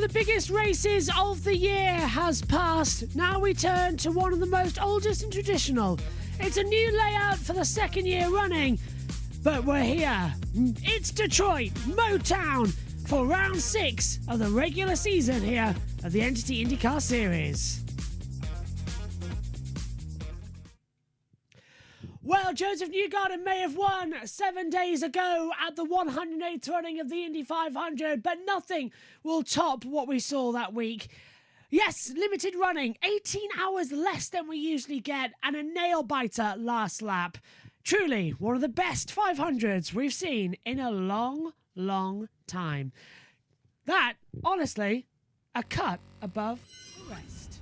the biggest races of the year has passed. Now we turn to one of the most oldest and traditional. It's a new layout for the second year running, but we're here. It's Detroit, Motown, for round 6 of the regular season here of the Entity INDYCAR Series. Well, Joseph Newgarden may have won 7 days ago at the 108th running of the Indy 500, but nothing will top what we saw that week. Yes, limited running, 18 hours less than we usually get, and a nail-biter last lap. Truly, one of the best 500s we've seen in a long, long time. That, honestly, a cut above the rest.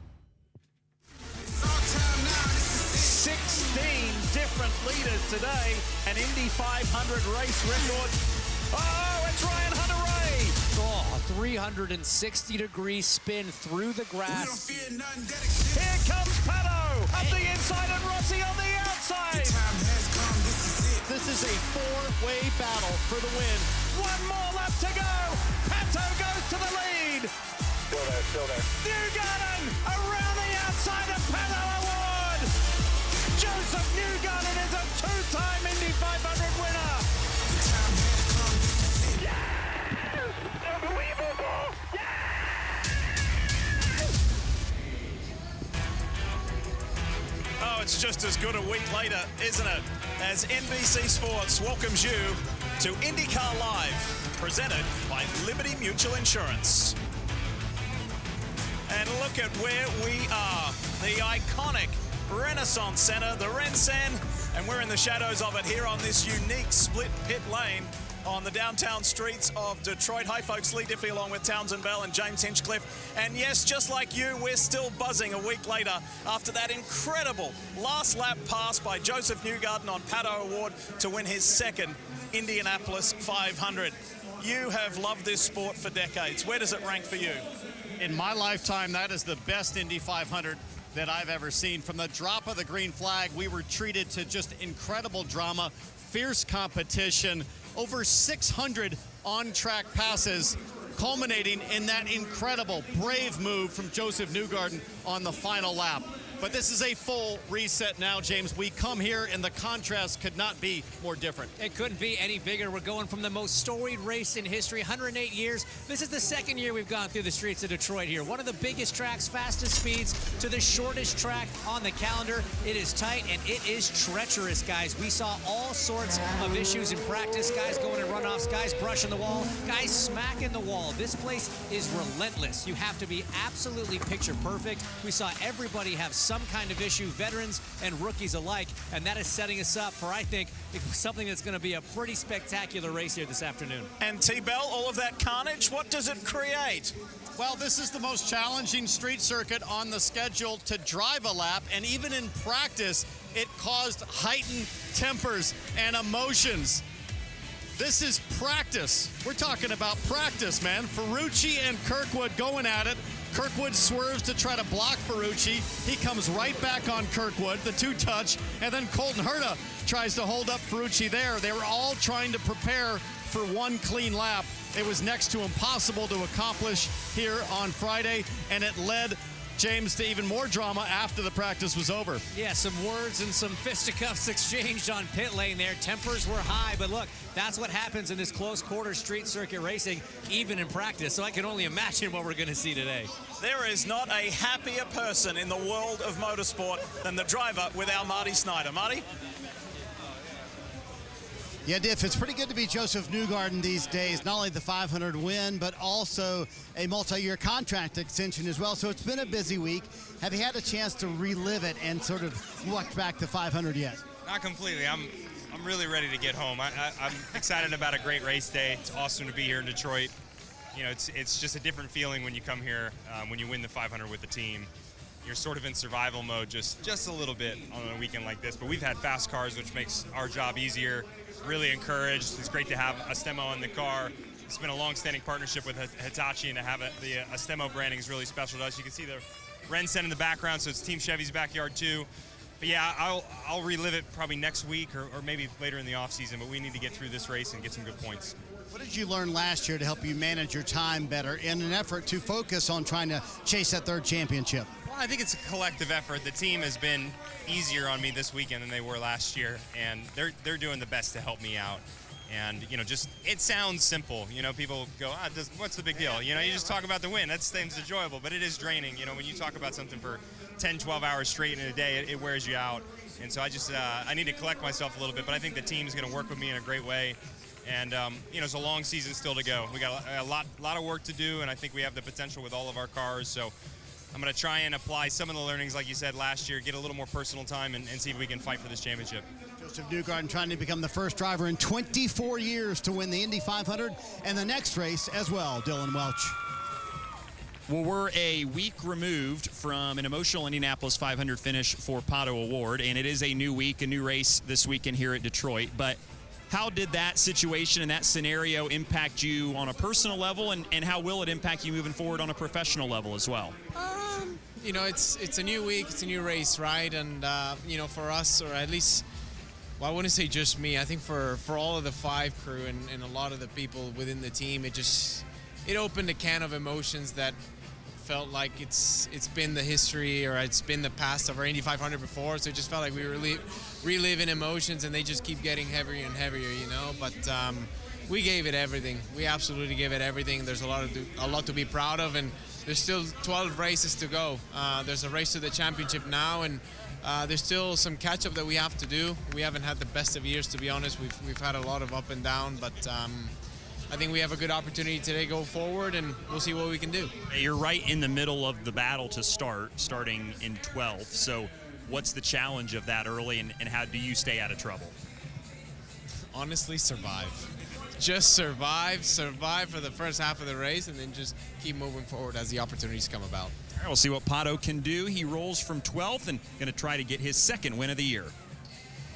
16 different leaders today, an Indy 500 race record. Oh, it's Ryan Hunter-Reay. Oh, 360-degree spin through the grass. Here comes Pato up the inside and Rossi on the outside. This is a four-way battle for the win. One more lap to go. Pato goes to the lead. Still there. Newgarden around the outside of Pato award. Joseph Newgarden is a two-time Indy 500 winner. Yeah! Unbelievable! Yeah! Oh, it's just as good a week later, isn't it? As NBC Sports welcomes you to INDYCAR Live, presented by Liberty Mutual Insurance. And look at where we are. The iconic Renaissance Center, the Rensen, and we're in the shadows of it here on this unique split pit lane on the downtown streets of Detroit. Hi folks, Lee Diffie along with Townsend Bell and James Hinchcliffe. And yes, just like you, we're still buzzing a week later after that incredible last lap pass by Joseph Newgarden on Pato Award to win his second Indianapolis 500. You have loved this sport for decades. Where does it rank for you? In my lifetime, that is the best Indy 500 that I've ever seen. From the drop of the green flag, we were treated to just incredible drama, fierce competition, over 600 on-track passes, culminating in that incredible, brave move from Joseph Newgarden on the final lap. But this is a full reset now, James. We come here, and the contrast could not be more different. It couldn't be any bigger. We're going from the most storied race in history, 108 years. This is the second year we've gone through the streets of Detroit here. One of the biggest tracks, fastest speeds, to the shortest track on the calendar. It is tight, and it is treacherous, guys. We saw all sorts of issues in practice. Guys going in runoffs, guys brushing the wall, guys smacking the wall. This place is relentless. You have to be absolutely picture perfect. We saw everybody have some kind of issue, veterans and rookies alike, and that is setting us up for, I think, something that's going to be a pretty spectacular race here this afternoon. And T-Bell, all of that carnage, what does it create? Well, this is the most challenging street circuit on the schedule to drive a lap, and even in practice, it caused heightened tempers and emotions. This is practice. We're talking about practice, man. Ferrucci and Kirkwood going at it. Kirkwood swerves to try to block Ferrucci. He comes right back on Kirkwood, the two touch, and then Colton Herta tries to hold up Ferrucci there. They were all trying to prepare for one clean lap. It was next to impossible to accomplish here on Friday, and it led James to even more drama after the practice was over. Yeah, some words and some fisticuffs exchanged on pit lane there. Tempers were high, but look, that's what happens in this close quarter street circuit racing, even in practice. So I can only imagine what we're going to see today. There is not a happier person in the world of motorsport than the driver with our Marty Snyder. Marty? Yeah, Diff, it's pretty good to be Joseph Newgarden these days. Not only the 500 win, but also a multi-year contract extension as well. So it's been a busy week. Have you had a chance to relive it and sort of look back to 500 yet? Not completely. I'm really ready to get home. I'm excited about a great race day. It's awesome to be here in Detroit. You know, it's just a different feeling when you come here, when you win the 500 with the team. You're sort of in survival mode just a little bit on a weekend like this, but we've had fast cars, which makes our job easier. Really encouraged. It's great to have Astemo in the car. It's been a long-standing partnership with Hitachi, and to have the Astemo branding is really special to us. You can see the Rensen in the background, so it's Team Chevy's backyard too. But yeah, I'll relive it probably next week or maybe later in the off season, but we need to get through this race and get some good points. What did you learn last year to help you manage your time better in an effort to focus on trying to chase that third championship? Well, I think it's a collective effort. The team has been easier on me this weekend than they were last year, and they're doing the best to help me out. And, just, it sounds simple. People go, what's the big deal? You just talk about the win. That thing's enjoyable, but it is draining. When you talk about something for 10, 12 hours straight in a day, it wears you out. And so I need to collect myself a little bit, but I think the team's going to work with me in a great way. And, it's a long season still to go. We got a lot of work to do, and I think we have the potential with all of our cars. So I'm going to try and apply some of the learnings, like you said, last year, get a little more personal time, and see if we can fight for this championship. Joseph Newgarden trying to become the first driver in 24 years to win the Indy 500 and the next race as well. Dylan Welch. Well, we're a week removed from an emotional Indianapolis 500 finish for Pato O'Ward, and it is a new week, a new race this weekend here at Detroit. But how did that situation and that scenario impact you on a personal level, and how will it impact you moving forward on a professional level as well? It's a new week, it's a new race, right? And, for us, or at least, well, I wouldn't say just me. I think for all of the 5 crew and a lot of the people within the team, it opened a can of emotions that felt like it's been the history, or it's been the past of our Indy 500 before. So it just felt like we were reliving emotions, and they just keep getting heavier and heavier, But we gave it everything. We absolutely gave it everything. There's a lot to be proud of, and there's still 12 races to go. There's a race to the championship now, and there's still some catch-up that we have to do. We haven't had the best of years, to be honest. We've had a lot of up and down, but I think we have a good opportunity today to go forward, and we'll see what we can do. You're right in the middle of the battle to starting in 12th. So what's the challenge of that early, and how do you stay out of trouble? Honestly, survive. Just survive for the first half of the race, and then just keep moving forward as the opportunities come about. All right, we'll see what Pato can do. He rolls from 12th and going to try to get his second win of the year.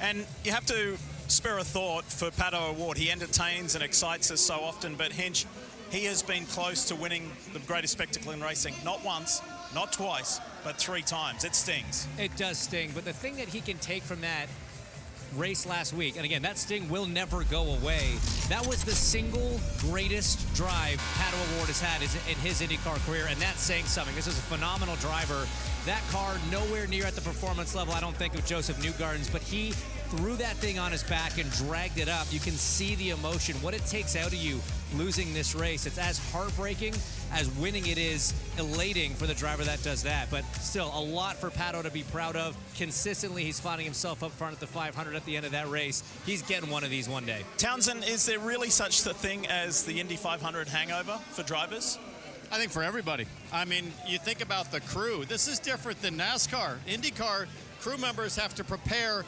And you have to spare a thought for Pato O'Ward. He entertains and excites us so often, but Hinch, he has been close to winning the greatest spectacle in racing. Not once, not twice, but 3 times. It stings. It does sting, but the thing that he can take from that race last week, and again, that sting will never go away. That was the single greatest drive Pato O'Ward has had in his IndyCar career, and that's saying something. This is a phenomenal driver. That car nowhere near at the performance level, I don't think, of Joseph Newgarden's, but he threw that thing on his back and dragged it up. You can see the emotion, what it takes out of you losing this race. It's as heartbreaking as winning it is elating for the driver that does that. But still, a lot for Pato to be proud of. Consistently, he's finding himself up front at the 500 at the end of that race. He's getting one of these one day. Townsend, is there really such a thing as the Indy 500 hangover for drivers? I think for everybody. I mean, you think about the crew. This is different than NASCAR. IndyCar crew members have to prepare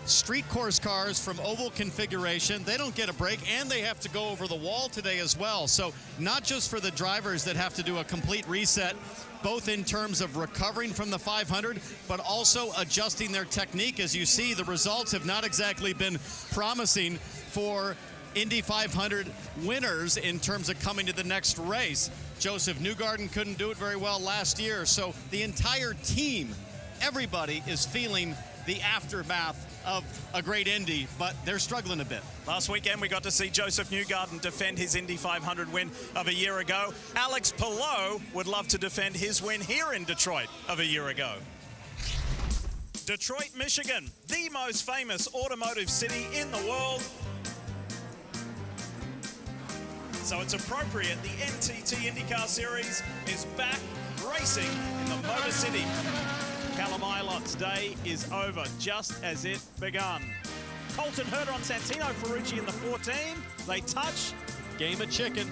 street course cars from oval configuration. They don't get a break, and they have to go over the wall today as well. So not just for the drivers that have to do a complete reset, both in terms of recovering from the 500, but also adjusting their technique. As you see, the results have not exactly been promising for Indy 500 winners in terms of coming to the next race. Joseph Newgarden couldn't do it very well last year. So the entire team, everybody is feeling the aftermath of a great Indy, but they're struggling a bit. Last weekend, we got to see Joseph Newgarden defend his Indy 500 win of a year ago. Alex Palou would love to defend his win here in Detroit of a year ago. Detroit, Michigan, the most famous automotive city in the world. So it's appropriate the NTT INDYCAR Series is back racing in the Motor City. Callum Ilot's day is over, just as it begun. Colton Herter on Santino Ferrucci in the 14. They touch. Game of chicken.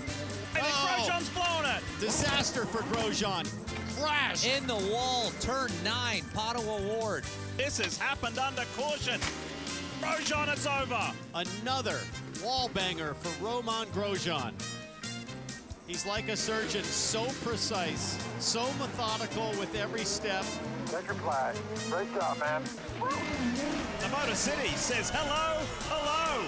And Grosjean's blowing it. Disaster for Grosjean. Crash. In the wall, turn 9, Pato O'Ward. This has happened under caution. Grosjean, it's over. Another wall banger for Romain Grosjean. He's like a surgeon, so precise, so methodical with every step. Checker flag. Great job, man. The Motor City says hello, hello.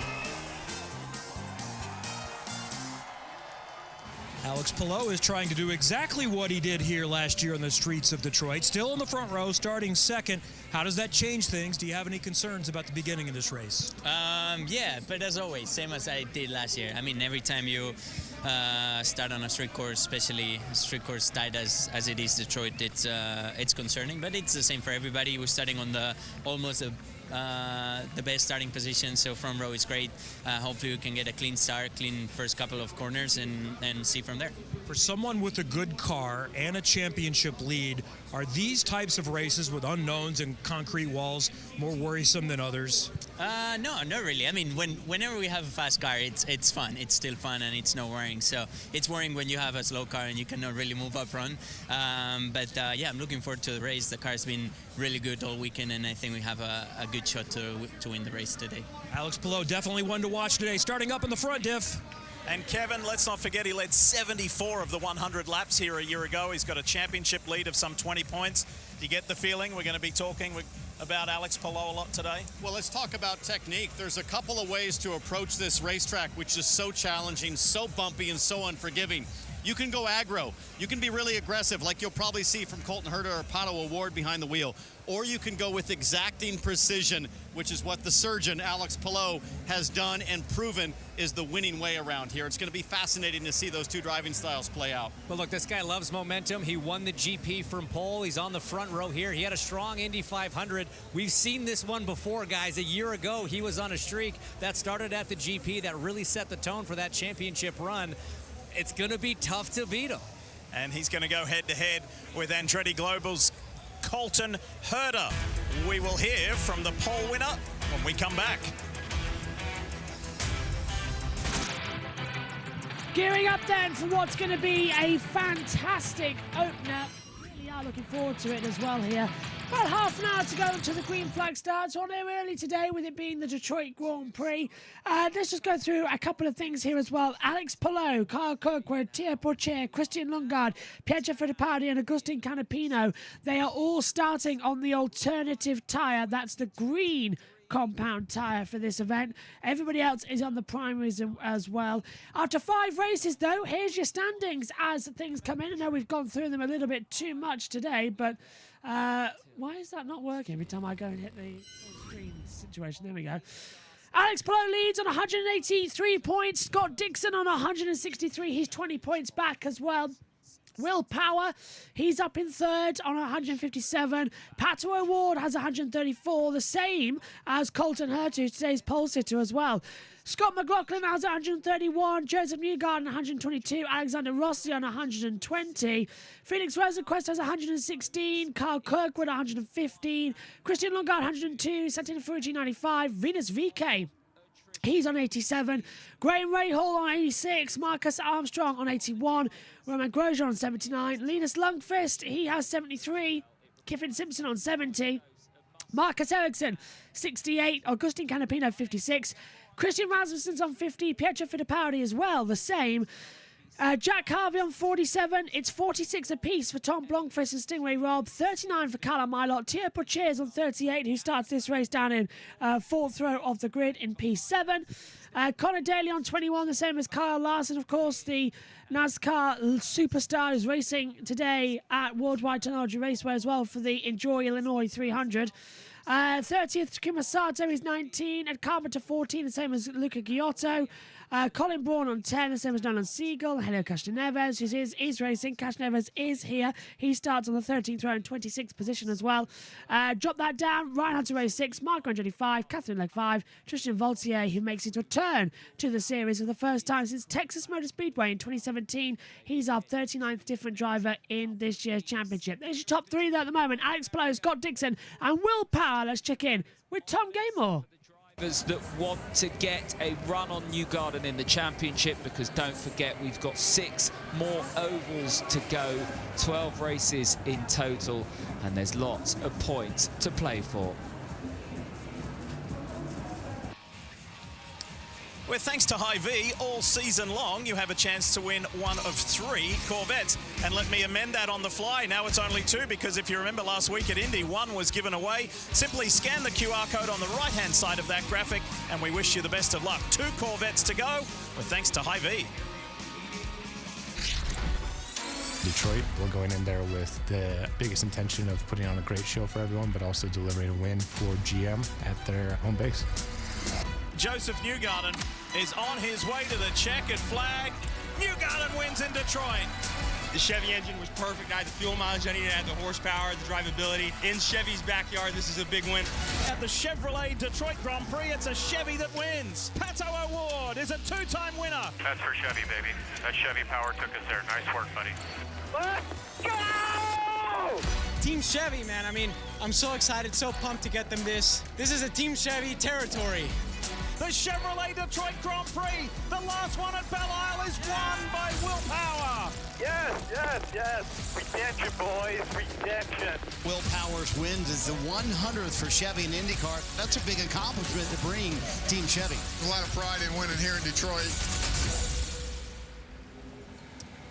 Alex Palou is trying to do exactly what he did here last year on the streets of Detroit. Still in the front row, starting second. How does that change things? Do you have any concerns about the beginning of this race? Yeah, but as always, same as I did last year. I mean, every time you start on a street course, especially a street course tight as it is Detroit, it's concerning, but it's the same for everybody. We're starting on almost the best starting position, so front row is great. Hopefully we can get a clean start, clean first couple of corners, and see from there. For someone with a good car and a championship lead, are these types of races with unknowns and concrete walls more worrisome than others? No, not really. I mean, whenever we have a fast car, it's fun. It's still fun, and it's no worrying. So it's worrying when you have a slow car and you cannot really move up front. Yeah, I'm looking forward to the race. The car's been really good all weekend, and I think we have a good shot to win the race today. Alex Palou, definitely one to watch today. Starting up in the front, Diff. And Kevin, let's not forget he led 74 of the 100 laps here a year ago. He's got a championship lead of some 20 points. Do you get the feeling we're going to be talking about Alex Palou a lot today? Well, let's talk about technique. There's a couple of ways to approach this racetrack, which is so challenging, so bumpy, and so unforgiving. You can go aggro. You can be really aggressive, like you'll probably see from Colton Herta or Pato O'Ward behind the wheel. Or you can go with exacting precision, which is what the surgeon, Alex Palou, has done and proven is the winning way around here. It's going to be fascinating to see those two driving styles play out. But look, this guy loves momentum. He won the GP from pole. He's on the front row here. He had a strong Indy 500. We've seen this one before, guys. A year ago, he was on a streak that started at the GP that really set the tone for that championship run. It's going to be tough to beat him. And he's going to go head-to-head with Andretti Global's Colton Herta. We will hear from the pole winner when we come back. Gearing up then for what's going to be a fantastic opener. Really are looking forward to it as well here. About half an hour to go until the green flag starts. On air early today with it being the Detroit Grand Prix. Let's just go through a couple of things here as well. Alex Palou, Kyle Kirkwood, Tia Porcher, Christian Lundgaard, Pietro Fittipaldi and Agustin Canapino. They are all starting on the alternative tyre. That's the green compound tyre for this event. Everybody else is on the primaries as well. After 5 races, though, here's your standings as things come in. I know we've gone through them a little bit too much today, but why is that not working every time I go and hit the screen situation? There we go. Alex Palou leads on 183 points. Scott Dixon on 163. He's 20 points back as well. Will Power, he's up in third on 157. Pato O'Ward has 134, the same as Colton Herta, today's pole sitter as well. Scott McLaughlin has 131, Joseph Newgarden 122, Alexander Rossi on 120, Felix Rosenquist has 116, Kyle Kirkwood 115, Christian Lundgaard 102, Santino Ferrucci 95, Venus VK, he's on 87. Graham Rahal on 86. Marcus Armstrong on 81. Roman Grosjean on 79. Linus Lundqvist, he has 73. Kiffin Simpson on 70. Marcus Ericsson, 68. Augustin Canapino, 56. Christian Rasmussen's on 50. Pietro Fittipaldi as well, the same. Jack Harvey on 47. It's 46 apiece for Tom Blomqvist and Stingray Robb. 39 for Callum Milot. Tia Porcher on 38, who starts this race down in 4th row of the grid in P7. Connor Daly on 21, the same as Kyle Larson, of course, the NASCAR superstar who's racing today at Worldwide Technology Raceway as well for the Enjoy Illinois 300. 30th, Takuma Sato is 19. Ed Carpenter 14, the same as Luca Giotto. Colin Bourne on 10, the same as Nolan Siegel. Helio Castroneves, who is racing. Castroneves is here. He starts on the 13th row in 26th position as well. Drop that down. Ryan Hunter race 6, Marco Andretti 5, Catherine Legg 5, Tristan Vaultier, who makes his return to the series for the first time since Texas Motor Speedway in 2017. He's our 39th different driver in this year's championship. There's your top 3 there at the moment. Alex Palou, Scott Dixon, and Will Power. Let's check in with Tom Gaymore. That want to get a run on Newgarden in the championship, because don't forget we've got 6 more ovals to go, 12 races in total, and there's lots of points to play for. Well, thanks to Hy-Vee, all season long, you have a chance to win one of 3 Corvettes. And let me amend that on the fly. Now it's only 2, because if you remember last week at Indy, 1 was given away. Simply scan the QR code on the right-hand side of that graphic, and we wish you the best of luck. 2 Corvettes to go, with thanks to Hy-Vee. Detroit, we're going in there with the biggest intention of putting on a great show for everyone, but also delivering a win for GM at their home base. Joseph Newgarden is on his way to the checkered flag. Newgarden wins in Detroit. The Chevy engine was perfect. I had the fuel mileage I needed, I had the horsepower, the drivability. In Chevy's backyard, this is a big win. At the Chevrolet Detroit Grand Prix, it's a Chevy that wins. Pato O'Ward is a two-time winner. That's for Chevy, baby. That Chevy power took us there. Nice work, buddy. Let's go! Team Chevy, man. I mean, I'm so excited, so pumped to get them this. This is a Team Chevy territory. The Chevrolet Detroit Grand Prix, the last one at Belle Isle, is won by Will Power. Yes, yes, yes. Redemption, boys. Redemption. Will Power's wins is the 100th for Chevy in INDYCAR. That's a big accomplishment to bring Team Chevy. A lot of pride in winning here in Detroit.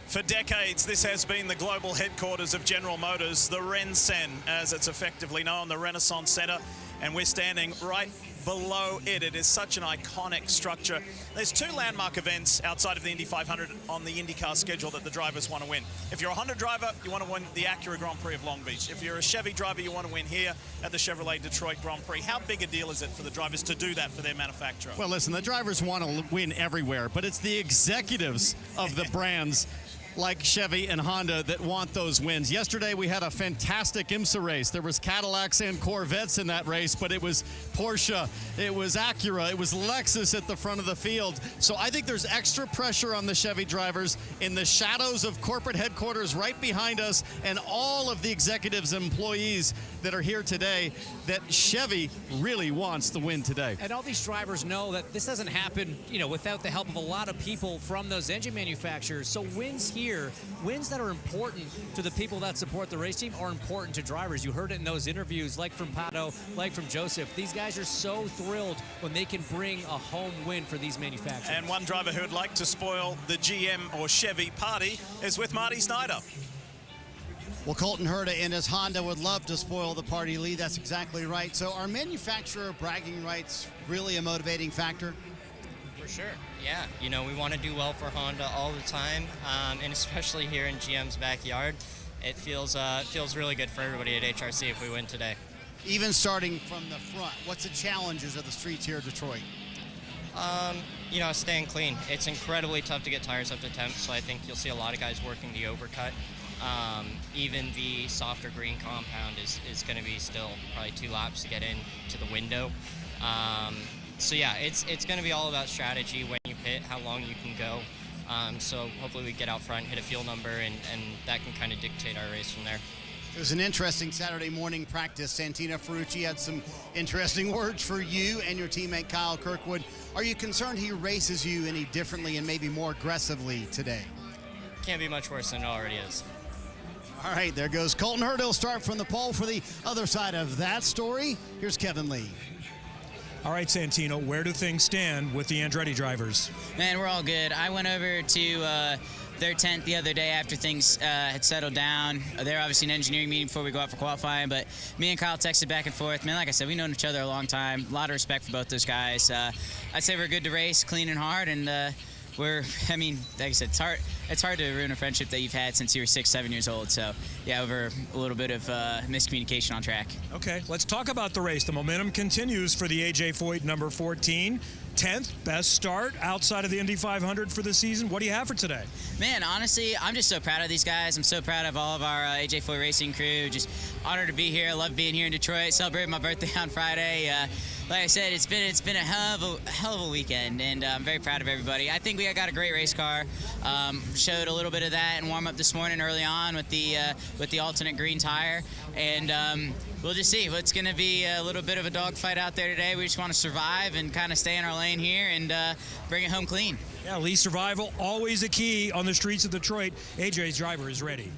For decades, this has been the global headquarters of General Motors, the RenCen, as it's effectively known, the Renaissance Center, and we're standing right below it. It is such an iconic structure. There's two landmark events outside of the Indy 500 on the INDYCAR schedule that the drivers want to win. If you're a Honda driver, you want to win the Acura Grand Prix of Long Beach. If you're a Chevy driver, you want to win here at the Chevrolet Detroit Grand Prix. How big a deal is it for the drivers to do that for their manufacturer? Well, listen, the drivers want to win everywhere, but it's the executives of the brands like Chevy and Honda that want those wins. Yesterday we had a fantastic IMSA race. There was Cadillacs and Corvettes in that race, but it was Porsche, it was Acura, it was Lexus at the front of the field. So I think there's extra pressure on the Chevy drivers in the shadows of corporate headquarters right behind us and all of the executives and employees that are here today, that Chevy really wants the win today. And all these drivers know that this doesn't happen, without the help of a lot of people from those engine manufacturers. So wins here, wins that are important to the people that support the race team, are important to drivers. You heard it in those interviews, like from Pato, like from Joseph. These guys are so thrilled when they can bring a home win for these manufacturers. And one driver who would like to spoil the GM or Chevy party is with Marty Snyder. Well, Colton Herta and his Honda would love to spoil the party, Lee. That's exactly right. So are manufacturer bragging rights really a motivating factor? For sure, yeah. We want to do well for Honda all the time, and especially here in GM's backyard. It feels really good for everybody at HRC if we win today. Even starting from the front, what's the challenges of the streets here at Detroit? Staying clean. It's incredibly tough to get tires up to temp, so I think you'll see a lot of guys working the overcut. Even the softer green compound is going to be still probably 2 laps to get into the window. So yeah, it's going to be all about strategy when you pit, how long you can go. So hopefully we get out front, hit a fuel number, and that can kind of dictate our race from there. It was an interesting Saturday morning practice. Santino Ferrucci had some interesting words for you and your teammate Kyle Kirkwood. Are you concerned he races you any differently and maybe more aggressively today? Can't be much worse than it already is. All right, there goes Colton Herta. He'll start from the pole. For the other side of that story, here's Kevin Lee. All right, Santino, where do things stand with the Andretti drivers? Man, we're all good. I went over to their tent the other day after things had settled down. They're obviously an engineering meeting before we go out for qualifying, but me and Kyle texted back and forth. Man, like I said, we've known each other a long time. A lot of respect for both those guys. I'd say we're good to race, clean and hard, and like I said, it's hard to ruin a friendship that you've had since you were 6-7 years old. So yeah, over a little bit of miscommunication on track. Okay, let's talk about the race. The momentum continues for the AJ Foyt number 14. 10th best start outside of the Indy 500 for the season. What do you have for today? Man, honestly, I'm just so proud of these guys. I'm so proud of all of our AJ Foyt racing crew. Just honored to be here. I love being here in Detroit. Celebrated my birthday on Friday. Like I said, it's been a hell of a weekend, and I'm very proud of everybody. I think we got a great race car. Showed a little bit of that in warm up this morning early on with the alternate green tire, and we'll just see. It's going to be a little bit of a dogfight out there today. We just want to survive and kind of stay in our lane here and bring it home clean. Yeah, Lee, survival always a key on the streets of Detroit. AJ's driver is ready.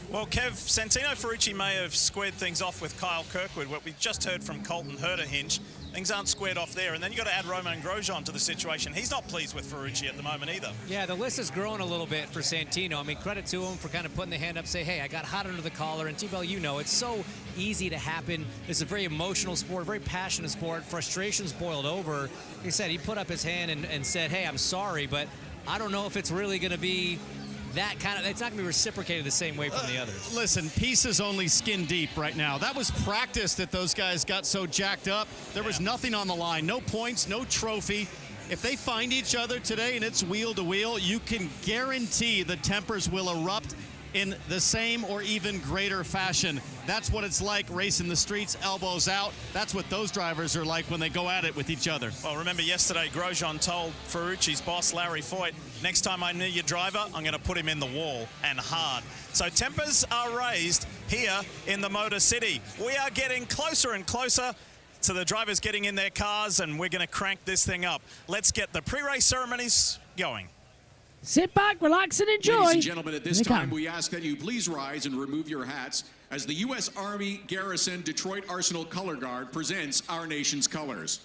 Well, Kev, Santino Ferrucci may have squared things off with Kyle Kirkwood. What we just heard from Colton Herta, Hinch, things aren't squared off there. And then you got to add Romain Grosjean to the situation. He's not pleased with Ferrucci at the moment either. Yeah, the list is growing a little bit for Santino. I mean, credit to him for kind of putting the hand up, say, hey, I got hot under the collar. And T-Bell, it's so easy to happen. It's a very emotional sport, very passionate sport. Frustrations boiled over. He said he put up his hand and said, hey, I'm sorry, but I don't know if it's really going to be that kind of, it's not going to be reciprocated the same way from the others. Listen, peace is only skin deep right now. That was practice that those guys got so jacked up. There was nothing on the line, no points, no trophy. If they find each other today and it's wheel to wheel, you can guarantee the tempers will erupt in the same or even greater fashion. That's what it's like racing the streets, elbows out. That's what those drivers are like when they go at it with each other. Well, remember yesterday, Grosjean told Ferrucci's boss, Larry Foyt, next time I need your driver, I'm going to put him in the wall, and hard. So tempers are raised here in the Motor City. We are getting closer and closer to the drivers getting in their cars, and we're going to crank this thing up. Let's get the pre-race ceremonies going. Sit back, relax, and enjoy. Ladies and gentlemen, at this time, we ask that you please rise and remove your hats as the U.S. Army Garrison Detroit Arsenal Color Guard presents our nation's colors.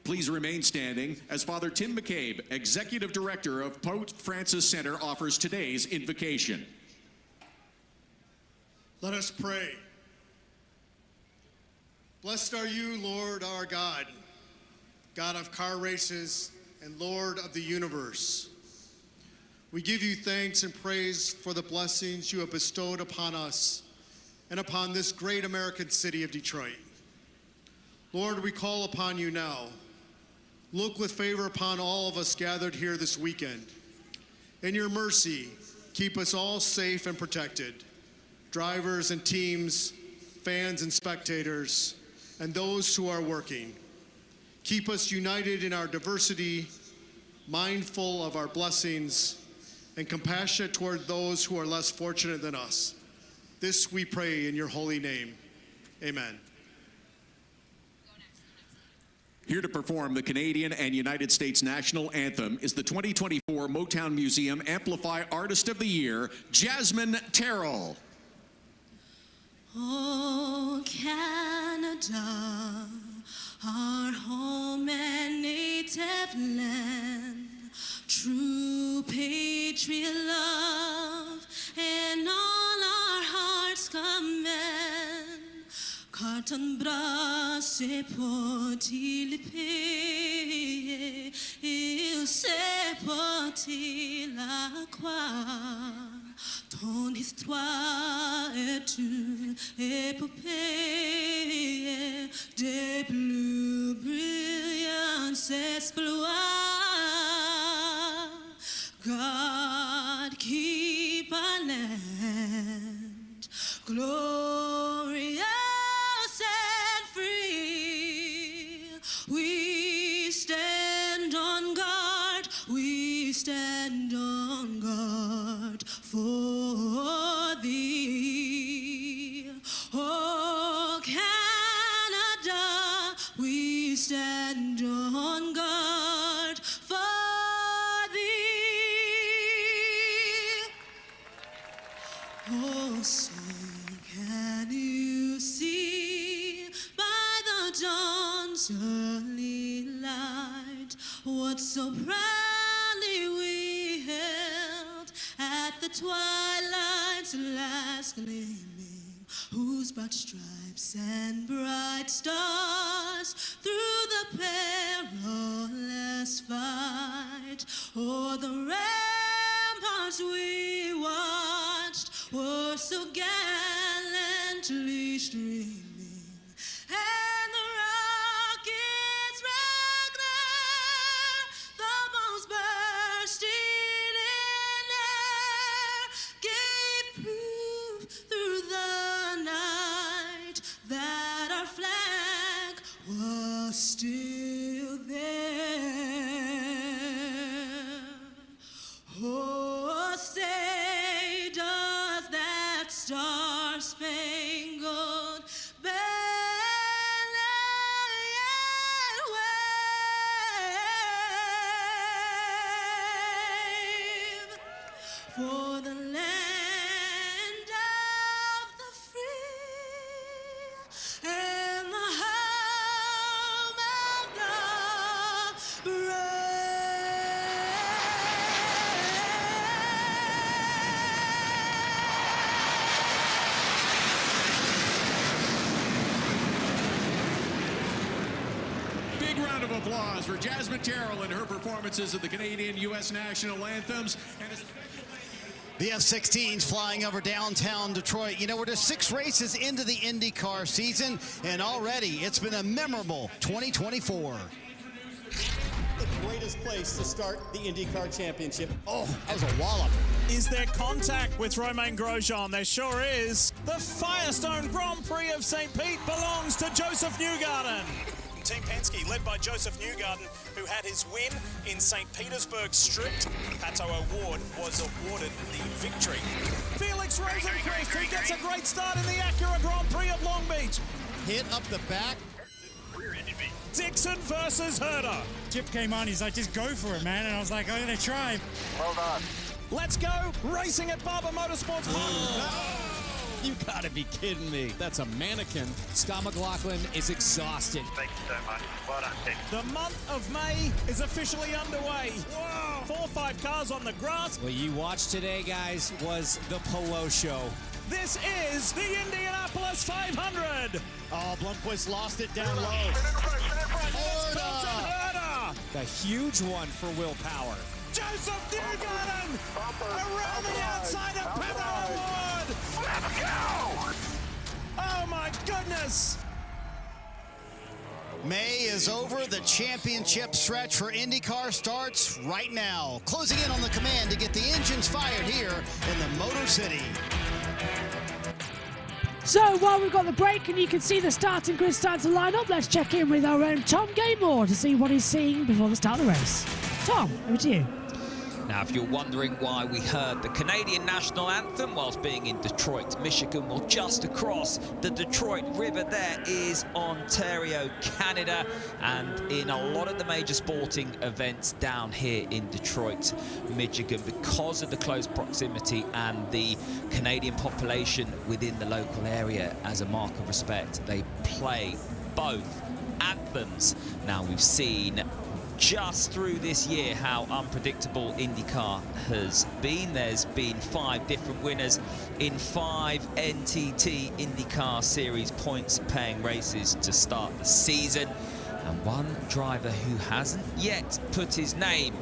Please remain standing as Father Tim McCabe, Executive Director of Pope Francis Center, offers today's invocation. Let us pray. Blessed are you, Lord our God, God of car races and Lord of the universe. We give you thanks and praise for the blessings you have bestowed upon us and upon this great American city of Detroit. Lord, we call upon you now. Look with favor upon all of us gathered here this weekend. In your mercy, keep us all safe and protected. Drivers and teams, fans and spectators, and those who are working. Keep us united in our diversity, mindful of our blessings, and compassionate toward those who are less fortunate than us. This we pray in your holy name. Amen. Here to perform the Canadian and United States National Anthem is the 2024 Motown Museum Amplify Artist of the Year, Jasmine Terrell. Oh, Canada, our home and native land, true patriot love, and all our hearts command. Carton brasse porti paix, il se porti la croix. Ton histoire est une épopée des plus brillants exploits. God keep our land glorious and free. We stand on guard, we stand on guard for thee. Oh, Canada, we stand on guard for thee. Oh, son, can you see by the dawn's early light what so proudly we held at the twilight's last gleaming, whose broad stripes and bright stars through the perilous fight o'er the ramparts we watched were so gallantly streaming. And the rockets rocked there, the bombs bursting in air, gave proof through the night that our flag was still there. Oh, say does that star-spangled banner yet wave for the land of the free and the home of the brave. applause for Jasmine Terrell and her performances of the Canadian U.S. national anthems. The F-16's flying over downtown Detroit. You know, we're just 6 races into the IndyCar season, and already it's been a memorable 2024. The greatest place to start the IndyCar Championship. Oh, that was a wallop. Is there contact with Romain Grosjean? There sure is. The Firestone Grand Prix of St. Pete belongs to Joseph Newgarden. Team Penske, led by Joseph Newgarden, who had his win in St. Petersburg stripped. Pato O'Ward was awarded the victory. Felix Rosenqvist, who gets a great start in the Acura Grand Prix of Long Beach. Hit up the back. Dixon versus Herder. Chip came on, he's like, just go for it, man. And I was like, I'm going to try. Well done. Let's go racing at JBMotorsports. You gotta be kidding me. That's a mannequin. Scott McLaughlin is exhausted. Thank you so much. Well done, team. The month of May is officially underway. Whoa! 4 or 5 cars on the grass. What you watched today, guys, was the Polo Show. This is the Indianapolis 500. Oh, Blomqvist lost it down low. Herder. The huge one for willpower. Joseph Newgarden around the outside of Pato O'Ward. Let's go! Oh my goodness! May is over. The championship stretch for IndyCar starts right now. Closing in on the command to get the engines fired here in the Motor City. So while we've got the break and you can see the starting grid start to line up, let's check in with our own Tom Gaymore to see what he's seeing before the start of the race. Tom, over to you. Now, if you're wondering why we heard the Canadian national anthem whilst being in Detroit, Michigan, well, just across the Detroit River there is Ontario, Canada, and in a lot of the major sporting events down here in Detroit, Michigan, because of the close proximity and the Canadian population within the local area, as a mark of respect, they play both anthems. Now, we've seen just through this year how unpredictable IndyCar has been. There's been 5 different winners in 5 NTT IndyCar Series points-paying races to start the season, and one driver who hasn't yet put his name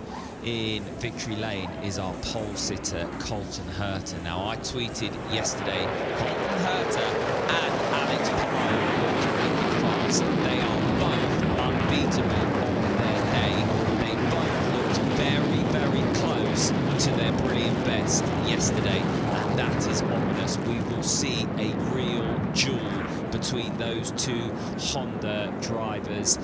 in victory lane is our pole sitter Colton Herta. Now, I tweeted yesterday, Colton Herta and Alex Palou fast. They are both unbeatable. They both looked very, very close to their brilliant best yesterday, and that is ominous. We will see a real duel between those 2 Honda drivers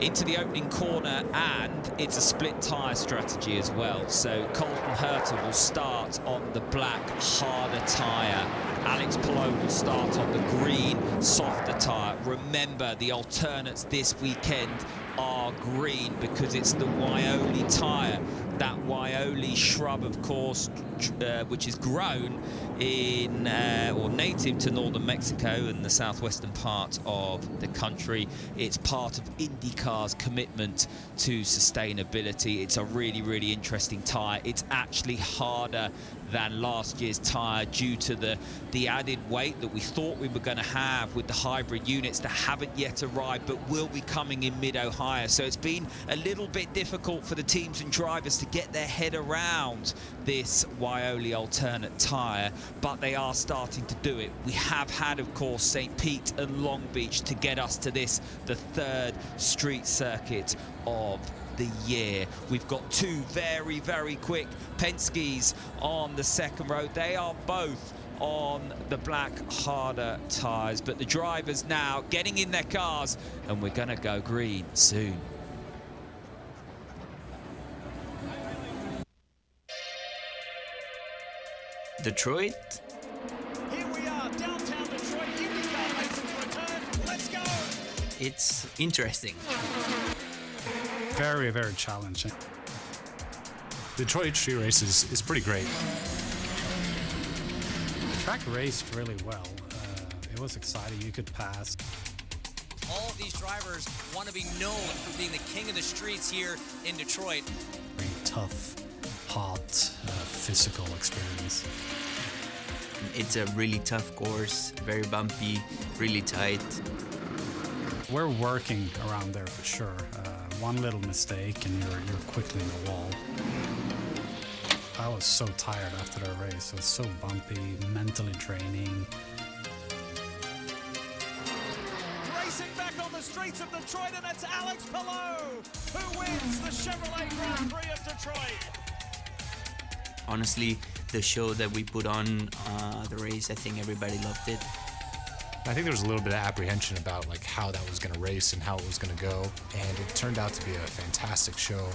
into the opening corner, and it's a split tyre strategy as well. So Colton Herta will start on the black, harder tyre. Alex Palou will start on the green, softer tyre. Remember, the alternates this weekend are green because it's the Waioli tyre. That Waioli shrub, of course, which is grown in or native to northern Mexico and the southwestern part of the country. It's part of IndyCar's commitment to sustainability. It's a really, really interesting tyre. It's actually harder than last year's tyre due to the added weight that we thought we were going to have with the hybrid units that haven't yet arrived but will be coming in mid-Ohio. So it's been a little bit difficult for the teams and drivers to get their head around this Waioli alternate tyre, but they are starting to do it. We have had, of course, St. Pete and Long Beach to get us to this, the 3rd street circuit of the year. We've got 2 very, very quick Penskes on the 2nd row. They are both on the black, harder tyres, but the drivers now getting in their cars, and we're going to go green soon. Detroit? Here we are, downtown Detroit, IndyCar racing's return. Let's go! It's interesting. Very, very challenging. Detroit street race is pretty great. The track raced really well. It was exciting. You could pass. All of these drivers want to be known for being the king of the streets here in Detroit. Very tough, hot, physical experience. It's a really tough course, very bumpy, really tight. we're working around there for sure. One little mistake and you're quickly in the wall. I was so tired after that race. It was so bumpy, mentally draining. Racing back on the streets of Detroit, and it's Alex Palou who wins the Chevrolet Grand Prix of Detroit. Honestly, the show that we put on the race, I think everybody loved it. I think there was a little bit of apprehension about like how that was going to race and how it was going to go, and it turned out to be a fantastic show.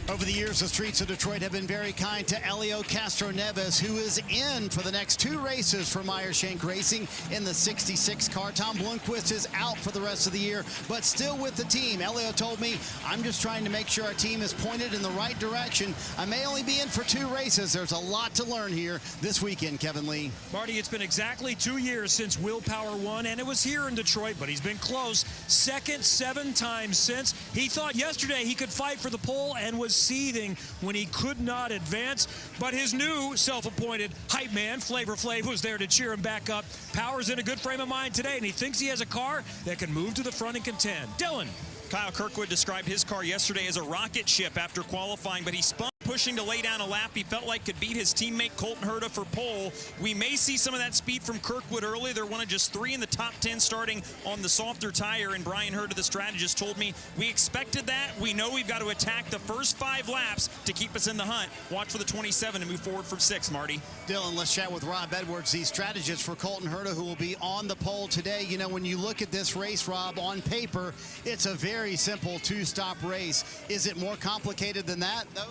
Over the years, the streets of Detroit have been very kind to Elio Castroneves, who is in for the next 2 races for Meyer Shank Racing in the 66 car. Tom Blomqvist is out for the rest of the year, but still with the team. Elio told me, I'm just trying to make sure our team is pointed in the right direction. I may only be in for 2 races. There's a lot to learn here this weekend, Kevin Lee. Marty, it's been exactly 2 years since Willpower won, and it was here in Detroit, but he's been close. Second 7 times since. He thought yesterday he could fight for the pole and was seething when he could not advance, but his new self-appointed hype man, Flavor Flav, was there to cheer him back up. Power's in a good frame of mind today, and he thinks he has a car that can move to the front and contend. Dylan. Kyle Kirkwood described his car yesterday as a rocket ship after qualifying, but he spun pushing to lay down a lap he felt like could beat his teammate Colton Herta for pole. We may see some of that speed from Kirkwood early. They're one of just 3 in the top 10 starting on the softer tire, and Brian Herta, the strategist, told me we expected that. We know we've got to attack the first 5 laps to keep us in the hunt. Watch for the 27 and move forward from 6, Marty. Dylan, let's chat with Rob Edwards, the strategist for Colton Herta, who will be on the pole today. You know, when you look at this race, Rob, on paper, it's a very simple 2-stop race. Is it more complicated than that, though?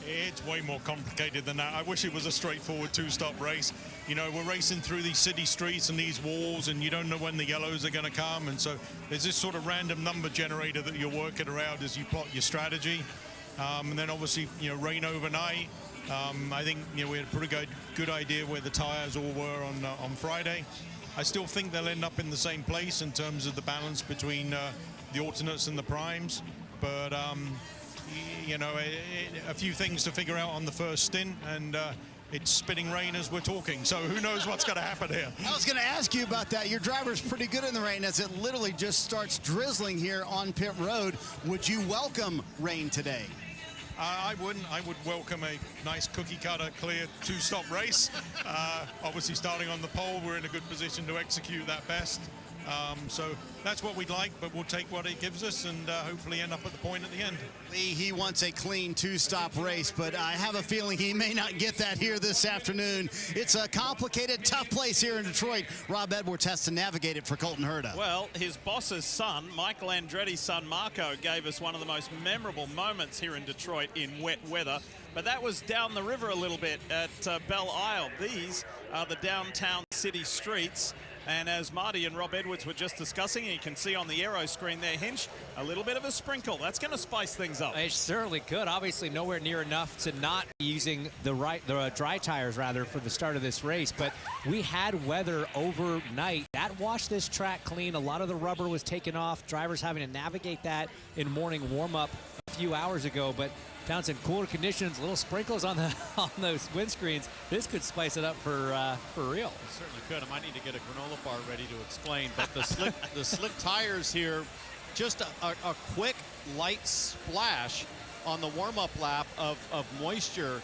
It's way more complicated than that. I wish it was a straightforward 2-stop race. You know, we're racing through these city streets and these walls, and you don't know when the yellows are going to come. And so there's this sort of random number generator that you're working around as you plot your strategy. And then obviously, you know, rain overnight. I think, you know, we had a pretty good idea where the tires all were on Friday. I still think they'll end up in the same place in terms of the balance between the alternates and the primes. But you know, a few things to figure out on the first stint, and it's spitting rain as we're talking, so who knows what's going to happen here. I was going to ask you about that. Your driver's pretty good in the rain as it literally just starts drizzling here on pit road. Would you welcome rain today? I wouldn't. I would welcome a nice cookie-cutter, clear 2-stop race. Obviously, starting on the pole, we're in a good position to execute that best. So that's what we'd like, but we'll take what it gives us and hopefully end up at the point at the end. Lee, he wants a clean 2-stop race, but I have a feeling he may not get that here this afternoon. It's a complicated, tough place here in Detroit. Rob Edwards has to navigate it for Colton Herta. Well, his boss's son, Michael Andretti's son, Marco, gave us one of the most memorable moments here in Detroit in wet weather. But that was down the river a little bit at Belle Isle. These are the downtown city streets. And as Marty and Rob Edwards were just discussing, you can see on the aero screen there, Hinch, a little bit of a sprinkle. That's going to spice things up. It certainly could. Obviously nowhere near enough to not be using the dry tires, rather, for the start of this race. But we had weather overnight. That washed this track clean. A lot of the rubber was taken off. Drivers having to navigate that in morning warm-up a few hours ago. But down some cooler conditions, little sprinkles on those windscreens. This could spice it up for real. It certainly could. I might need to get a granola bar ready to explain. But the slick tires here, just a quick light splash on the warm-up lap of moisture.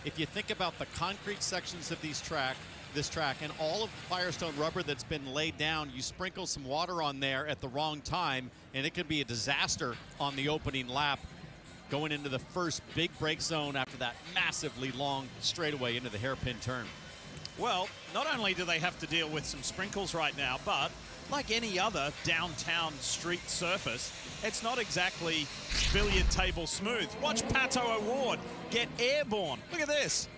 If you think about the concrete sections of this track and all of the Firestone rubber that's been laid down, you sprinkle some water on there at the wrong time, and it could be a disaster on the opening lap, going into the first big brake zone after that massively long straightaway into the hairpin turn. Well, not only do they have to deal with some sprinkles right now, but like any other downtown street surface, it's not exactly billiard table smooth. Watch Pato O'Ward get airborne. Look at this.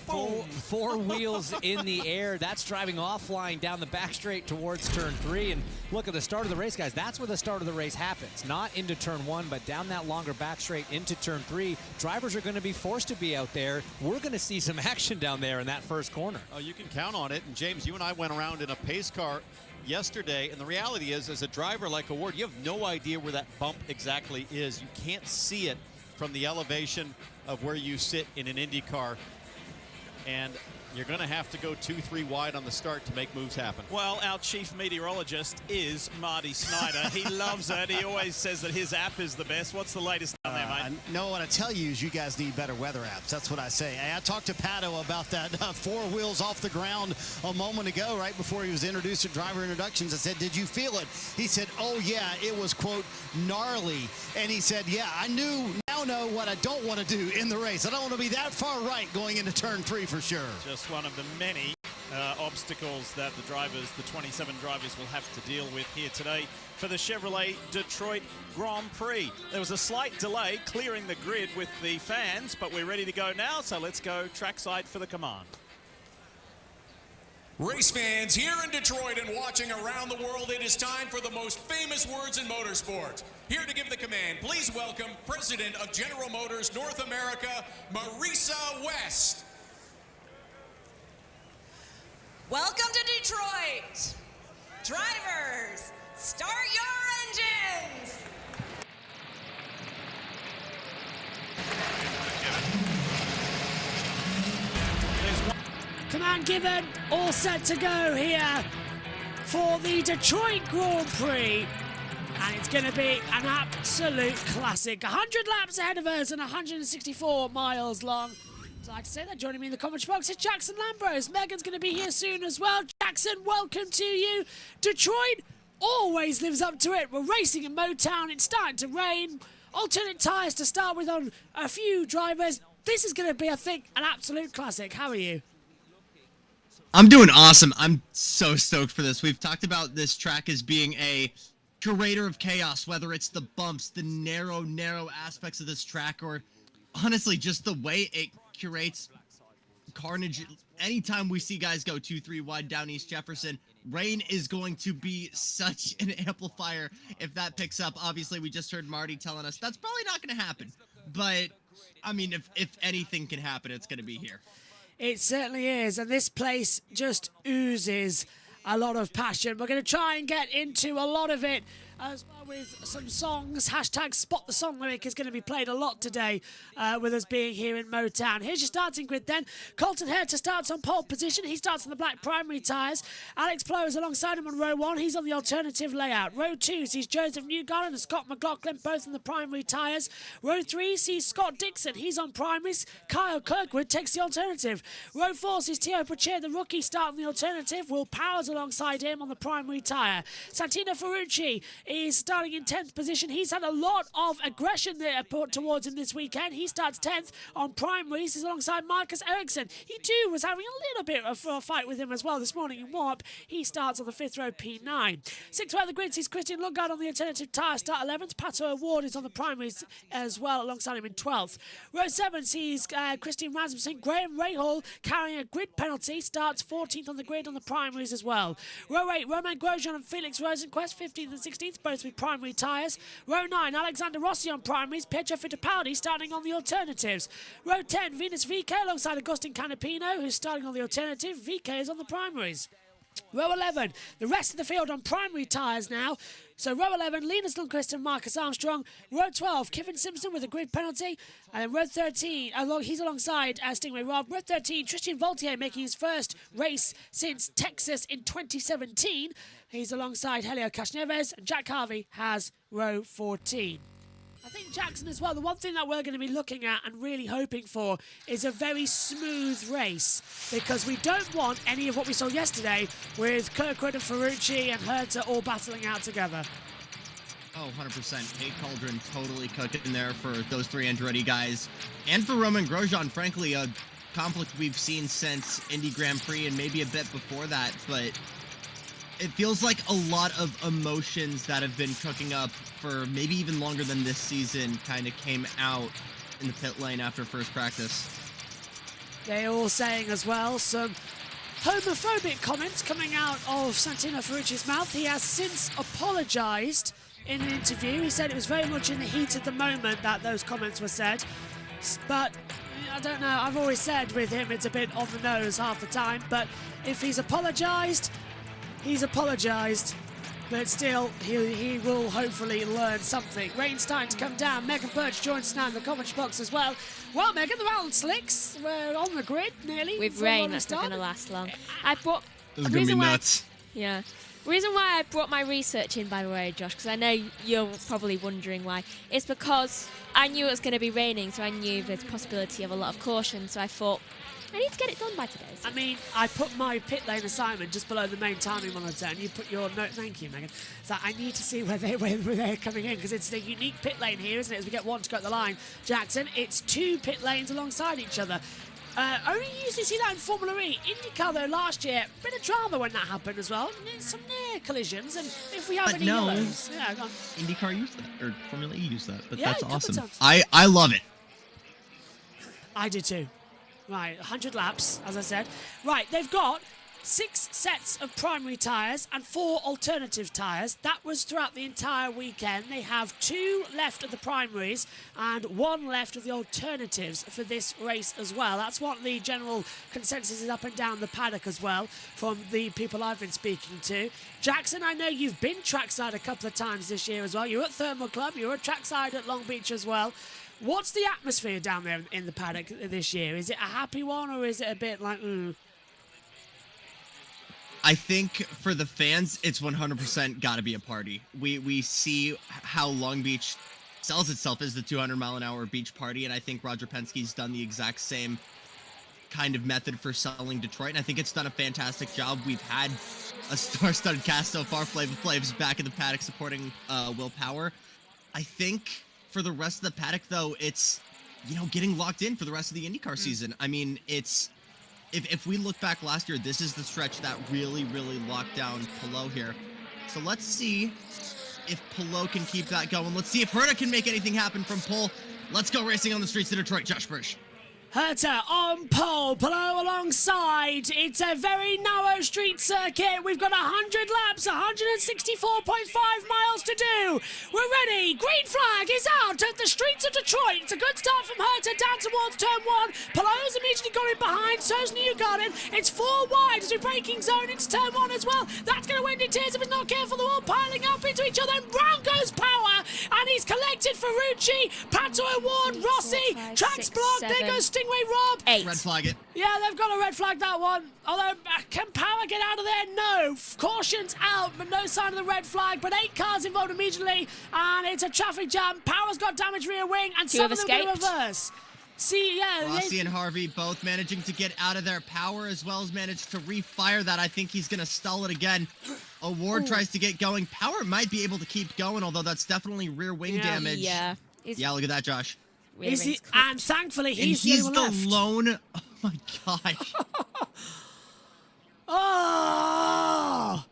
Four wheels in the air. That's driving offline down the back straight towards turn 3. And look at the start of the race, guys. That's where the start of the race happens. Not into turn 1, but down that longer back straight into turn 3. Drivers are going to be forced to be out there. We're going to see some action down there in that first corner. Oh, you can count on it. And James, you and I went around in a pace car yesterday, and the reality is, as a driver like O'Ward, you have no idea where that bump exactly is. You can't see it from the elevation of where you sit in an Indy car. and you're going to have to go 2-3 wide on the start to make moves happen. Well, our chief meteorologist is Marty Snyder. He loves it. He always says that his app is the best. What's the latest down there, mate? No, what I tell you is you guys need better weather apps. That's what I say. I talked to Pato about that 4 wheels off the ground a moment ago, right before he was introduced at driver introductions. I said, did you feel it? He said, oh, yeah, it was, quote, gnarly. And he said, yeah, I now know what I don't want to do in the race. I don't want to be that far right going into turn 3 for sure. Just one of the many obstacles that the 27 drivers will have to deal with here today for the Chevrolet Detroit Grand Prix. There was a slight delay clearing the grid with the fans, but we're ready to go now, so let's go trackside for the command. Race fans here in Detroit and watching around the world, it is time for the most famous words in motorsport. Here to give the command, please welcome President of General Motors North America, Marisa West. Welcome to Detroit. Drivers, start your engines. Command given, all set to go here for the Detroit Grand Prix. And it's going to be an absolute classic. 100 laps ahead of us and 164 miles long. I'd like to say that. Joining me in the commentary box is Jackson Lambros. Megan's going to be here soon as well. Jackson, welcome to you. Detroit always lives up to it. We're racing in Motown. It's starting to rain. Alternate tyres to start with on a few drivers. This is going to be, I think, an absolute classic. How are you? I'm doing awesome. I'm so stoked for this. We've talked about this track as being a curator of chaos, whether it's the bumps, the narrow aspects of this track, or honestly, just the way it curates carnage. Anytime we see guys go 2-3 wide down East Jefferson, rain is going to be such an amplifier if that picks up. Obviously, we just heard Marty telling us that's probably not going to happen. But, I mean, if anything can happen, it's going to be here. It certainly is, and this place just oozes a lot of passion. We're going to try and get into a lot of it as well with some songs. Hashtag Spot the Song lyric is going to be played a lot today with us being here in Motown. Here's your starting grid then. Colton Herter starts on pole position. He starts on the black primary tyres. Alex Plow is alongside him on row 1. He's on the alternative layout. Row 2 sees Joseph Newgarden and Scott McLaughlin both on the primary tyres. Row 3 sees Scott Dixon. He's on primaries. Kyle Kirkwood takes the alternative. Row 4 sees Theo Pache, the rookie, start on the alternative. Will Powers alongside him on the primary tyre. Santino Ferrucci is starting in 10th position. He's had a lot of aggression there put towards him this weekend. He starts 10th on primaries. He's alongside Marcus Ericsson. He too was having a little bit of a fight with him as well this morning in warm-up. He starts on the 5th row P9. 6th row of the grid sees Christian Lundgaard on the alternative tyre start 11th. Pato Award is on the primaries as well alongside him in 12th. Row 7 sees Christian Rasmussen. Graham Rahal carrying a grid penalty starts 14th on the grid on the primaries as well. Row 8 Roman Grosjean and Felix Rosenquist 15th and 16th both with primary tyres. Row 9, Alexander Rossi on primaries, Pietro Fittipaldi starting on the alternatives. Row 10, Venus VK alongside Agustin Canapino, who's starting on the alternative. VK is on the primaries. Row 11, the rest of the field on primary tyres now. So row 11, Linus Lundqvist and Marcus Armstrong. Row 12, Kevin Simpson with a grid penalty. And then row 13, he's alongside Stingray Rob. Row 13, Tristan Vaultier making his first race since Texas in 2017. He's alongside Helio Casneves, and Jack Harvey has row 14. I think Jackson as well, the one thing that we're going to be looking at and really hoping for is a very smooth race, because we don't want any of what we saw yesterday with Kirkwood and Ferrucci and Herter all battling out together. Oh, 100%. Kate Cauldron totally cooking there for those three Andretti guys. And for Roman Grosjean, frankly, a conflict we've seen since Indy Grand Prix and maybe a bit before that, but it feels like a lot of emotions that have been cooking up for maybe even longer than this season kind of came out in the pit lane after first practice. They're all saying as well some homophobic comments coming out of Santino Ferrucci's mouth. He has since apologised in an interview. He said it was very much in the heat of the moment that those comments were said. But I don't know, I've always said with him it's a bit on the nose half the time, but if he's apologised, he's apologised. But still, he will hopefully learn something. Rain's starting to come down. Megan Birch joins us now in the commentary box as well. Well, Megan, the round slicks. We're on the grid nearly. With rain, that's not going to last long. I brought... This is going to be nuts. Yeah. Reason why I brought my research in, by the way, Josh, because I know you're probably wondering why. It's because I knew it was going to be raining, so I knew there's a possibility of a lot of caution, so I thought, I need to get it done by today. I mean, I put my pit lane assignment just below the main timing monitor, and you put your note. Thank you, Megan. So I need to see where they're coming in, because it's the unique pit lane here, isn't it? As we get one to go at the line, Jackson. It's 2 pit lanes alongside each other. Only usually see that in Formula E. INDYCAR, though, last year, bit of drama when that happened as well. Some near collisions, and if we have any yellows... Yeah, INDYCAR used that, or Formula E used that, but yeah, that's awesome. Times. I love it. I do too. Right, 100 laps, as I said. Right, they've got 6 sets of primary tyres and 4 alternative tyres. That was throughout the entire weekend. They have 2 left of the primaries and 1 left of the alternatives for this race as well. That's what the general consensus is up and down the paddock as well from the people I've been speaking to. Jackson, I know you've been trackside a couple of times this year as well. You were at Thermal Club, you were at trackside at Long Beach as well. What's the atmosphere down there in the paddock this year? Is it a happy one, or is it a bit like, I think for the fans, it's 100% got to be a party. We see how Long Beach sells itself as the 200-mile-an-hour beach party, and I think Roger Penske's done the exact same kind of method for selling Detroit, and I think it's done a fantastic job. We've had a star-studded cast so far. Flavor Flav's back in the paddock supporting Will Power. I think for the rest of the paddock, though, it's, getting locked in for the rest of the IndyCar season. I mean, it's... If we look back last year, this is the stretch that really, really locked down Palou here. So let's see if Palou can keep that going. Let's see if Herta can make anything happen from pole. Let's go racing on the streets of Detroit. Josh Birch. Herta on pole, Palou alongside. It's a very narrow street circuit. We've got 100 laps, 164.5 miles to do. We're ready. Green flag is out at the streets of Detroit. It's a good start from Herta down towards turn 1. Palou's immediately got in behind, so's Newgarden. It's 4 wide as we braking zone into turn 1 as well. That's going to end in tears if it's not careful. They're all piling up into each other, and Brown goes Power, and he's collected Ferrucci, Pato Award, Rossi, tracks blocked. There goes Stingray Rob. 8. Red flag it. Yeah, they've got to red flag that one. Although, can Power get out of there? No. Caution's out, but no sign of the red flag. But 8 cars involved immediately, and it's a traffic jam. Power's got damaged rear wing, and 2 some have of them escaped. going to reverse. See, yeah. Rossi and Harvey both managing to get out of there. Power as well as managed to refire that. I think he's going to stall it again. Award tries to get going. Power might be able to keep going, although that's definitely rear wing damage. Yeah. Yeah, look at that, Josh. Is he, and thankfully, he's the only one left. lone... Oh, my gosh. Oh!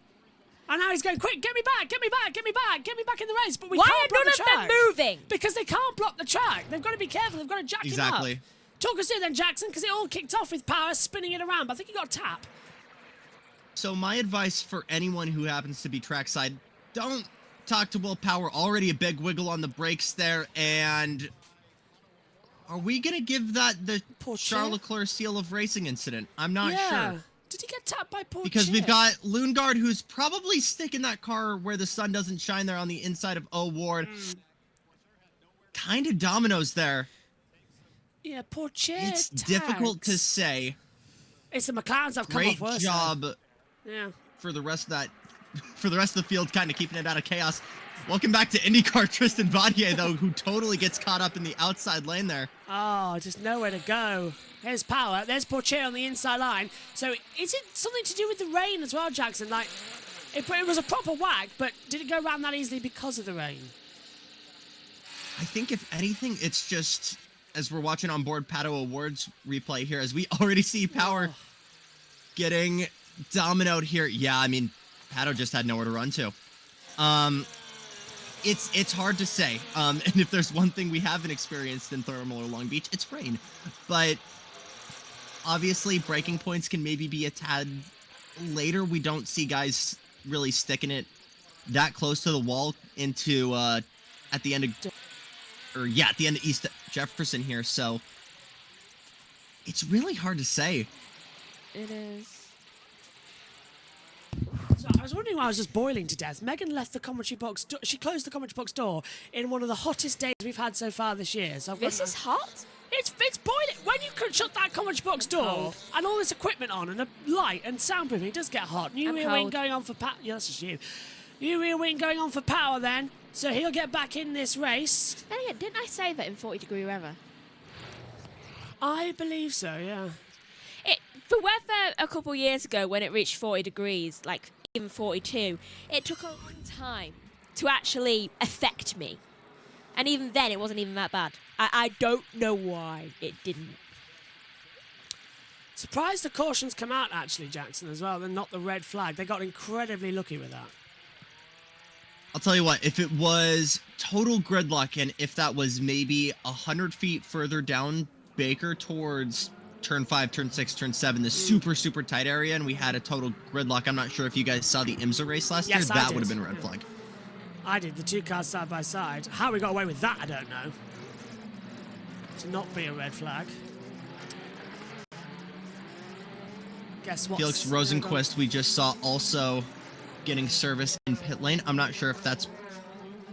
And now he's going, quick, get me back, get me back, get me back, get me back in the race. But we Why can't are block none the of track. them moving? Because they can't block the track. They've got to be careful. They've got to jack him up. Exactly. Talk us through then, Jackson, because it all kicked off with Power spinning it around. But I think he got a tap. So my advice for anyone who happens to be trackside, don't talk to Will Power. Already a big wiggle on the brakes there, and... Are we going to give that the Charles Leclerc seal of racing incident? I'm not sure. Did he get tapped by Porsche? Because we've got Lundgaard, who's probably sticking that car where the sun doesn't shine there on the inside of O'Ward. Kind of dominoes there. Yeah, Porsche. It's difficult to say. It's the McLarens have come off worse. Great job Yeah. for the rest of that, for the rest of the field, kind of keeping it out of chaos. Welcome back to IndyCar, Tristan Vaudier, though, who totally gets caught up in the outside lane there. Oh, just nowhere to go. There's Power. There's Porsche on the inside line. So is it something to do with the rain as well, Jackson? Like, it was a proper whack, but did it go around that easily because of the rain? I think, if anything, it's just, as we're watching on board Pato Awards replay here, as we already see Power getting dominoed here. Yeah, I mean, Pato just had nowhere to run to. It's hard to say, and if there's one thing we haven't experienced in Thermal or Long Beach, it's rain. But obviously, breaking points can maybe be a tad later. We don't see guys really sticking it that close to the wall into at the end of, at the end of East Jefferson here. So it's really hard to say. It is. So I was wondering why I was just boiling to death. Megan left the commentary box. She closed the commentary box door in one of the hottest days we've had so far this year. So This is hot? It's boiling. When you could shut that commentary box door and all this equipment on and a light and soundproofing, it does get hot. New rear wing going on for power. Yeah, that's just you. New rear wing going on for power then. So he'll get back in this race. Then again, didn't I say that in 40-degree weather? I believe so, yeah. The weather a couple years ago when it reached 40 degrees, like even 42, it took a long time to actually affect me. And even then, it wasn't even that bad. I don't know why it didn't. Surprised the cautions come out, actually, Jackson, as well, and not the red flag. They got incredibly lucky with that. I'll tell you what, if it was total gridlock and if that was maybe 100 feet further down Baker towards turn 5, turn 6, turn 7, the super, super tight area, and we had a total gridlock. I'm not sure if you guys saw the IMSA race last year. That would have been a red flag. I did, the two cars side by side. How we got away with that, I don't know. To not be a red flag. Guess what? Felix Rosenquist, we just saw also getting service in pit lane. I'm not sure if that's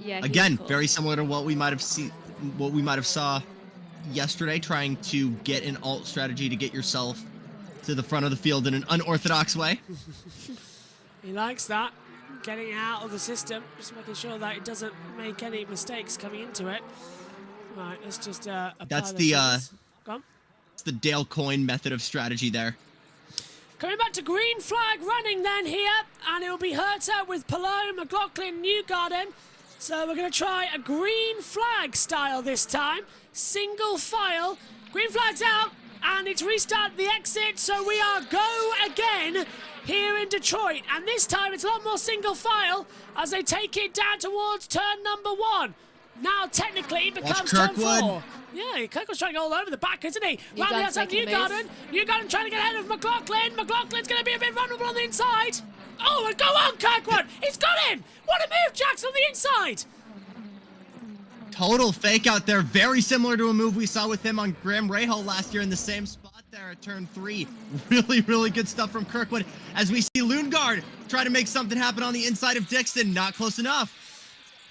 again very similar to what we might have seen, what we might have saw yesterday, trying to get an alt strategy to get yourself to the front of the field in an unorthodox way. He likes that, getting it out of the system, just making sure that it doesn't make any mistakes coming into it. Right, let's just apply That's Go on. it's the Dale Coyne method of strategy there. Coming back to green flag running then here, and it will be Herta with Palou, McLaughlin, Newgarden. So we're going to try a green flag style this time. Single file. Green flag's out, and it's restart the exit, so we are go again here in Detroit. And this time it's a lot more single file as they take it down towards turn number 1. Now technically it becomes turn 4. Yeah, Kirkwood's trying to go all over the back, isn't he? Round the outside, Newgarden. Newgarden trying to get ahead of McLaughlin. McLaughlin's going to be a bit vulnerable on the inside. Oh, and go on, Kirkwood. He's got him. What a move, Jackson, on the inside. Total fake out there. Very similar to a move we saw with him on Graham Rahal last year in the same spot there at turn 3. Really, really good stuff from Kirkwood. As we see Lundgaard try to make something happen on the inside of Dixon. Not close enough.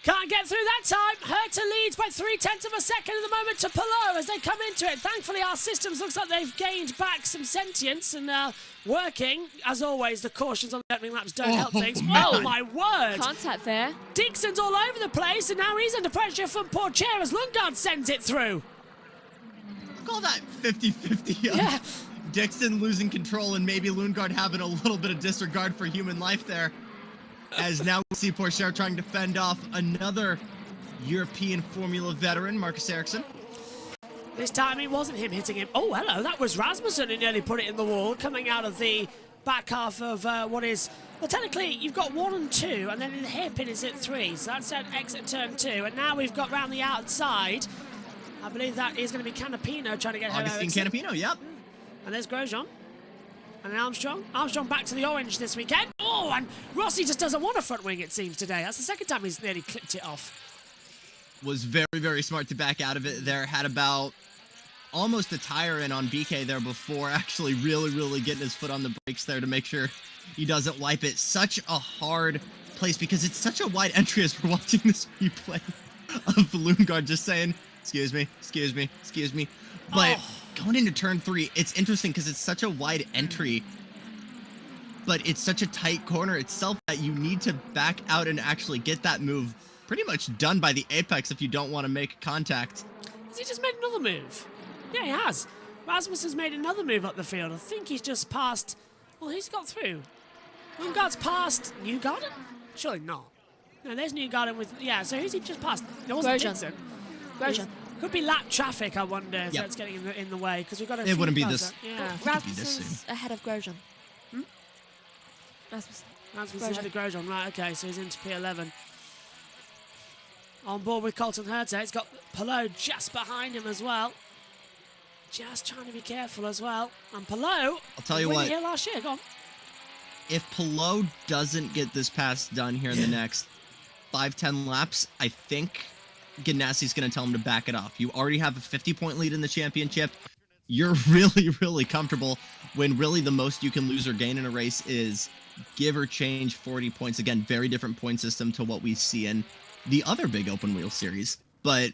Can't get through that time. Herta leads by 0.3 of a second at the moment to Palou as they come into it. Thankfully, our systems looks like they've gained back some sentience and working. As always, the cautions on the opening laps don't help things. Oh, my word. Contact there. Dixon's all over the place, and now he's under pressure from Pourchaire as Lundgaard sends it through. Call that 50-50. Yeah. Dixon losing control and maybe Lundgaard having a little bit of disregard for human life there. As now we see Pourchaire trying to fend off another European Formula veteran, Marcus Ericsson. This time it wasn't him hitting him. Oh, hello, that was Rasmussen who nearly put it in the wall, coming out of the back half of what is... Well, technically, you've got 1 and 2, and then in the hairpin is at 3, so that's an exit turn 2. And now we've got round the outside. I believe that is going to be Canapino trying to get ahead of Augustine Ericsson. Canapino, yep. And there's Grosjean. And Armstrong. Armstrong back to the orange this weekend. Oh, and Rossi just doesn't want a front wing, it seems, today. That's the second time he's nearly clipped it off. Was very, very smart to back out of it there. Had about almost a tire in on BK there before actually really, really getting his foot on the brakes there to make sure he doesn't wipe it. Such a hard place because it's such a wide entry as we're watching this replay of Lundgaard just saying, excuse me, excuse me, excuse me. But going into turn 3, it's interesting because it's such a wide entry, but it's such a tight corner itself that you need to back out and actually get that move pretty much done by the apex if you don't want to make contact. Has he just made another move? Yeah, he has. Rasmussen's made another move up the field. I think he's just passed... Well, who's got through? Lundgaard's passed Newgarden? Surely not. No, there's Newgarden with... Yeah, so who's he just passed? It wasn't Dixon. Grosjean. Could be lap traffic, I wonder, if that's getting in the way, because we've got a It wouldn't be this... Yeah. Rasmussen's ahead of Grosjean. Rasmussen's ahead of Grosjean, right, okay, so he's into P11. On board with Colton Herta, it's got Palou just behind him as well. Just trying to be careful as well. And Palou, I'll tell you what, here last year, go on. If Palou doesn't get this pass done here in the next 5-10 laps, I think Ganassi's going to tell him to back it off. You already have a 50-point lead in the championship. you're really, really comfortable when really the most you can lose or gain in a race is give or change 40 points. Again, very different point system to what we see in the other big open wheel series, but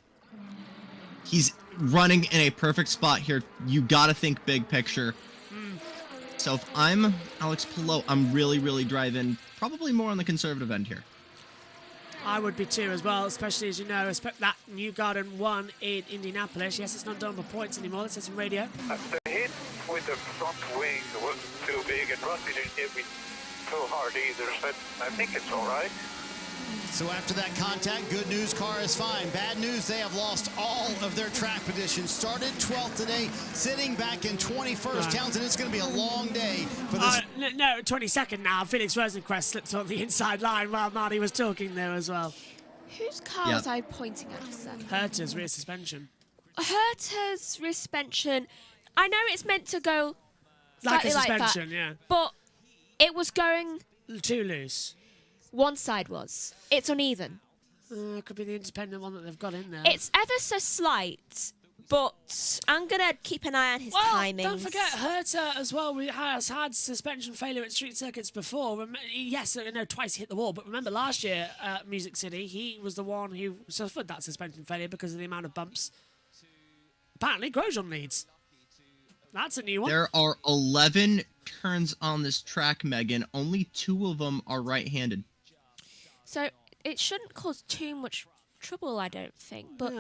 he's running in a perfect spot here. You got to think big picture. So if I'm Alex Palou, I'm really, really driving probably more on the conservative end here. I would be too as well, especially as you know, that New Garden won in Indianapolis. Yes, it's not done for points anymore. Let's have some radio. The hit with the front wing wasn't too big, and Rusty didn't hit me too hard either, so I think it's all right. So after that contact, good news, car is fine. Bad news, they have lost all of their track positions. Started 12th today, sitting back in 21st. Right. Townsend, it's going to be a long day for this. No, 22nd now. Felix Rosenquist slipped on the inside line while Marty was talking there as well. Whose car was I pointing at just then? Herta's rear suspension. Herta's rear suspension. I know it's meant to go Like a slightly suspension, that, yeah. but it was going too loose. One side was. It's uneven. Could be the independent one that they've got in there. It's ever so slight, but I'm going to keep an eye on his timings. Don't forget, Herta as well has had suspension failure at street circuits before. Yes, I know twice he hit the wall, but remember last year at Music City, he was the one who suffered that suspension failure because of the amount of bumps. Apparently, Grosjean leads. That's a new one. There are 11 turns on this track, Megan. Only 2 of them are right-handed. So it shouldn't cause too much trouble, I don't think. But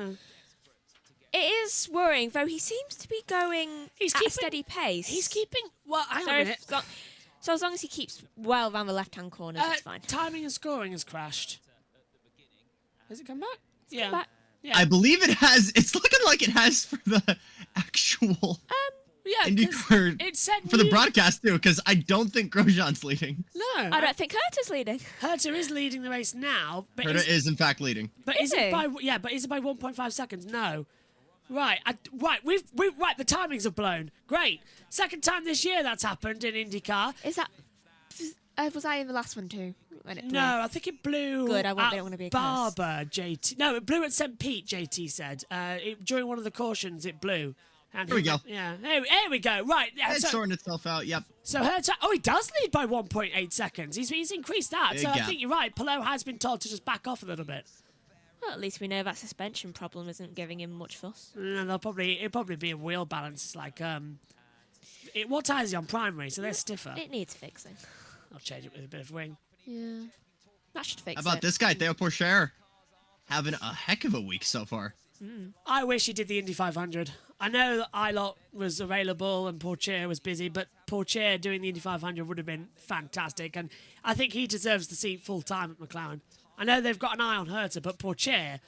it is worrying, though he seems to be going at a steady pace. He's keeping... Well, hang on a minute. So as long as he keeps well around the left-hand corner, it's fine. Timing and scoring has crashed. Has it come back? Yeah. Back. Yeah. I believe it has. It's looking like it has for the actual IndyCar it said for the broadcast too, because I don't think Grosjean's leading. No. I don't think Herta's leading. Herta is leading the race now. But Herta is in fact leading. But is it by 1.5 seconds? No. Right. Right. The timings have blown. Great. Second time this year that's happened in IndyCar. Is that? Was I in the last one too? When it blew? No, I think it blew. Good. I at don't want to be a Barber, JT. No, it blew at St. Pete. JT said during one of the cautions it blew. And Here we go. Yeah. Here we go. Right. It's sorting itself out. Yep. So Herta, he does lead by 1.8 seconds. He's increased that. Big so I gap. think you're right. Palou has been told to just back off a little bit. Well, at least we know that suspension problem isn't giving him much fuss. It'll probably be a wheel balance. It's like what tires is he on primary? So they're stiffer. It needs fixing. I'll change it with a bit of wing. Yeah, that should fix How about it. this guy, Theo Pourchaire, having a heck of a week so far. I wish he did the Indy 500. I know that Ilott was available and Pourchaire was busy, but Pourchaire doing the Indy 500 would have been fantastic, and I think he deserves the seat full time at McLaren. I know they've got an eye on Herta, but Pourchaire,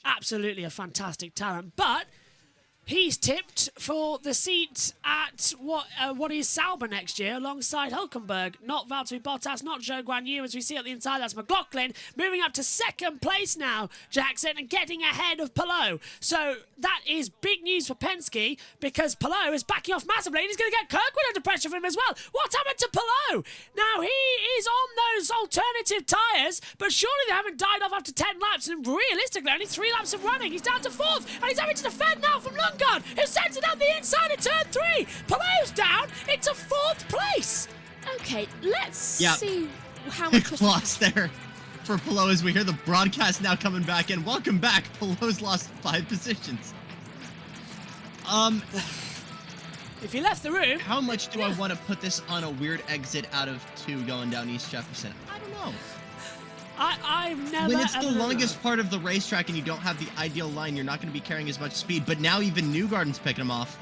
absolutely a fantastic talent. But he's tipped for the seat at what is Sauber next year alongside Hülkenberg. Not Valtteri Bottas, not Zhou Guanyu as we see at the inside. That's McLaughlin moving up to second place now, Jackson, and getting ahead of Palou. So that is big news for Penske because Palou is backing off massively and he's going to get Kirkwood under pressure for him as well. What's happened to Palou? Now he is on those alternative tyres, but surely they haven't died off after 10 laps, and realistically only 3 laps of running. He's down to 4th and he's having to defend now from Lundgaard, who sends it down the inside of turn 3. Palou's down into 4th place. Okay, let's see how Big much loss there for Palou as we hear the broadcast now coming back in. Welcome back. Palou's lost 5 positions. If you left the room... How much do I want to put this on a weird exit out of 2 going down East Jefferson? I don't know. I've never... When it's the longest part of the racetrack and you don't have the ideal line, you're not going to be carrying as much speed. But now even Newgarden's picking him off.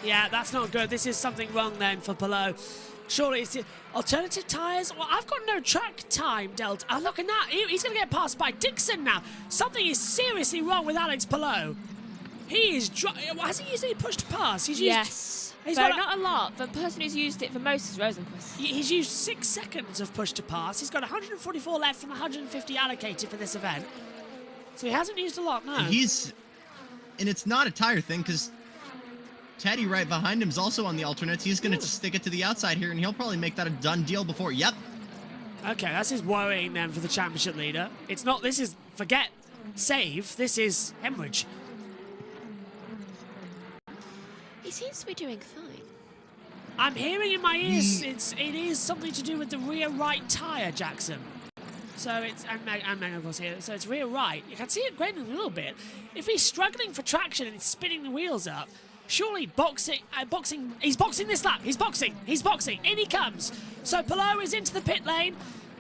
Yeah, that's not good. This is something wrong then for Palou. Surely it's the alternative tyres. Well, I've got no track time, Delta. Oh, look at that. He's going to get passed by Dixon now. Something is seriously wrong with Alex Palou. He is... Has he used any push to pass? He's used... Yes. Not a lot. The person who's used it the most is Rosenquist. He's used 6 seconds of push to pass. He's got 144 left from 150 allocated for this event. So he hasn't used a lot, no. And it's not a tire thing, because Teddy right behind him is also on the alternates. He's going to stick it to the outside here, and he'll probably make that a done deal before. Yep. Okay, that's his worrying then for the championship leader. It's not... This is... Forget save. This is hemorrhage. He seems to be doing fine. I'm hearing in my ears it is something to do with the rear right tyre, Jackson. So it's and Meg of course here. So it's rear right. You can see it graining a little bit. If he's struggling for traction and he's spinning the wheels up, surely he's boxing this lap. He's boxing. In he comes. So Palou is into the pit lane,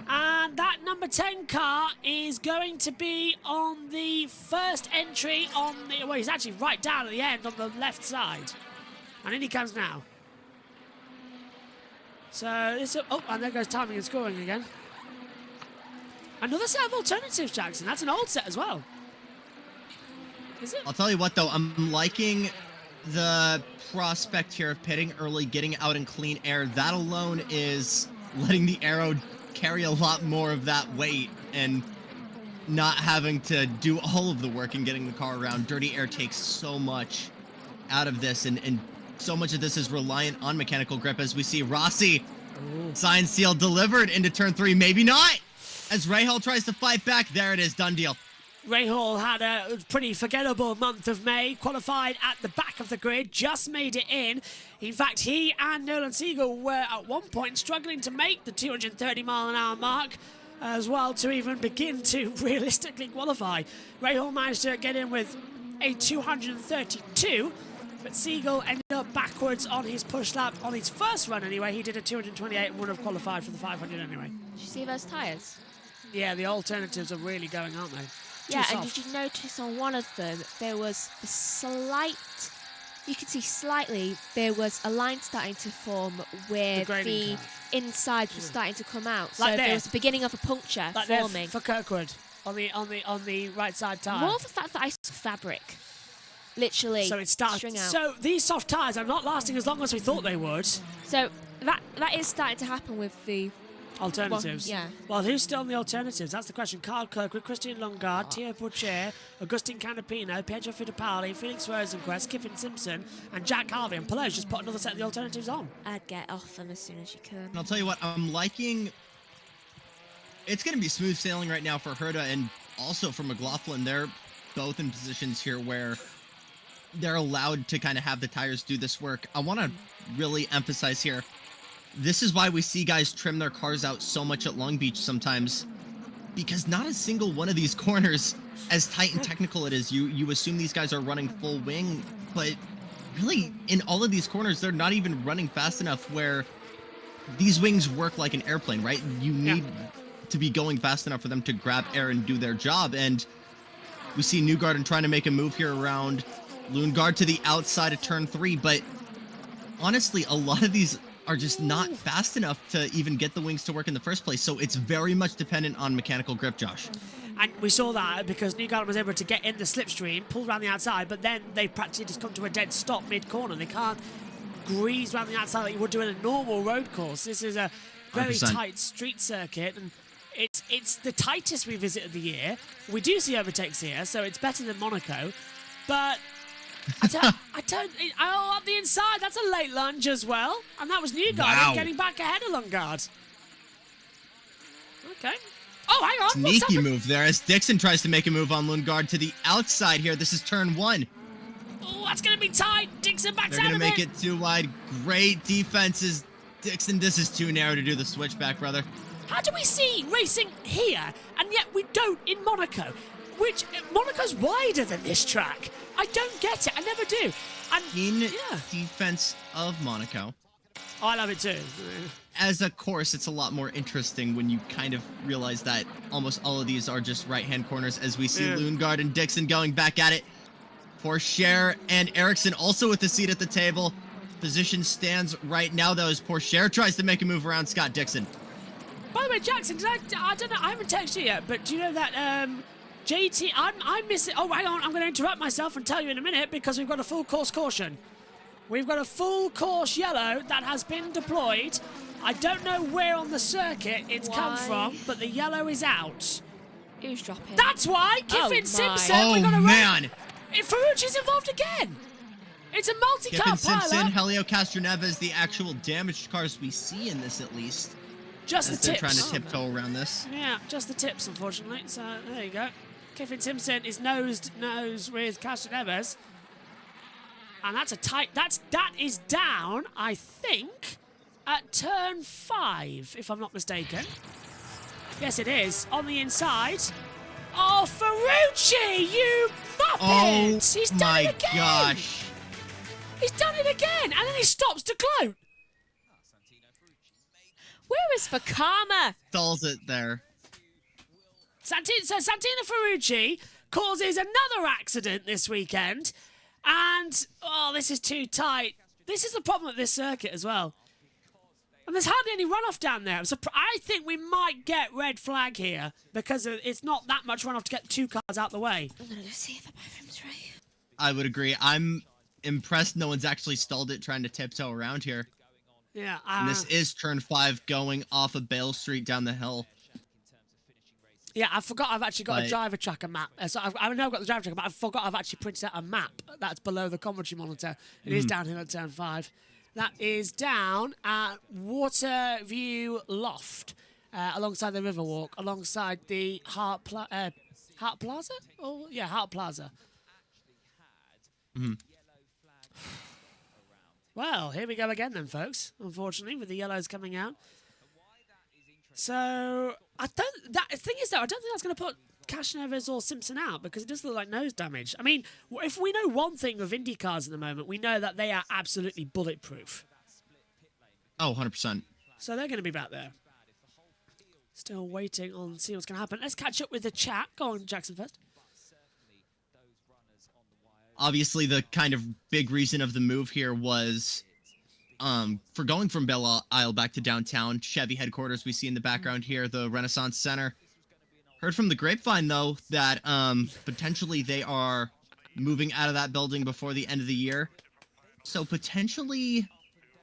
and that number 10 car is going to be on the first entry on the. Well, he's actually right down at the end on the left side, and in he comes now. So this. Oh, and there goes timing and scoring again. Another set of alternatives, Jackson. That's an old set as well. Is it? I'll tell you what, though. I'm liking the prospect here of pitting early, getting out in clean air. That alone is letting the aero carry a lot more of that weight and not having to do all of the work and getting the car around. Dirty air takes so much out of this, and so much of this is reliant on mechanical grip, as we see Rossi sign seal delivered into turn 3. Maybe not. As Rahal tries to fight back, there it is, done deal. Rahal had a pretty forgettable month of May, qualified at the back of the grid, just made it in. In fact, he and Nolan Siegel were at one point struggling to make the 230-mile-an-hour mark as well to even begin to realistically qualify. Rahal managed to get in with a 232, but Siegel ended up backwards on his push lap on his first run anyway. He did a 228 and would have qualified for the 500 anyway. Did you see those tyres? Yeah, the alternatives are really going, aren't they? Yeah, and did you notice on one of them there was a slight, you could see slightly, there was a line starting to form where the insides were starting to come out. So there was the beginning of a puncture forming. For Kirkwood on the right side tyre. More of the fact that I saw fabric. Literally, so it starts. String out. So these soft tyres are not lasting as long as we thought they would. So that is starting to happen with the alternatives. Yeah. Well, who's still on the alternatives? That's the question. Carl Kirkwood, Christian Lundgaard, Theo Pourchaire, Agustin Canapino, Pietro Fittipaldi, Felix Rosenquist, Kiffin Simpson, and Jack Harvey. And Palou's just put another set of the alternatives on. I'd get off them as soon as you could. And I'll tell you what, I'm liking. It's going to be smooth sailing right now for Herta and also for McLaughlin. They're both in positions here where they're allowed to kind of have the tires do this work. I want to really emphasize here, this is why we see guys trim their cars out so much at Long Beach sometimes, because not a single one of these corners, as tight and technical it is, you assume these guys are running full wing, but really in all of these corners, they're not even running fast enough where these wings work like an airplane, right? You need to be going fast enough for them to grab air and do their job. And we see Newgarden trying to make a move here around Lundgaard to the outside of turn 3, but honestly, a lot of these are just not fast enough to even get the wings to work in the first place. So it's very much dependent on mechanical grip, Josh. And we saw that because Newgarden was able to get in the slipstream, pull around the outside, but then they practically just come to a dead stop mid-corner. They can't grease around the outside like you would do in a normal road course. This is a very 100%. tight street circuit, and it's the tightest we visited the year. We do see overtakes here, so it's better than Monaco, but up the inside, that's a late lunge as well. And that was Newgarden getting back ahead of Lundgaard. Okay. Oh, hang on. Sneaky move there as Dixon tries to make a move on Lundgaard to the outside here. This is turn 1. Oh, that's going to be tight. Dixon backs They're out going of to make it. it too wide. Great defenses. Dixon, this is too narrow to do the switchback, brother. How do we see racing here, and yet we don't in Monaco? Which, Monaco's wider than this track. I don't get it. I never do. And in defense of Monaco. I love it too. As a course, it's a lot more interesting when you kind of realize that almost all of these are just right-hand corners, as we see Lundgaard and Dixon going back at it. Pourchaire and Ericsson also with the seat at the table. Position stands right now, though, as Pourchaire tries to make a move around Scott Dixon. By the way, Jackson, I don't know, I haven't texted you yet, but do you know that JT, I'm missing. Oh, hang on, I'm going to interrupt myself and tell you in a minute because we've got a full course caution. We've got a full course yellow that has been deployed. I don't know where on the circuit it's come from, but the yellow is out. Who's dropping? That's why Kiffin Simpson. Oh, man. Ferrucci's involved again. It's a multi-car Kiffin Simpson, pileup. Helio Castroneves, the actual damaged cars we see in this at least. Just as the they're tips. trying to tiptoe around this. Yeah, just the tips, unfortunately. So there you go. Kiffin Simpson is nose with Castroneves. And that's a tight... That is down, I think, at turn 5, if I'm not mistaken. Yes, it is. On the inside. Oh, Ferrucci, you muppet! Oh, He's done my it again! gosh. He's done it again! And then he stops to gloat. Where is Fakama? Stalls it there. So Santino Ferrucci causes another accident this weekend. And, oh, this is too tight. This is the problem with this circuit as well. And there's hardly any runoff down there. I think we might get red flag here because it's not that much runoff to get 2 cars out the way. I'm going to go see if the bifrom's right. I would agree. I'm impressed no one's actually stalled it trying to tiptoe around here. Yeah. And this is turn 5 going off of Bale Street down the hill. Yeah, I forgot I've actually got a driver tracker map. So I've now got the driver tracker, but I forgot I've actually printed out a map that's below the commentary monitor. It is downhill at turn 5. That is down at Waterview Loft, alongside the Riverwalk, alongside the Hart Plaza? Oh, yeah, Hart Plaza. Well, here we go again then, folks, unfortunately, with the yellows coming out. So, the thing is, though, I don't think that's going to put Castroneves or Simpson out because it does look like nose damage. I mean, if we know one thing of IndyCars at the moment, we know that they are absolutely bulletproof. Oh, 100%. So they're going to be back there. Still waiting on see what's going to happen. Let's catch up with the chat. Go on, Jackson first. Obviously, the kind of big reason of the move here was for going from Belle Isle back to downtown. Chevy headquarters we see in the background here, the Renaissance Center. Heard from the grapevine, though, that potentially they are moving out of that building before the end of the year. So potentially,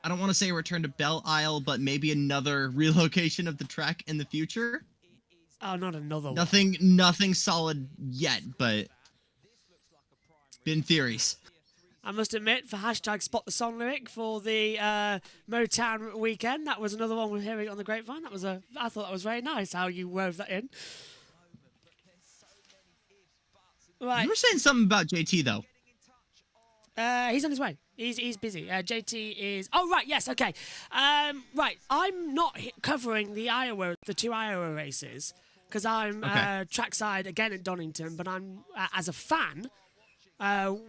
I don't want to say a return to Belle Isle, but maybe another relocation of the track in the future. Oh, not another one. Nothing solid yet, but been theories. I must admit, for hashtag Spot the Song lyric for the Motown weekend, that was another one we're hearing on the grapevine. I thought that was very nice how you wove that in. Right. You were saying something about JT, though. He's on his way. He's busy. JT is... Oh, right, yes, okay. Right, I'm not covering the 2 Iowa races, because I'm trackside again at Donington, but I'm, as a fan,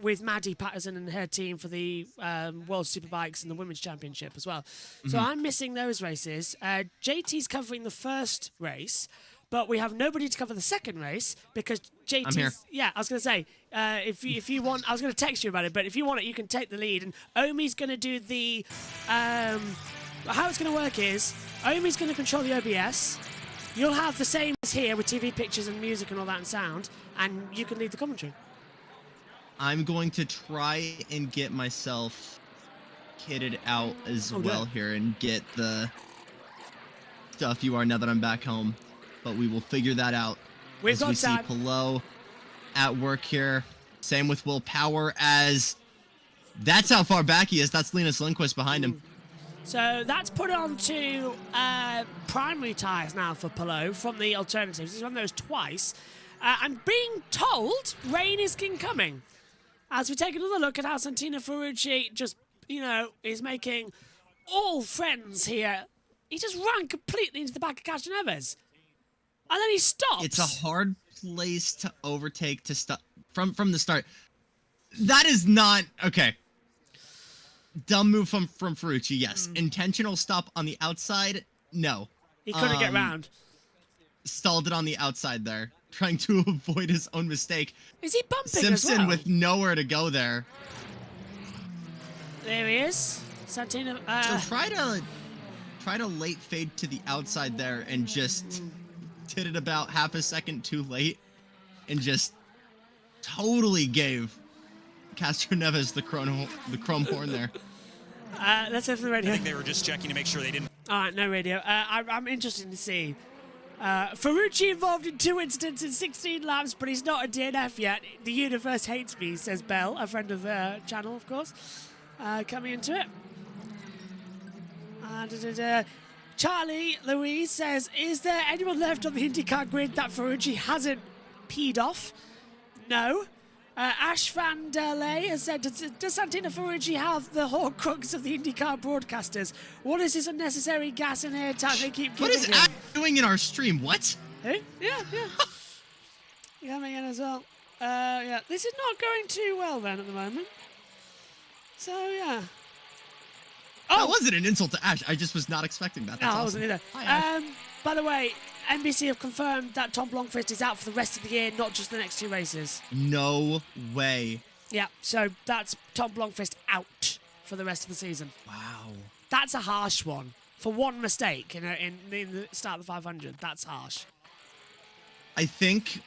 with Maddie Patterson and her team for the World Superbikes and the Women's Championship as well. So I'm missing those races. JT's covering the first race, but we have nobody to cover the second race because JT's... I'm here. Yeah, I was going to say, if you want... I was going to text you about it, but if you want it, you can take the lead. And Omi's going to do the... how it's going to work is, Omi's going to control the OBS. You'll have the same as here with TV pictures and music and all that and sound, and you can lead the commentary. I'm going to try and get myself kitted out as well here and get the stuff you are now that I'm back home. But we will figure that out. We've got see Pillow at work here. Same with Will Power as that's how far back he is. That's Linus Lundqvist behind him. So that's put on to primary tyres now for Pillow from the alternatives. He's run those twice. I'm being told rain is incoming. As we take another look at how Santino Ferrucci just, is making all friends here. He just ran completely into the back of Castroneves. And then he stops. It's a hard place to overtake to stop from the start. That is not okay. Dumb move from Ferrucci, yes. Intentional stop on the outside, no. He couldn't get round. Stalled it on the outside there, trying to avoid his own mistake. Is he bumping Simpson as well? with nowhere to go there. There he is. Santino. So try to late fade to the outside there and just did it about half a second too late and just totally gave Castroneves the chrome horn there. Let's have the radio. I think they were just checking to make sure they didn't. All right, no radio. I'm interested to see. Ferrucci involved in 2 incidents in 16 laps, but he's not a DNF yet. The universe hates me, says Belle, a friend of the channel, of course. Coming into it. Charlie Louise says, is there anyone left on the IndyCar grid that Ferrucci hasn't peed off? No. Ash Van der Ley has said, does Santino Ferrucci have the Horcrux of the IndyCar broadcasters? What is this unnecessary gas and air time they keep giving What is him? Ash doing in our stream? What? Who? Yeah. Coming in as well. Yeah, this is not going too well then at the moment. So, yeah. That wasn't an insult to Ash. I just was not expecting that. That's No, I awesome. wasn't either. Hi, Ash. By the way, NBC have confirmed that Tom Blomqvist is out for the rest of the year, not just the next 2 races. No way. Yeah, so that's Tom Blomqvist out for the rest of the season. Wow. That's a harsh one. For one mistake in the start of the 500, that's harsh. I think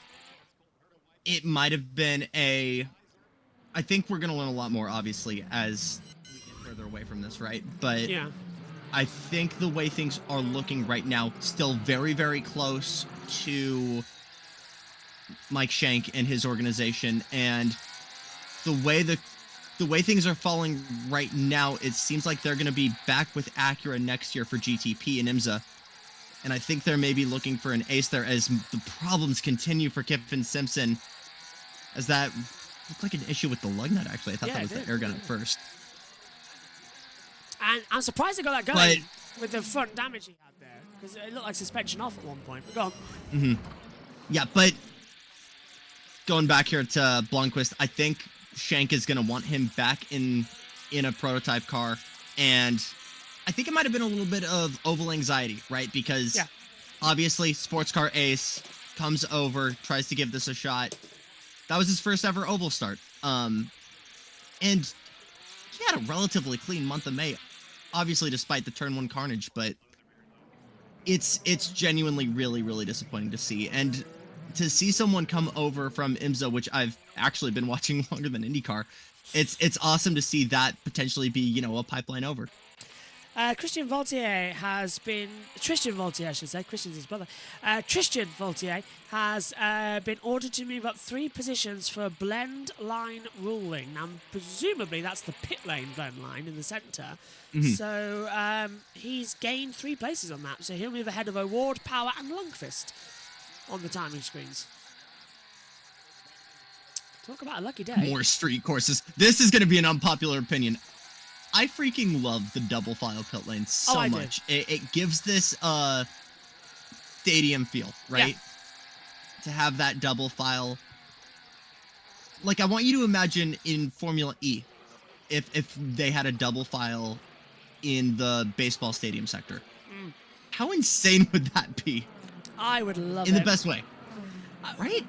it might have been I think we're going to learn a lot more, obviously, as we get further away from this, right? But yeah. I think the way things are looking right now, still very, very close to Mike Shank and his organization. And the way things are falling right now, it seems like they're going to be back with Acura next year for GTP and IMSA. And I think they're maybe looking for an ace there as the problems continue for Kiffin Simpson. As that looked like an issue with the lug nut, actually. I thought that was the air gun at first. And I'm surprised they got that going with the front damage he had there. Because it looked like suspension off at one point. But go on. Mm-hmm. Yeah, but going back here to Blomqvist, I think Shank is going to want him back in a prototype car. And I think it might have been a little bit of oval anxiety, right? Because obviously sports car ace comes over, tries to give this a shot. That was his first ever oval start. And he had a relatively clean month of May, obviously despite the turn 1 carnage, but it's genuinely really, really disappointing to see. And to see someone come over from IMSA, which I've actually been watching longer than IndyCar, it's awesome to see that potentially be, a pipeline over. Tristan Vaultier, I should say. Christian's his brother. Tristan Vaultier has been ordered to move up 3 positions for blend line ruling. Now, presumably that's the pit lane blend line in the centre. Mm-hmm. So he's gained 3 places on that. So he'll move ahead of O'Ward, Power and Lundqvist on the timing screens. Talk about a lucky day. More street courses. This is going to be an unpopular opinion. I freaking love the double file pit lane so much. It gives this stadium feel, right? Yeah. To have that double file. Like, I want you to imagine in Formula E, if they had a double file in the baseball stadium sector. How insane would that be? I would love it. In the best way. Right?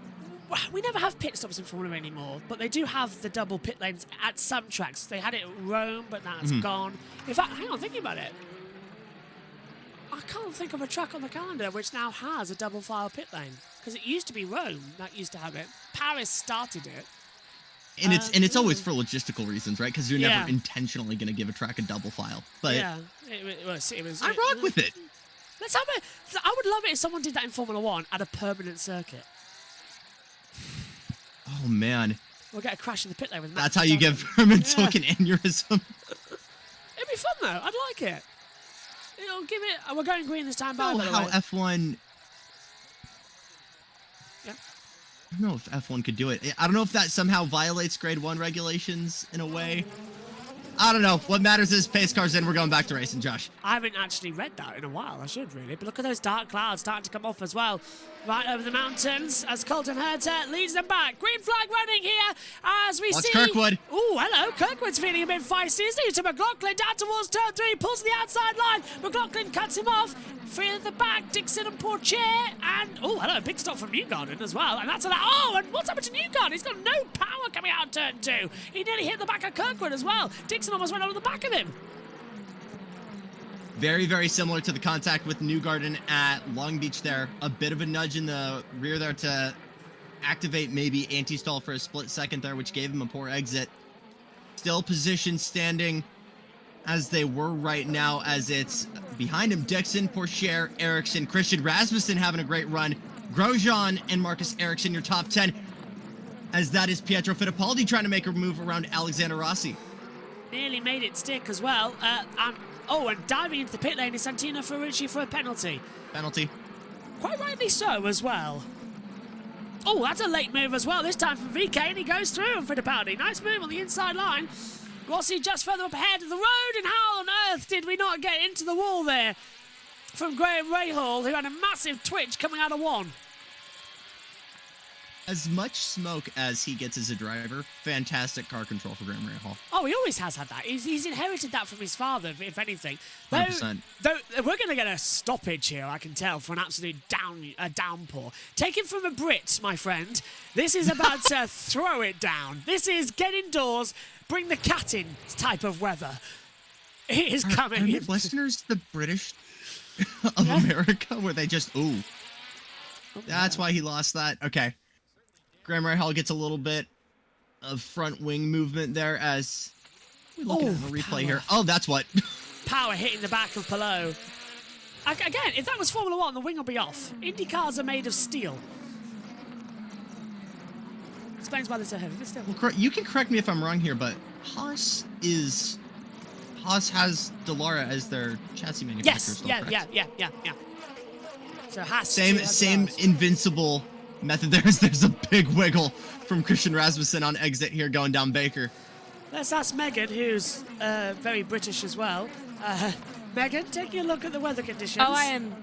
We never have pit stops in Formula anymore, but they do have the double pit lanes at some tracks. They had it at Rome, but now it's gone. In fact, hang on, thinking about it, I can't think of a track on the calendar which now has a double file pit lane, because it used to be Rome that used to have it. Paris started it. And it's always for logistical reasons, right? Because you're never intentionally going to give a track a double file. But yeah, it was. I rock with it. Let's have it. I would love it if someone did that in Formula 1 at a permanent circuit. Oh, man. We'll get a crash in the pit lane with Max. That's how you get Herman Token aneurysm. It'd be fun, though. I'd like it. It'll give it... We're going green this time, by the way. How F1... Yeah. I don't know if F1 could do it. I don't know if that somehow violates Grade 1 regulations in a way. I don't know. What matters is pace cars in. We're going back to racing, Josh. I haven't actually read that in a while. I should, really. But look at those dark clouds starting to come off as well. Right over the mountains as Colton Herter leads them back. Green flag running here as we see... Kirkwood. Oh, hello. Kirkwood's feeling a bit feisty, isn't he? To McLaughlin down towards turn 3. Pulls to the outside line. McLaughlin cuts him off. Free at the back. Dixon and Portier. And, oh, hello. Big stop from Newgarden as well. And that's an... Oh, and what's happened to Newgarden? He's got no power coming out of turn 2. He nearly hit the back of Kirkwood as well. Dixon almost went over the back of him. Very, very similar to the contact with Newgarden at Long Beach there. A bit of a nudge in the rear there to activate maybe anti-stall for a split second there, which gave him a poor exit. Still positioned standing as they were right now, as it's behind him, Dixon, Portier, Ericsson, Christian Rasmussen having a great run. Grosjean and Marcus Ericsson, your top 10, as that is Pietro Fittipaldi trying to make a move around Alexander Rossi. Nearly made it stick as well. And diving into the pit lane is Santino Ferrucci for a penalty. Penalty. Quite rightly so as well. Oh, that's a late move as well, this time from VK, and he goes through on Fittipaldi. Nice move on the inside line. Rossi just further up ahead of the road, and how on earth did we not get into the wall there from Graham Rahal, who had a massive twitch coming out of one. As much smoke as he gets as a driver, fantastic car control for Graham Rahal. Oh, he always has had that. He's inherited that from his father, if anything. 100%. Though we're going to get a stoppage here, I can tell, for an absolute downpour. Taken from a Brit, my friend. This is about to throw it down. This is get indoors, bring the cat in type of weather. It is coming. Are Midwesterners the British of America, where they just, ooh. That's why he lost that. Okay. Graham Rahal gets a little bit of front wing movement there as we look at the replay here. Oh, that's what. Power hitting the back of Palou. Again, if that was Formula 1, the wing will be off. IndyCars are made of steel. Explains why they're so heavy, but still. Well, you can correct me if I'm wrong here, but Haas has Dallara as their chassis manufacturer. Yes, yeah. So Haas. Same invincible method there. There's a big wiggle from Christian Rasmussen on exit here going down Baker. Let's ask Megan, who's very British as well. Megan, taking a look at the weather conditions. Oh, I am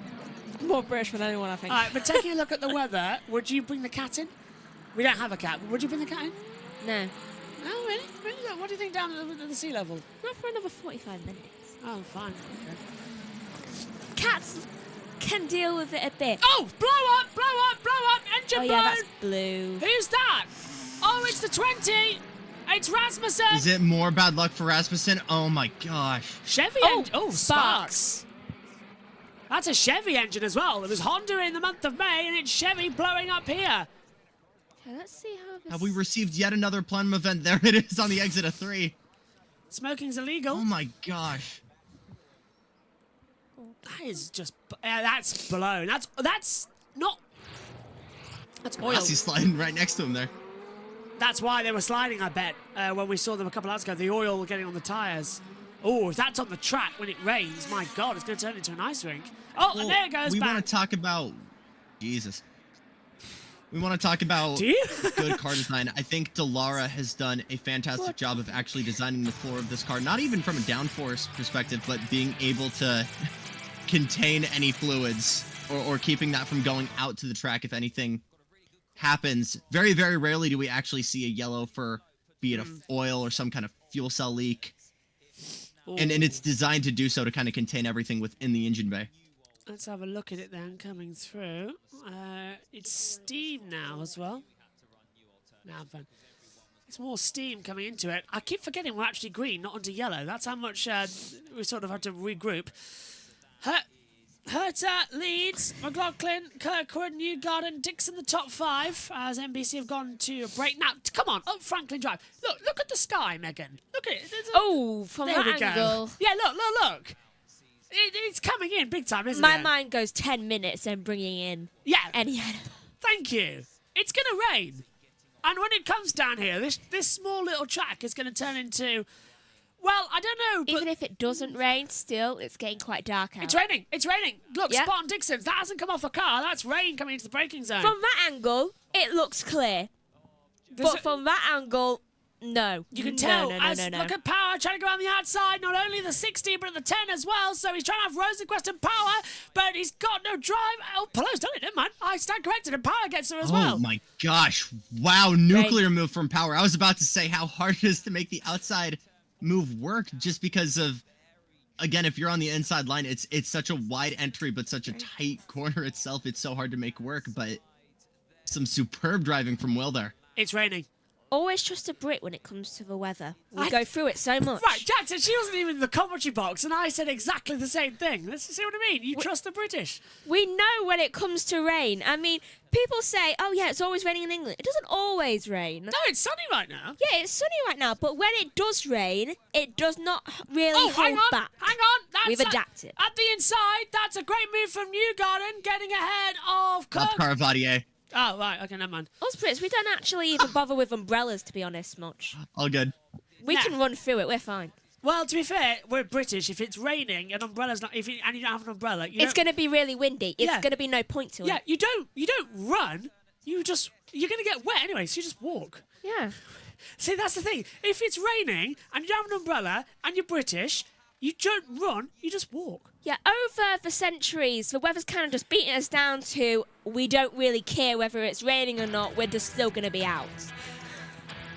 more British than anyone, I think. All right, but taking a look at the weather, would you bring the cat in? We don't have a cat, but would you bring the cat in? No. No, really? What do you think down at the sea level? Not for another 45 minutes. Oh, fine. Okay. Cats can deal with it a bit. Oh, blow up, engine blown. Yeah, that's blue. Who's that? Oh, it's the 20. It's Rasmussen. Is it more bad luck for Rasmussen? Oh my gosh. Chevy engine. Oh, Sparks. That's a Chevy engine as well. It was Honda in the month of May, and it's Chevy blowing up here. Okay, let's see how this... Have we received yet another Plenum event? There it is on the exit of 3. Smoking's illegal. Oh my gosh. That is just... that's blown. That's not... That's oil. He's sliding right next to him there. That's why they were sliding, I bet, when we saw them a couple hours ago. The oil getting on the tyres. Oh, if that's on the track when it rains, my God, it's going to turn into an ice rink. Oh, Well, and there it goes we back. want to talk about... Jesus. We want to talk about Do you? good car design. I think Dallara has done a fantastic job of actually designing the floor of this car, not even from a downforce perspective, but being able to contain any fluids or keeping that from going out to the track if anything happens. Very, very rarely do we actually see a yellow for, be it a oil or some kind of fuel cell leak. And it's designed to do so to kind of contain everything within the engine bay. Let's have a look at it then, coming through. It's steam now as well. Now, fun. It's more steam coming into it. I keep forgetting we're actually green, not onto yellow. That's how much we sort of had to regroup. Herta leads, McLaughlin, Kirkwood, Newgarden, Dixon the top 5 as NBC have gone to a break. Now, come on, up Franklin Drive. Look at the sky, Megan. Look at it. From there that we go. angle. Yeah, look. It's coming in big time, isn't it? My mind goes 10 minutes and bringing in any... Thank you. It's going to rain. And when it comes down here, this small little track is going to turn into... Well, I don't know, but... Even if it doesn't rain, still, it's getting quite dark out. It's raining. Look, Yeah. spot on Dixon's. That hasn't come off the car. That's rain coming into the braking zone. From that angle, it looks clear. But from that angle, no. You can tell. No. Look at Power trying to go on the outside. Not only the 60, but the 10 as well. So he's trying to have Rosenquist and Power, but he's got no drive. Oh, Palou's done it, never mind. I stand corrected, and Power gets there as well. Oh my gosh. Wow, nuclear move from Power. I was about to say how hard it is to make the outside move work just because of, again, if you're on the inside line, it's such a wide entry, but such a tight corner itself. It's so hard to make work, but some superb driving from Will there. It's raining. Always trust a Brit when it comes to the weather. We go through it so much. Right, Jackson, she wasn't even in the commentary box, and I said exactly the same thing. Let's see what I mean. You trust the British. We know when it comes to rain. I mean, people say, oh, yeah, it's always raining in England. It doesn't always rain. No, it's sunny right now. Yeah, it's sunny right now, but when it does rain, it does not really hold back. Hang on. We've adapted. At the inside, that's a great move from Newgarden, getting ahead of Kirk. Caravadier. Oh, right, okay, never mind. Us Brits, we don't actually even bother with umbrellas, to be honest, much. All good. We can run through it, we're fine. Well, to be fair, we're British. If it's raining and umbrellas not, and you don't have an umbrella, It's going to be really windy. It's going to be no point to it. Yeah, you don't run. you're going to get wet anyway, so you just walk. Yeah. See, that's the thing. If it's raining and you have an umbrella and you're British, you don't run, you just walk. Yeah, over the centuries, the weather's kind of just beaten us down to we don't really care whether it's raining or not, we're just still going to be out.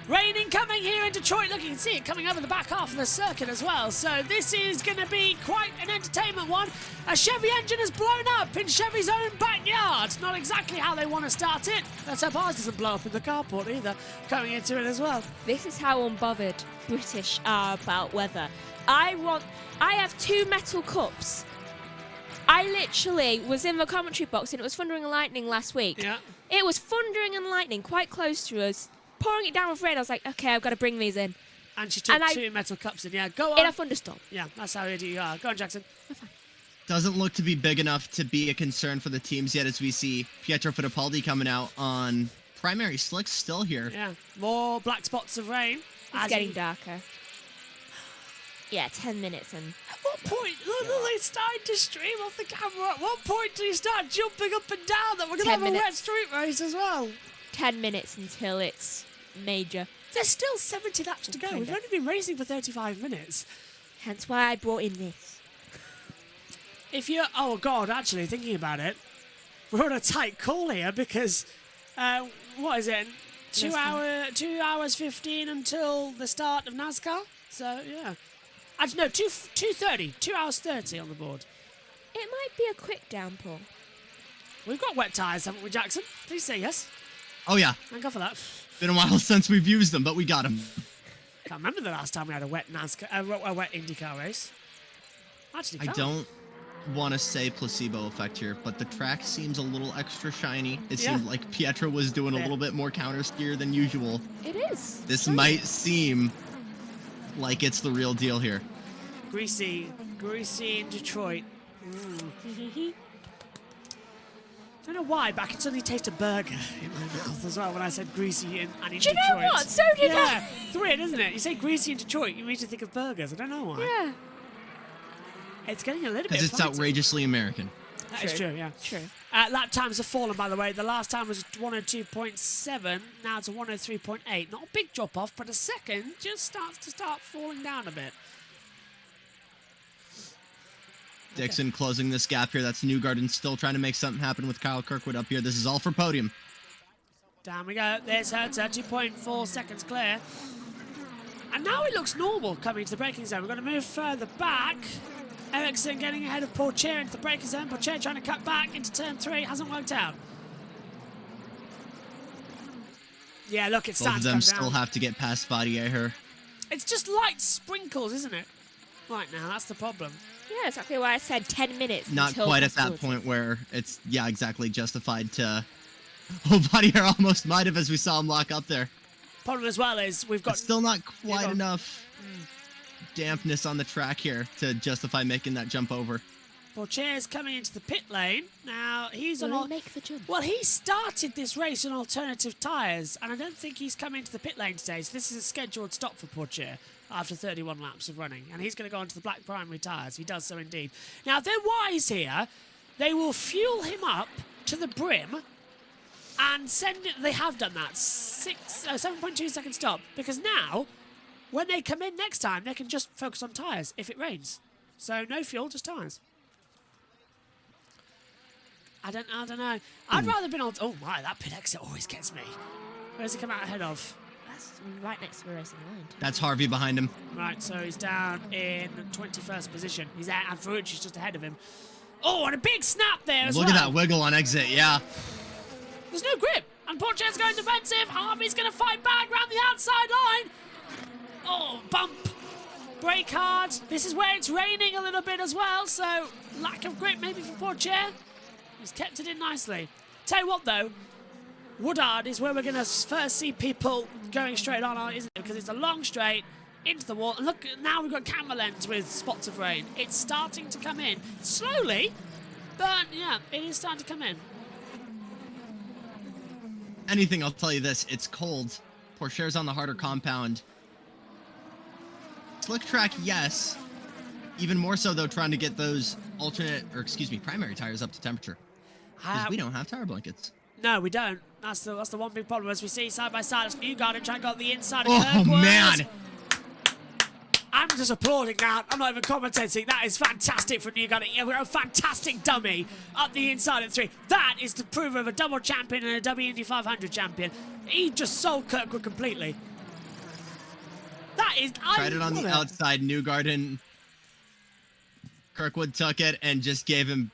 Raining coming here in Detroit. Look, you can see it coming over the back half of the circuit as well. So this is going to be quite an entertainment one. A Chevy engine has blown up in Chevy's own backyard. Not exactly how they want to start it. Let's hope ours doesn't blow up in the carport either, coming into it as well. This is how unbothered British are about weather. I have 2 metal cups. I literally was in the commentary box and it was thundering and lightning last week. Yeah. It was thundering and lightning quite close to us. Pouring it down with rain, I was like, okay, I've got to bring these in. And she took 2 metal cups in. Yeah, go on. In a thunderstorm. Yeah, that's how you are. Go on, Jackson. Doesn't look to be big enough to be a concern for the teams yet, as we see Pietro Fittipaldi coming out on primary slicks still here. Yeah, more black spots of rain. It's getting darker. Yeah, 10 minutes and... At what point? Look, they started to stream off the camera. At what point do you start jumping up and down that we're going to have a wet street race as well? 10 minutes until it's major. There's still 70 laps to go. We've only been racing for 35 minutes. Hence why I brought in this. If you're... Oh, God, actually, thinking about it, we're on a tight call here because... what is it? 2 hours 15 until the start of NASCAR? So, yeah. Actually, no, 2:30. 2 hours 30 on the board. It might be a quick downpour. We've got wet tyres, haven't we, Jackson? Please say yes. Oh, yeah. Thank God for that. Been a while since we've used them, but we got them. Can't remember the last time we had a wet a wet IndyCar race. Actually, I don't want to say placebo effect here, but the track seems a little extra shiny. It seemed like Pietro was doing a little bit more counter steer than usual. It is. This might seem like it's the real deal here. Greasy in Detroit. Don't know why, but I can suddenly taste a burger in my mouth as well when I said greasy and in Detroit. Do you know what? So did I. Yeah, it's weird, isn't it? You say greasy in Detroit, you immediately think of burgers. I don't know why. Yeah. It's getting a little bit Because it's fighty. outrageously American. That is true, yeah. True. Lap times have fallen, by the way. The last time was 102.7. Now it's a 103.8. Not a big drop off, but a second just starts to falling down a bit. Dixon closing this gap here. That's Newgarden still trying to make something happen with Kyle Kirkwood up here. This is all for podium. Down we go. There's Hertha, 2.4 seconds clear. And now it looks normal coming to the braking zone. We're going to move further back. Ericsson getting ahead of Pourchaire into the braking zone. Pourchaire trying to cut back into turn 3. Hasn't worked out. Yeah, look, it's Both starting of to them come still down. have to get past Vadier here. It's just light sprinkles, isn't it? Right now, that's the problem. Yeah, exactly why I said 10 minutes. Not until quite at that possibility. point where it's, yeah, exactly justified to... Oh, Vadier almost might have as we saw him lock up there. Problem as well is we've got... But still not quite enough dampness on the track here to justify making that jump over. Pourchaire's coming into the pit lane. Now, he's Will on... he make the jump? Well, he started this race on alternative tyres, and I don't think he's come into the pit lane today, so this is a scheduled stop for Pourchaire after 31 laps of running, and he's going to go onto the black primary tyres. He does so indeed. Now, if they're wise here, they will fuel him up to the brim and send it... They have done that. 7.2 second stop, because now, when they come in next time, they can just focus on tyres if it rains. So, no fuel, just tyres. I don't know. I'd rather been on... Oh, my, that pit exit always gets me. Where does he come out ahead of? That's right next to the racing line. That's Harvey behind him. Right, so he's down in 21st position. He's out, and Ferrucci's just ahead of him. Oh, and a big snap there as well. Look at that wiggle on exit, yeah. There's no grip. And Pourchaire's going defensive. Harvey's going to fight back round the outside line. Oh, bump. Brake hard. This is where it's raining a little bit as well, so lack of grip maybe for Pourchaire. He's kept it in nicely. Tell you what, though, Woodard is where we're going to first see people going straight on, isn't it? Because it's a long straight into the wall. And look, now we've got camera lens with spots of rain. It's starting to come in. Slowly, but yeah, it is starting to come in. Anything, I'll tell you this, it's cold. Pourchaire's on the harder compound. Slick track, yes. Even more so, though, trying to get those primary tires up to temperature. Because we don't have tire blankets. No, we don't. That's the one big problem. As we see side by side, it's Newgarden trying to go up the inside of Oh, Kirkwood. man. I'm just applauding that. I'm not even commentating. That is fantastic from Newgarden. A fantastic dummy up the inside of 3. That is the proof of a double champion and a WND 500 champion. He just sold Kirkwood completely. That is... Tried it on the outside. Newgarden. Kirkwood took it and just gave him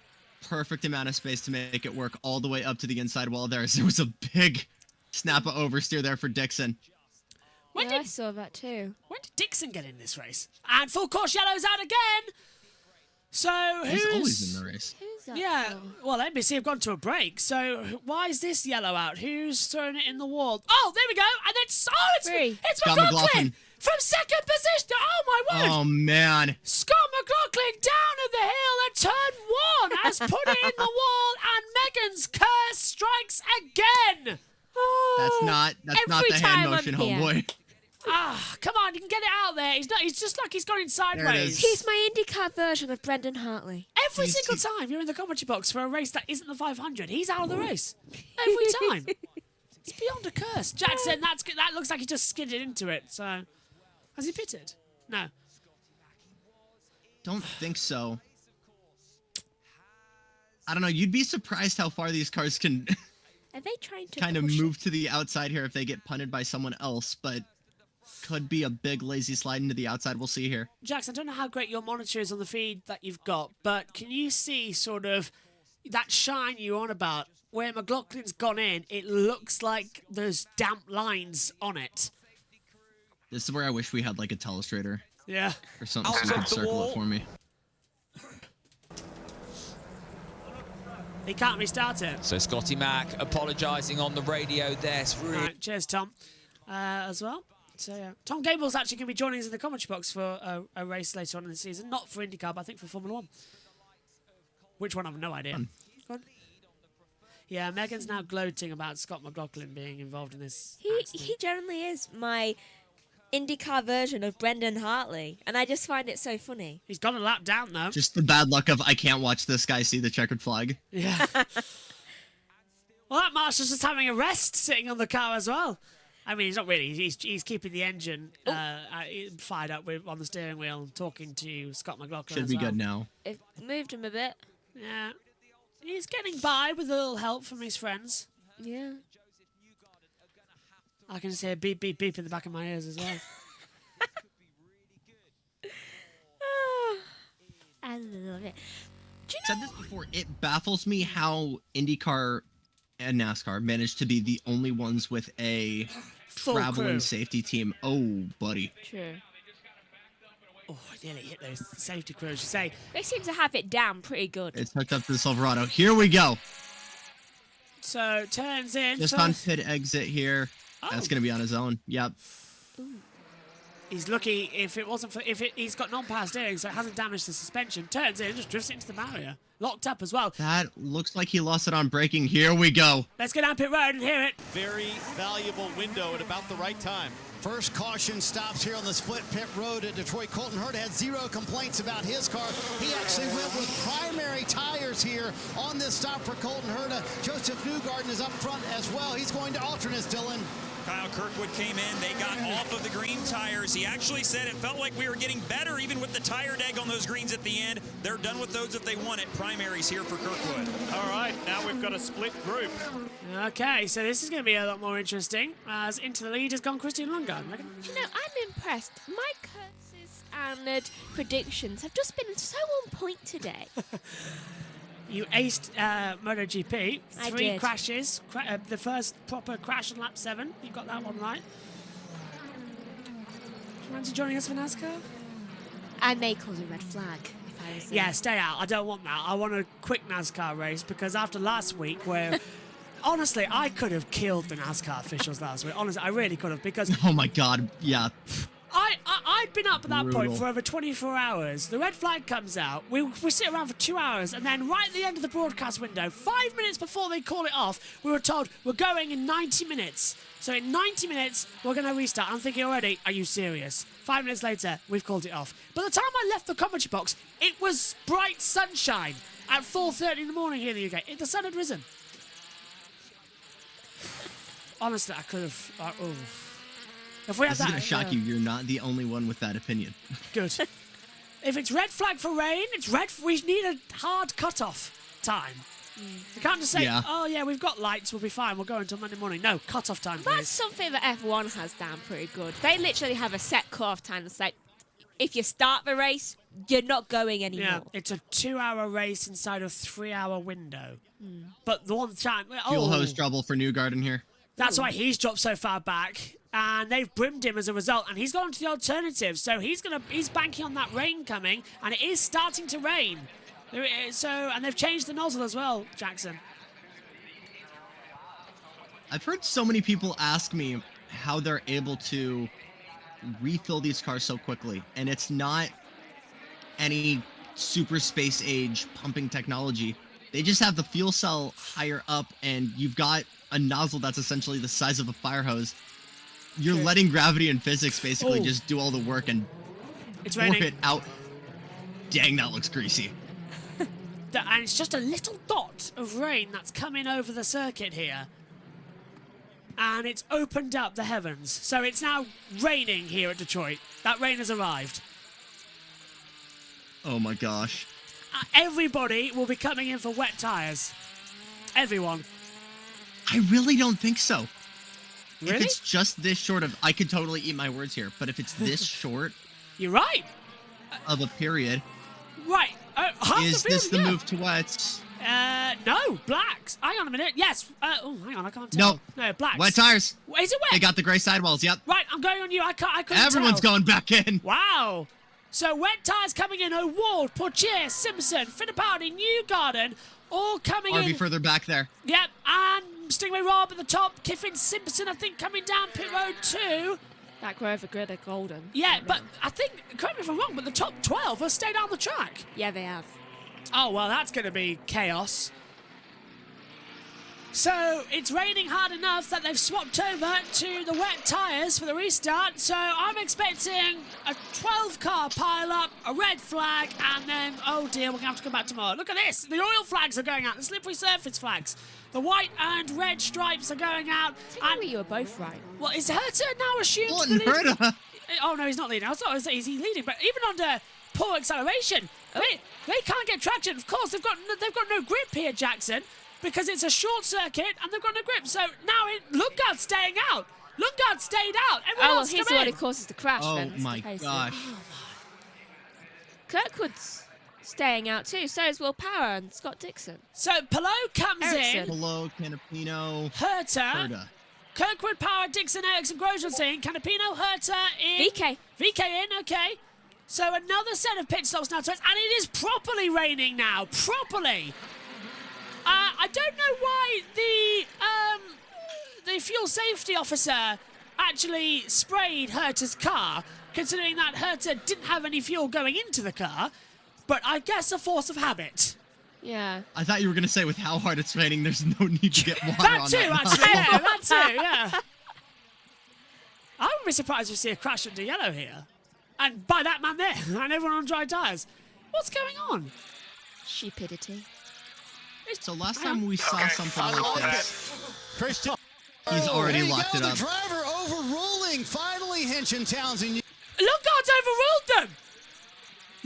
perfect amount of space to make it work all the way up to the inside wall there. So there was a big snap of oversteer there for Dixon. I saw that too. When did Dixon get in this race? And full course yellow's out again. So who's... He's always in the race. Yeah, well, NBC have gone to a break. So why is this yellow out? Who's throwing it in the wall? Oh, there we go. And then, it's Scott McLaughlin McLaughlin. from second position. Oh, my word. Oh, man. Scott McLaughlin down at the hill at turn 1 has put it in the wall, and Megan's curse strikes again. That's not the hand motion, homeboy. Ah, come on, you can get it out there. He's just like he's going sideways. He's my IndyCar version of Brendan Hartley. Every single time you're in the commentary box for a race that isn't the 500, he's out of the race. Every time. It's beyond a curse. Jackson, that looks like he just skidded into it. So, has he pitted? No. Don't think so. I don't know. You'd be surprised how far these cars can Are they trying to kind of push move to the outside here if they get punted by someone else, but could be a big lazy slide into the outside. We'll see here. Jackson, I don't know how great your monitor is on the feed that you've got, but can you see sort of that shine you're on about? Where McLaughlin's gone in, it looks like there's damp lines on it. This is where I wish we had like a telestrator. Yeah. Or something so you could circle it for me. He can't restart it. So Scotty Mack apologising on the radio there. Really... Right, cheers, Tom, as well. So, yeah. Tom Gable's actually going to be joining us in the commentary box for a race later on in the season. Not for IndyCar, but I think for Formula 1. Which one, I have no idea. Go on. Yeah, Megan's now gloating about Scott McLaughlin being involved in this. He generally is my IndyCar version of Brendan Hartley, and I just find it so funny. He's got a lap down, though. Just the bad luck of I can't watch this guy see the checkered flag. Yeah. Well, that Marshall's just having a rest sitting on the car as well. I mean, he's not really. He's keeping the engine fired up on the steering wheel, talking to Scott McLaughlin. Should be good now. It moved him a bit. Yeah. He's getting by with a little help from his friends. Yeah. I can just hear beep, beep, beep in the back of my ears as well. I love it. Do you know, said this before, it baffles me how IndyCar and NASCAR managed to be the only ones with a Full traveling crew. safety team. Oh, buddy. True. Oh, I nearly hit those safety crews. You say They seem to have it down pretty good. It's hooked up to the Silverado. Here we go. so. Turns in. Just first. on pit exit here. That's going to be on his own. Yep. He's lucky if it wasn't for he's got non-power steering, so it hasn't damaged the suspension. Turns in, just drifts into the barrier. Locked up as well. That looks like he lost it on braking. Here we go. Let's go down pit road and hear it. Very valuable window at about the right time. First caution stops here on the split pit road at Detroit. Colton Herta had 0 complaints about his car. He actually went with primary tires here on this stop for Colton Herta. Joseph Newgarden is up front as well. He's going to alternates, Dylan. Kyle Kirkwood came in. They got off of the green tires. He actually said it felt like we were getting better even with the tire deg on those greens at the end. They're done with those if they want it. Primaries here for Kirkwood. All right, now we've got a split group. Okay, so this is going to be a lot more interesting. As into the lead has gone Christian Lundgaard. You know, I'm impressed. My curses and predictions have just been so on point today. You aced MotoGP. I 3 did. crashes. The first proper crash on lap 7. You got that one right. Do you fancy joining us for NASCAR? I may cause a red flag if I was there. Yeah, stay out. I don't want that. I want a quick NASCAR race because after last week where... Honestly, I could have killed the NASCAR officials last week. Honestly, I really could have because... Oh my God. Yeah. I'd been up at that Brutal. point for over 24 hours. The red flag comes out. We sit around for 2 hours, and then right at the end of the broadcast window, 5 minutes before they call it off, we were told we're going in 90 minutes. So in 90 minutes, we're going to restart. I'm thinking already, are you serious? 5 minutes later, we've called it off. By the time I left the commentary box, it was bright sunshine at 4:30 in the morning here in the UK. The sun had risen. honestly, I could have. If we had This is that, going to shock you. You're not the only one with that opinion. Good. If it's red flag for rain, it's red. We need a hard cutoff time. We can't just say, Yeah. oh yeah, we've got lights, we'll be fine, we'll go until Monday morning. No, cutoff time, That's please. something that F1 has down pretty good. They literally have a set cut-off time. It's like, if you start the race, you're not going anymore. Yeah, it's a 2-hour race inside a 3-hour window. But the one time... Fuel hose trouble for Newgarden here. That's why he's dropped so far back, and they've brimmed him as a result, and he's gone to the alternative, so he's banking on that rain coming, and it is starting to rain. And they've changed the nozzle as well, Jackson. I've heard so many people ask me how they're able to refill these cars so quickly, and it's not any super space age pumping technology. They just have the fuel cell higher up, and you've got a nozzle that's essentially the size of a fire hose. You're letting gravity and physics basically just do all the work and it's pour raining. it out. Dang, that looks greasy. And it's just a little dot of rain that's coming over the circuit here. And it's opened up the heavens. So it's now raining here at Detroit. That rain has arrived. Oh my gosh. Everybody will be coming in for wet tyres. Everyone. I really don't think so. Really? If it's just this short of... I could totally eat my words here, but if it's this short... You're right. ...of a period... Right. Half is the field, this the move to wets? No, blacks. Hang on a minute. Yes. Oh, hang on. I can't tell. Nope. No, blacks. Wet tires. Is it wet? They got the gray sidewalls, yep. Right, I'm going on you. I couldn't Everyone's tell. going back in. Wow. So wet tyres coming in. O'Ward, Portier, Simpson, Fittipaldi, Newgarden, all coming in. RV further back there. Yep, and Stingray Rob at the top. Kiffin, Simpson, I think, coming down pit road too. That Grover Grid are golden. Yeah, but I think, correct me if I'm wrong, but the top 12 have stayed on the track. Yeah, they have. Oh, well, that's going to be chaos. So it's raining hard enough that they've swapped over to the wet tyres for the restart. So I'm expecting a 12-car pile-up, a red flag, and then, oh dear, we're going to have to come back tomorrow. Look at this. The oil flags are going out, the slippery surface flags. The white and red stripes are going out. And you were both right. Well, is Herta now assumed What, to lead? Herta? Oh, no, he's not leading. I thought is he leading, but even under poor acceleration, they can't get traction. Of course, they've got no grip here, Jackson, because it's a short circuit and they've got no grip. So now Lundgaard's staying out. Lundgaard stayed out. Everyone else he's come the one in. who causes the crash. Oh then, my gosh. Kirkwood's staying out too. So is Will Power and Scott Dixon. So Palou comes in. Hello, Canapino. Herta. Kirkwood, Power, Dixon, Ericsson, Grosjean, Canapino, Herta in. VK in, okay. So another set of pit stops now, and it is properly raining now. Properly. I don't know why the fuel safety officer actually sprayed Herta's car, considering that Herta didn't have any fuel going into the car. But I guess a force of habit. Yeah. I thought you were going to say with how hard it's raining, there's no need to get water That on too, that. actually. Yeah, that too, yeah. I wouldn't be surprised to see a crash under yellow here. And by that man there, and everyone on dry tyres. What's going on? Stupidity. So last time we saw something like this, Christian. he's already There you locked go, it up. The driver overruling. Finally, Hinch and Townsend. Lundgaard's overruled them!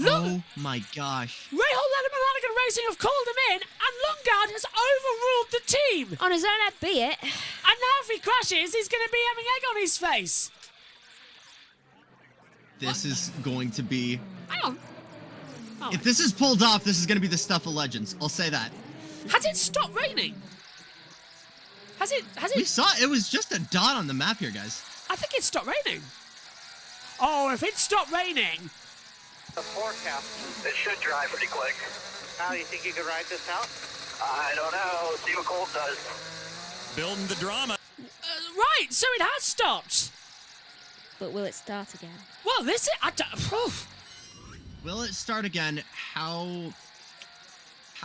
Oh my gosh. Rahal, Letterman, Lanigan Racing have called him in, and Lundgaard has overruled the team. On his own, be it. And now if he crashes, he's going to be having egg on his face. This is going to be... Hang on. Oh. If this is pulled off, this is going to be the stuff of legends. I'll say that. Has it stopped raining? Has it? We saw it was just a dot on the map here, guys. I think it stopped raining. Oh, if it stopped raining... The forecast. It should dry pretty quick. How do you think you could ride this out? I don't know. See what Colt does. Building the drama. Right, so it has stopped. But will it start again? Well, this is... Will it start again? How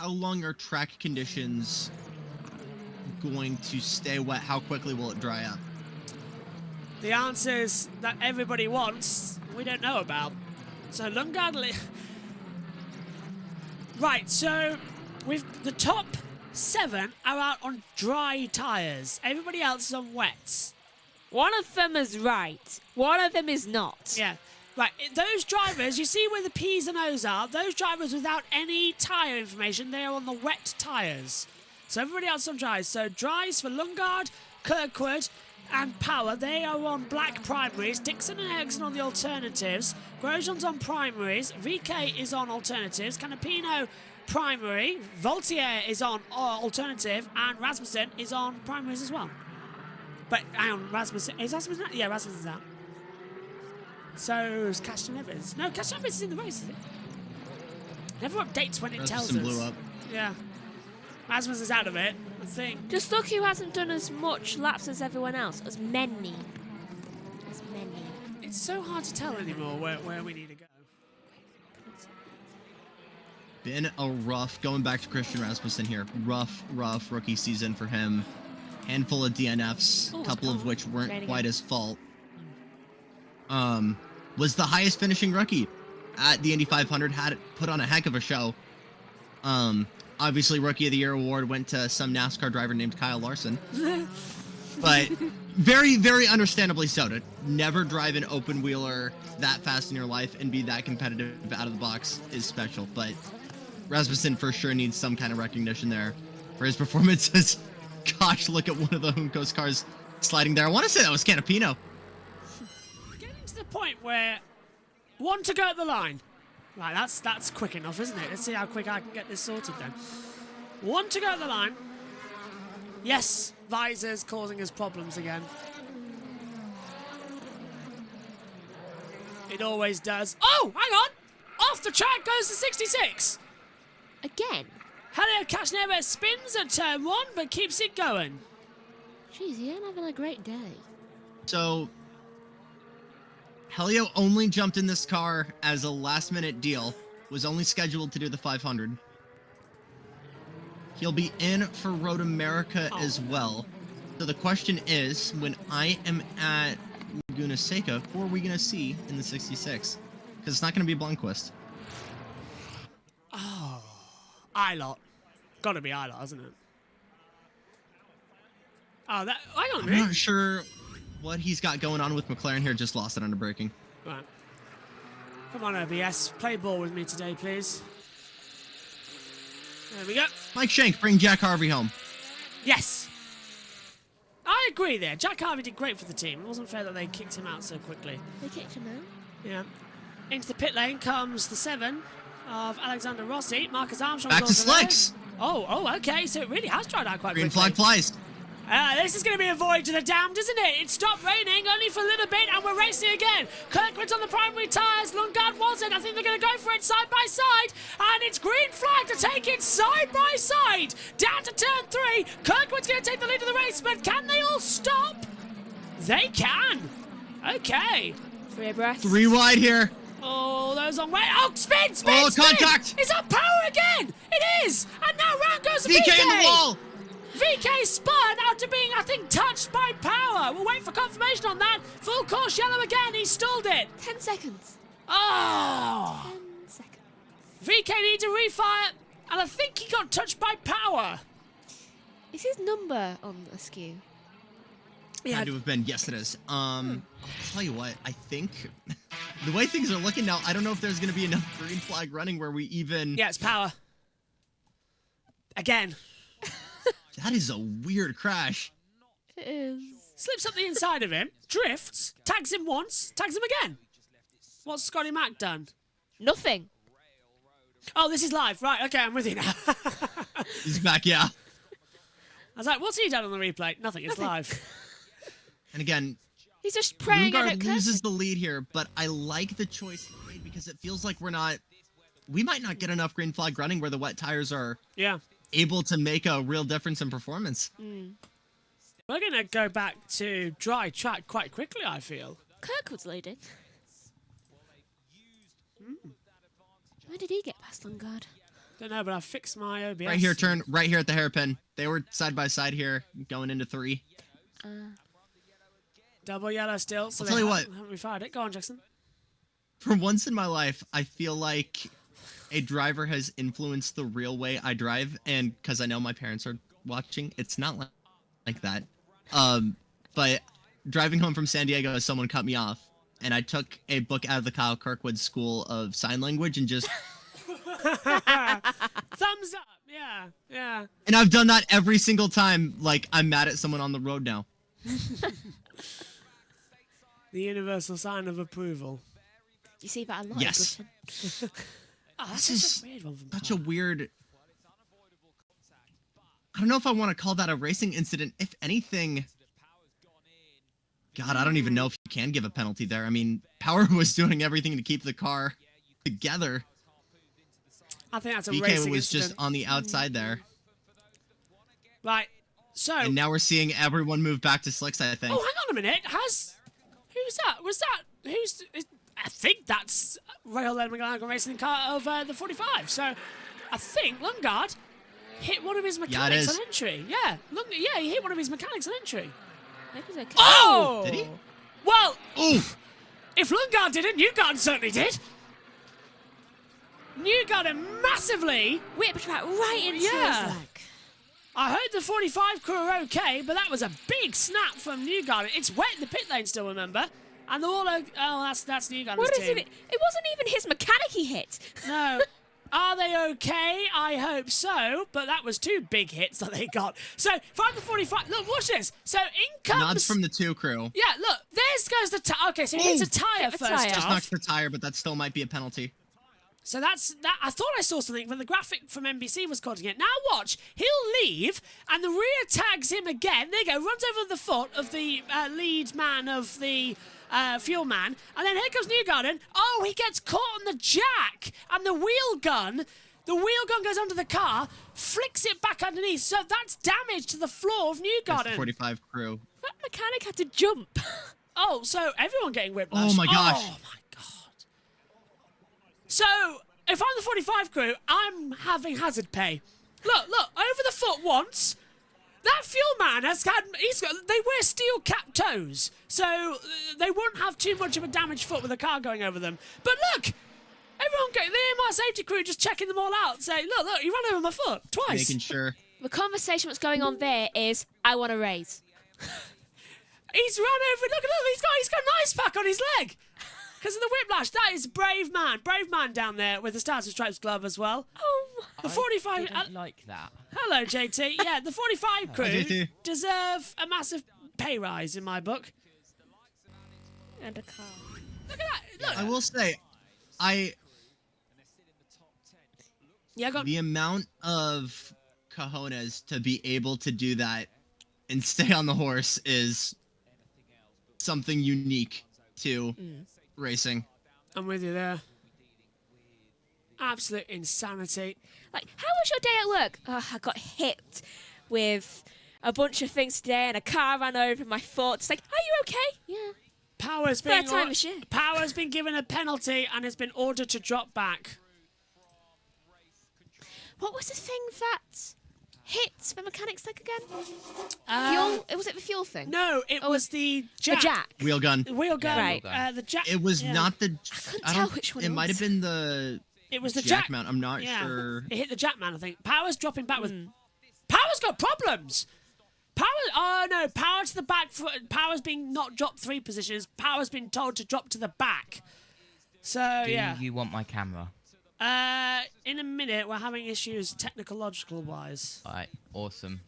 long are track conditions going to stay wet? How quickly will it dry up? The answers that everybody wants, we don't know about. So Lundgaard... Right, so with the top 7 are out on dry tyres. Everybody else is on wets. One of them is right. One of them is not. Yeah. Right, those drivers, you see where the P's and O's are? Those drivers without any tyre information, they are on the wet tyres. So everybody else on dries. So dries for Lundgaard, Kirkwood, and Power. They are on black primaries. Dixon and Ericsson on the alternatives. Grosjean's on primaries. VK is on alternatives. Canapino primary. Voltaire is on alternative. And Rasmussen is on primaries as well. But hang on, Rasmussen. Is Rasmussen out? Yeah, Rasmussen's out. So is Castan Evans. No, Castan Evans is in the race, is it? Never updates when it tells us. Blew up. Yeah. Rasmussen's out of it, I think. Just look who hasn't done as much laps as everyone else. As many. It's so hard to tell anymore where we need to go. Been a rough, going back to Christian Rasmussen here, rough rookie season for him. Handful of DNFs, a couple of which weren't quite his fault. Was the highest finishing rookie at the Indy 500, had put on a heck of a show. Obviously, Rookie of the Year award went to some NASCAR driver named Kyle Larson. But very, very understandably so. To never drive an open wheeler that fast in your life and be that competitive out of the box is special. But Rasmussen for sure needs some kind of recognition there for his performances. Gosh, look at one of the Juncos cars sliding there. I want to say that was Canapino. The point where 1 to go at the line. Right, that's quick enough, isn't it? Let's see how quick I can get this sorted then. 1 to go at the line. Yes, visors causing us problems again. It always does. Oh, hang on! Off the track goes the 66. Again? Helio Cashneva spins at turn 1, but keeps it going. Jeez, he ain't having a great day. So Helio only jumped in this car as a last-minute deal, was only scheduled to do the 500. He'll be in for Road America as well. So the question is, when I am at Laguna Seca, who are we going to see in the 66? Because it's not going to be Blomqvist. Oh, Ilott. Got to be Ilott, isn't it? Oh, that. Hang on a minute. I'm not sure what he's got going on with McLaren here. Just lost it under braking. Right. Come on, OBS. Play ball with me today, please. There we go. Mike Shank, bring Jack Harvey home. Yes. I agree there. Jack Harvey did great for the team. It wasn't fair that they kicked him out so quickly. They kicked him out? Yeah. Into the pit lane comes the 7 of Alexander Rossi. Marcus Armstrong. Back to slicks. Oh, okay. So it really has dried out quite Green quickly. flag flies. This is going to be a voyage to the damned, isn't it? It stopped raining only for a little bit, and we're racing again. Kirkwood's on the primary tyres. Lundgaard wasn't. I think they're going to go for it side by side, and it's green flag to take it side by side down to turn 3. Kirkwood's going to take the lead of the race, but can they all stop? They can. Okay. 3 abreast. 3 wide here. Oh, those on way. Oh, spin! Oh, contact! It's on power again! It is! And now round goes the VK in the wall! VK spun out to being, I think, touched by power. We'll wait for confirmation on that. Full course yellow again. He stalled it. 10 seconds. Oh! 10 seconds. VK needs a refire, and I think he got touched by power. Is his number on askew? Yeah. Had to have been. Yes, it is. I'll tell you what. I think the way things are looking now, I don't know if there's going to be enough green flag running where we even. Yeah, it's power. Again. That is a weird crash. It is. Slips up the inside of him, drifts, tags him once, tags him again. What's Scotty Mac done? Nothing. Oh, this is live. Right, okay, I'm with you now. He's back, yeah. I was like, what's he done on the replay? Nothing, it's live. And again, he's just praying at Lundgaard loses the lead here, but I like the choice he made because it feels like we might not get enough green flag running where the wet tires are able to make a real difference in performance. We're going to go back to dry track quite quickly, I feel. Kirkwood's leading. Where did he get past Lundgaard? Don't know, but I fixed my OBS. Right here, turn right here at the hairpin. They were side by side here, going into 3. Double yellow still. So I'll tell you what. Haven't we fired it? Go on, Jackson. For once in my life, I feel like a driver has influenced the real way I drive, and because I know my parents are watching, it's not like that. But driving home from San Diego, someone cut me off, and I took a book out of the Kyle Kirkwood School of Sign Language and just... Thumbs up. Yeah, yeah. And I've done that every single time, like, I'm mad at someone on the road now. The universal sign of approval. You see that a lot. Yes. Oh, This is a weird one from such a weird... I don't know if I want to call that a racing incident. If anything... God, I don't even know if you can give a penalty there. I mean, Power was doing everything to keep the car together. I think that's a BK racing was incident. just on the outside there. Right, so... And now we're seeing everyone move back to slicks, I think. Oh, hang on a minute. Who's that? Was that... I think that's Royal McLaren racing car over the 45. So I think Lundgaard hit one of his mechanics on entry. Yeah, he hit one of his mechanics on entry. Okay. Oh! Did he? Well, Oof. If Lundgaard didn't, Newgarden certainly did. Newgarden massively whipped right into his leg. I heard the 45 crew are okay, but that was a big snap from Newgarden. It's wet in the pit lane still, remember? And they're all that's Newgarden's What is team. it? It wasn't even his mechanic he hit. No. Are they okay? I hope so. But that was 2 big hits that they got. So, 5 to 45. Look, watch this. So, in comes... Nods from the 2 crew. Yeah, look. There goes the tyre. Okay, so he hits a tyre first off. Just knocks the tire, but that still might be a penalty. So that's that. I thought I saw something, but the graphic from NBC was cutting it. Now watch, he'll leave, and the rear tags him again. There you go, runs over the foot of the lead man of the fuel man, and then here comes Newgarden. Oh, he gets caught on the jack, and the wheel gun goes onto the car, flicks it back underneath. So that's damage to the floor of Newgarden. That's the 45 crew. That mechanic had to jump. Oh, so everyone getting whiplash. Oh my gosh. Oh my god. So, if I'm the 45 crew, I'm having hazard pay. Look, over the foot once. That fuel man they wear steel cap toes, so they won't have too much of a damaged foot with a car going over them. But look, everyone the AMR safety crew just checking them all out, saying, look, you ran over my foot twice. Making sure. The conversation that's going on there is, I want to race. He's run over, look, he's got an ice pack on his leg. Because of the whiplash. That is brave man down there with the Stars and Stripes glove as well. Oh, the 45. I didn't like that. Hello, JT. Yeah, the 45 crew deserve a massive pay rise in my book. And a car. Look at that. Look. I will say, the amount of cojones to be able to do that and stay on the horse is something unique to racing. I'm with you there. Absolute insanity. Like, how was your day at work? Oh, I got hit with a bunch of things today and a car ran over my foot. It's like, are you okay? Yeah. Power's been given a penalty and has been ordered to drop back. What was the thing that hits the mechanic's leg again? Fuel? Was it the fuel thing? No, it was the jack. The jack. Wheel gun. The wheel gun. Right. The jack. It was not the... I couldn't tell which one it might have been the... It was the jack mount. I'm not sure. It hit the jack man, I think. Power's dropping back with... Power's got problems! Power to the back. Power's been not dropped 3 positions. Power's been told to drop to the back. So, Do yeah. you want my camera? In a minute, we're having issues technological-wise. Alright, awesome.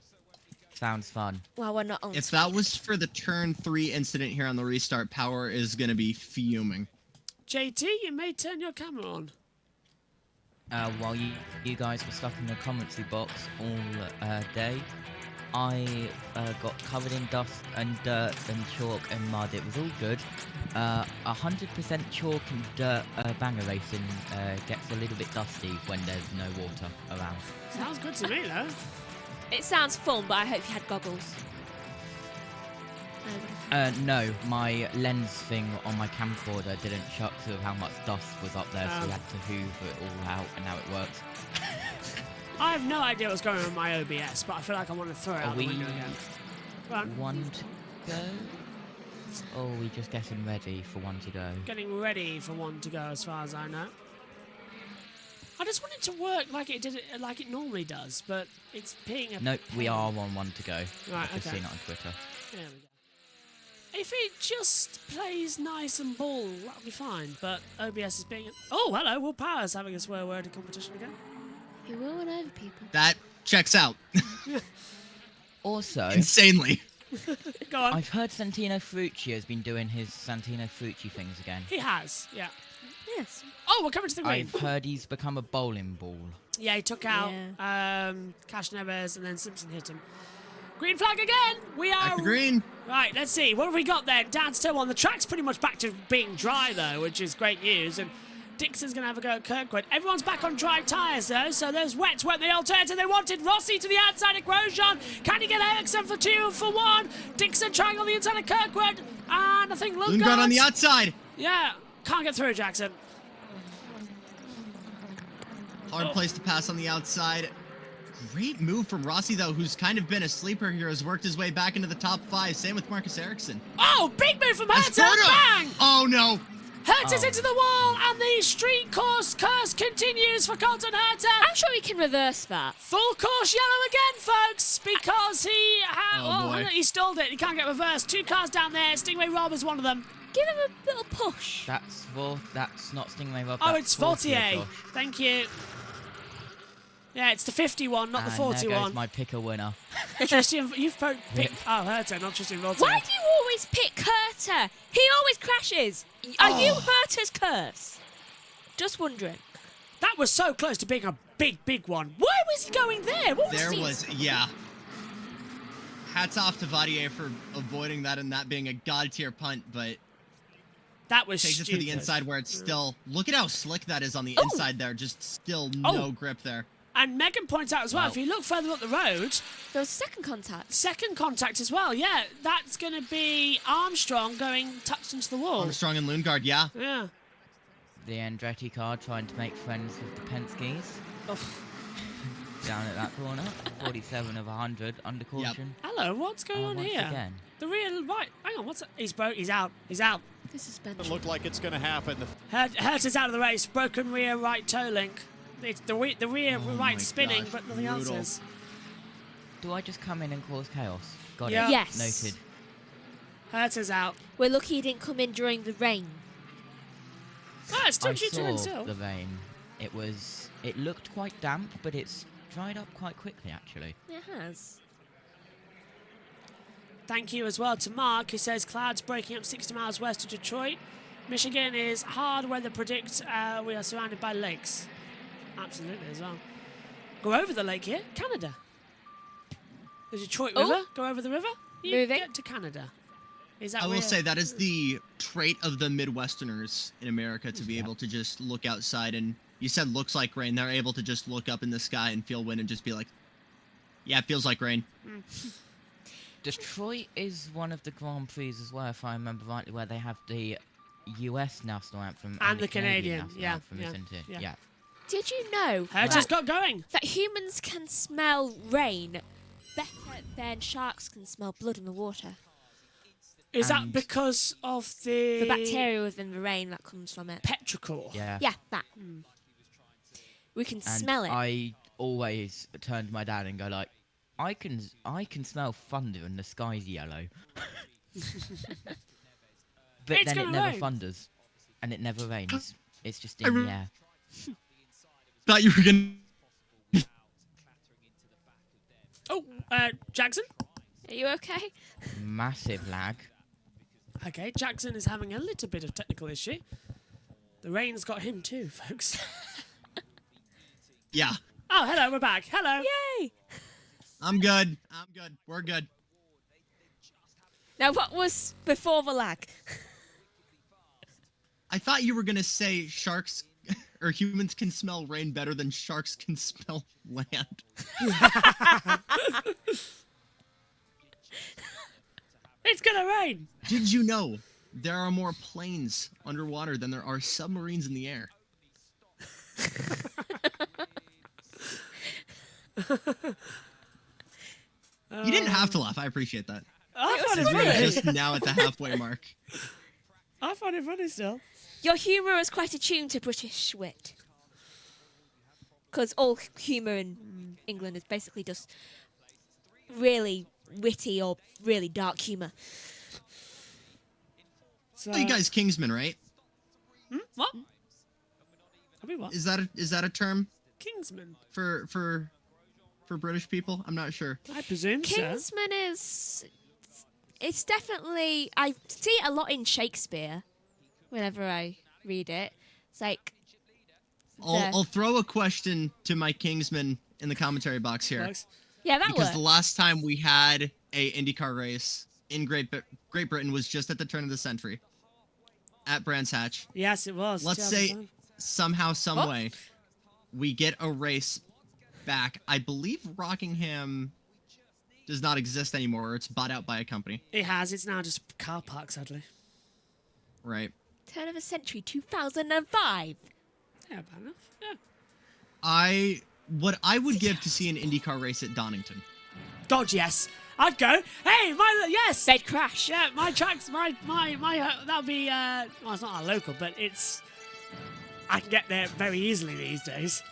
Sounds fun. Well, we're not on. If that was for the turn 3 incident here on the restart, Power is going to be fuming. JT, you may turn your camera on. While you guys were stuck in the commentary box all day, I got covered in dust and dirt and chalk and mud. It was all good. 100% chalk and dirt banger racing gets a little bit dusty when there's no water around. Sounds good to me, though. It sounds fun, but I hope you had goggles. No, my lens thing on my camcorder didn't show to how much dust was up there, so we had to hoover it all out, and now it works. I have no idea what's going on with my OBS, but I feel like I want to throw it out the window again. One to go? Or are we just getting ready for one to go? Getting ready for one to go, as far as I know. I just want it to work like it normally does, but it's being a Nope, we are on one to go. Right, I've just okay. seen it on Twitter. There we go. If it just plays nice and ball, that'll be fine. But OBS is being... Oh, hello, Will Power's having a swear word in competition again. He will win over people. That checks out. Also, Insanely. Go on. I've heard Santino Frucci has been doing his Santino Frucci things again. He has, yeah. Yes. Oh, we're coming to the green. I've heard he's become a bowling ball. Yeah, he took out Cash Neves and then Simpson hit him. Green flag again. We are Back to green. Right, let's see. What have we got then? Dan still on. The track's pretty much back to being dry though, which is great news. And Dixon's going to have a go at Kirkwood. Everyone's back on dry tyres though, so those wets weren't the alternative they wanted. Rossi to the outside of Grosjean. Can he get Ericsson for 2 for 1? Dixon trying on the inside of Kirkwood. And I think Lundgaard on the outside. Yeah, can't get through, Jackson. Hard place to pass on the outside. Great move from Rossi, though, who's kind of been a sleeper here, has worked his way back into the top 5. Same with Marcus Ericsson. Oh, big move from Herta. Bang! Oh, no. Herta's into the wall, and the street course curse continues for Colton Herta. I'm sure we can reverse that. Full course yellow again, folks, because he boy. he stalled it. He can't get reversed. 2 cars down there. Stingray Rob is one of them. Give him a little push. That's not Stingray Rob. Oh, that's it's 48. Josh. Thank you. Yeah, it's the 51, not the 41. There goes my picker winner. Tristan, you've picked... Oh, Herta, not Tristan Volta. Why do you always pick Herta? He always crashes. Are you Herta's curse? Just wondering. That was so close to being a big, big one. Why was he going there? What was There he? was, yeah. Hats off to Vadier for avoiding that and that being a god-tier punt, but... That was takes stupid. it to the inside where it's still... Look at how slick that is on the inside there. Just still no grip there. And Megan points out as well, if you look further up the road... There was second contact. Second contact as well, yeah. That's going to be Armstrong going touched into the wall. Armstrong and Lundgaard, yeah. Yeah. The Andretti car trying to make friends with the Penske's. Down at that corner. 47 of 100 under caution. Hello, what's going on once here? again. The real... Right, hang on, what's that? He's broke. He's out. He's out. This is suspension. It looked like it's going to happen. Herta's out of the race. Broken rear right toe link. It's the rear right spinning, gosh, but nothing else brutal. is. Do I just come in and cause chaos? Got Yeah. it. Yes. Noted. Herta's out. We're lucky he didn't come in during the rain. Ah, it's still I shooting in saw still. the rain. It looked quite damp, but it's dried up quite quickly, actually. It has. Thank you as well to Mark, who says clouds breaking up 60 miles west of Detroit. Michigan is hard weather predict. We are surrounded by lakes. Absolutely as well. Go over the lake here, Canada. The Detroit River. Go over the river. You Moving. get to Canada. Is that I will real? say that is the trait of the Midwesterners in America to be able to just look outside and you said looks like rain. They're able to just look up in the sky and feel wind and just be like, yeah, it feels like rain. Detroit is one of the Grand Prix as well, if I remember rightly, where they have the US national anthem And the Canadian, national yeah, anthem, yeah, isn't it? yeah. Did you know Herta's got going. that humans can smell rain better than sharks can smell blood in the water? Is that because of the... The bacteria within the rain that comes from it. Petrichor. Yeah. Yeah, that. We can And smell it. I always turn to my dad and go like, I can smell thunder and the sky's yellow. But It's then it gonna never rain. thunders. And it never rains. It's just in the air. Thought you were gonna... Oh, Jackson? Are you okay? Massive lag. Okay, Jackson is having a little bit of technical issue. The rain's got him too, folks. Yeah. Oh, hello, we're back. Hello. Yay! I'm good. I'm good. We're good. Now, what was before the lag? I thought you were gonna say sharks or humans can smell rain better than sharks can smell land. It's gonna rain. Did you know there are more planes underwater than there are submarines in the air? You didn't have to laugh. I appreciate that. I find it Since we were funny. just now at the halfway mark. I find it funny still. Your humour is quite attuned to British wit. because all humour in England is basically just really witty or really dark humour. So you guys Kingsmen, right? What? I mean, what? Is that a term? Kingsman. For British people? I'm not sure. I presume Kingsman is... It's definitely... I see it a lot in Shakespeare whenever I read it. It's like... I'll throw a question to my Kingsmen in the commentary box here. Yeah, that Because works. the last time we had a IndyCar race in Great Britain was just at the turn of the century at Brands Hatch. Yes, it was. Let's say somehow, some way, we get a race back. I believe Rockingham does not exist anymore, or it's bought out by a company. It has. It's now just a car park, sadly. Right. Turn of the century, 2005. Yeah, about enough. Yeah. What I would give to see an IndyCar race at Donington. God, yes. I'd go. Hey, yes. They'd crash. Yeah, my tracks, my that'd be, well, it's not our local, but it's, I can get there very easily these days.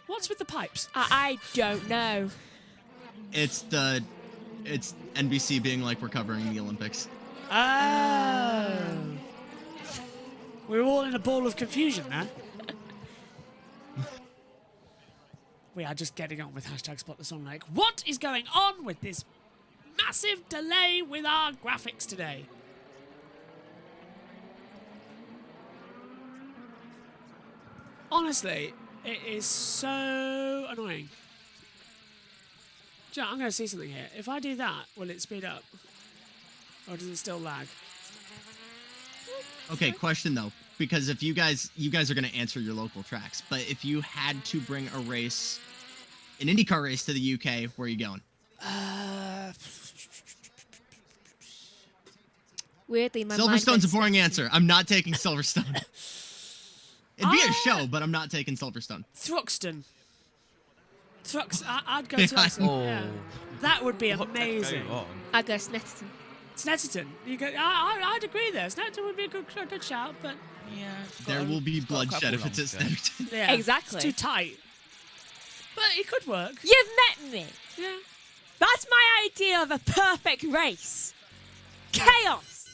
What's with the pipes? I don't know. It's NBC being like, we're covering the Olympics. Oh. We're all in a ball of confusion now. We are just getting on with hashtag Spot the Song Lake. What is going on with this massive delay with our graphics today? Honestly, it is so annoying. Do you know, I'm going to see something here. If I do that, will it speed up? Or does it still lag? Okay, question though, because if you guys are going to answer your local tracks, but if you had to bring a race, an IndyCar race to the UK, where are you going? Weirdly, my Silverstone's a boring answer. I'm not taking Silverstone. It'd be a show, but I'm not taking Silverstone. Thruxton. I'd go Thruxton. Yeah. That would be amazing. I'd go Snetterton. Snetterton. I'd agree there. Snetterton would be a good shout, but... Yeah. There will be bloodshed if it's at Snetterton. Yeah, exactly. It's too tight. But it could work. You've met me. Yeah. That's my idea of a perfect race. Chaos.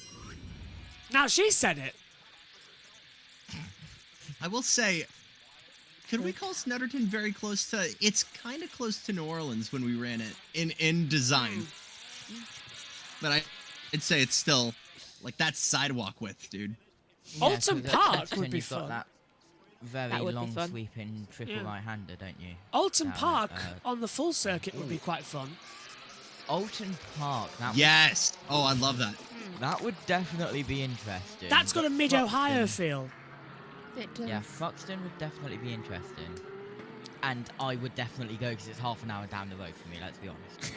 Now she said it. I will say, could we call Snetterton very close to... It's kind of close to New Orleans when we ran it in design. But I'd say it's still, like, that's sidewalk width, dude. Yeah, Alton Park would be you've got fun. that very That would be long fun. sweeping triple Yeah. right-hander, don't you? Alton Down at, Park on the full circuit would be quite fun. Alton Park. That Yes. Oh, I love that. That would definitely be interesting. That's got a but mid-Ohio Thruxton- feel. It does. Yeah, Thruxton would definitely be interesting. And I would definitely go because it's half an hour down the road for me, let's be honest.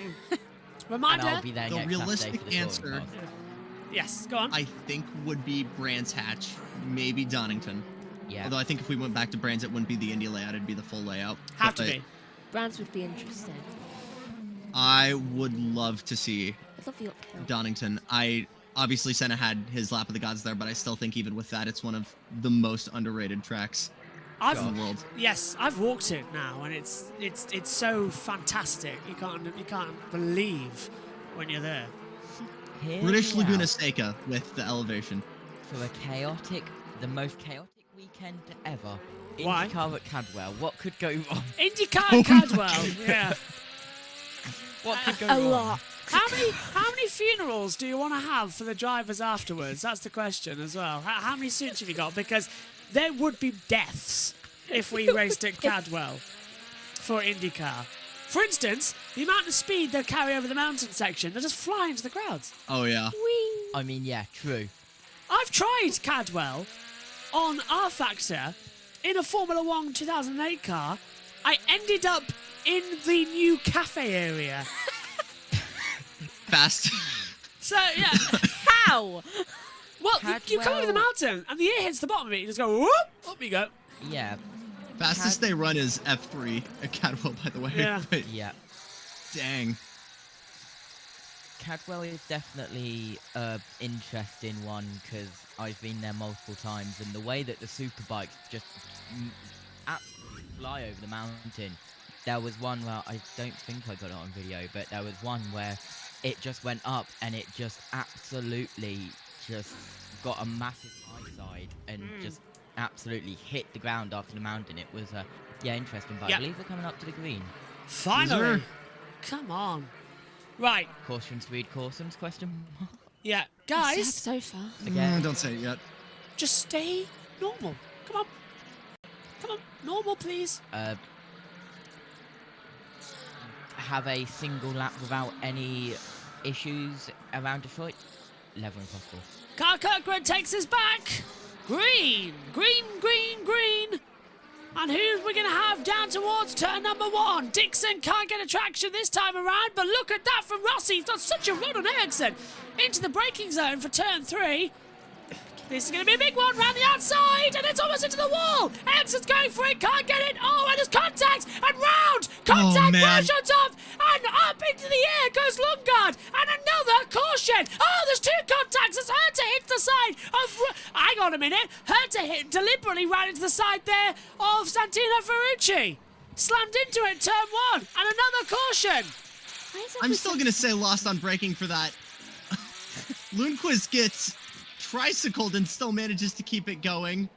Reminder. And I'll be there The next realistic Saturday for the answer- touring cars. Yes, go on. I think would be Brands Hatch, maybe Donington. Yeah. Although I think if we went back to Brands, it wouldn't be the Indy layout, it'd be the full layout. Have to But be. Brands would be interesting. I would love to see I love the uphill. Donington. Obviously, Senna had his lap of the gods there, but I still think even with that, it's one of the most underrated tracks in the world. Yes, I've walked it now, and it's so fantastic. You can't believe when you're there. Hear British me Laguna out. Seca with the elevation. For the most chaotic weekend ever. Why? IndyCar at Cadwell. What could go wrong? IndyCar at Cadwell. Yeah. What could go A wrong? lot. How many funerals do you want to have for the drivers afterwards? That's the question as well. How many suits have you got? Because there would be deaths if we raced at Cadwell for IndyCar. For instance, the amount of speed they carry over the mountain section, they just fly into the crowds. Oh, yeah. I mean, yeah, true. I've tried Cadwell on R Factor in a Formula 1 2008 car. I ended up in the new cafe area. Fast. So, yeah. How? Well, you come over the mountain and the air hits the bottom of it. You just go, whoop, up you go. Yeah. Fastest they run is F3 at Cadwell, by the way. Yeah. But Yeah. dang. Cadwell is definitely an interesting one because I've been there multiple times, and the way that the superbikes just absolutely fly over the mountain. There was one where I don't think I got it on video, but there was one where it just went up and it just absolutely just got a massive high side and just absolutely hit the ground after the mountain. It was interesting, but I believe we're coming up to the green. Finally! Come on. Right. Caution, speed, cautions, question mark? Yeah. Guys. So far. Again. Don't say it yet. Just stay normal. Come on. Come on. Normal, please. Have a single lap without any issues around Detroit? Never impossible. Carl Kirkwood takes us back. Green. Green, green, green. And who we're going to have down towards turn number 1? Dixon can't get a traction this time around, but look at that from Rossi. He's got such a run on Ericsson. Into the braking zone for turn 3. This is going to be a big one round the outside, and it's almost into the wall. Ericsson's going for it, can't get it. Oh, and there's contact, and round. Contact, Grosjean's off, and up into the air goes Lundgaard, and another caution. Oh, there's 2 contacts as Herta hits the side of... Hang on a minute. Herta deliberately ran into the side there of Santino Ferrucci. Slammed into it, turn 1, and another caution. I'm still going to say lost on braking for that. Lundqvist gets tricycled and still manages to keep it going.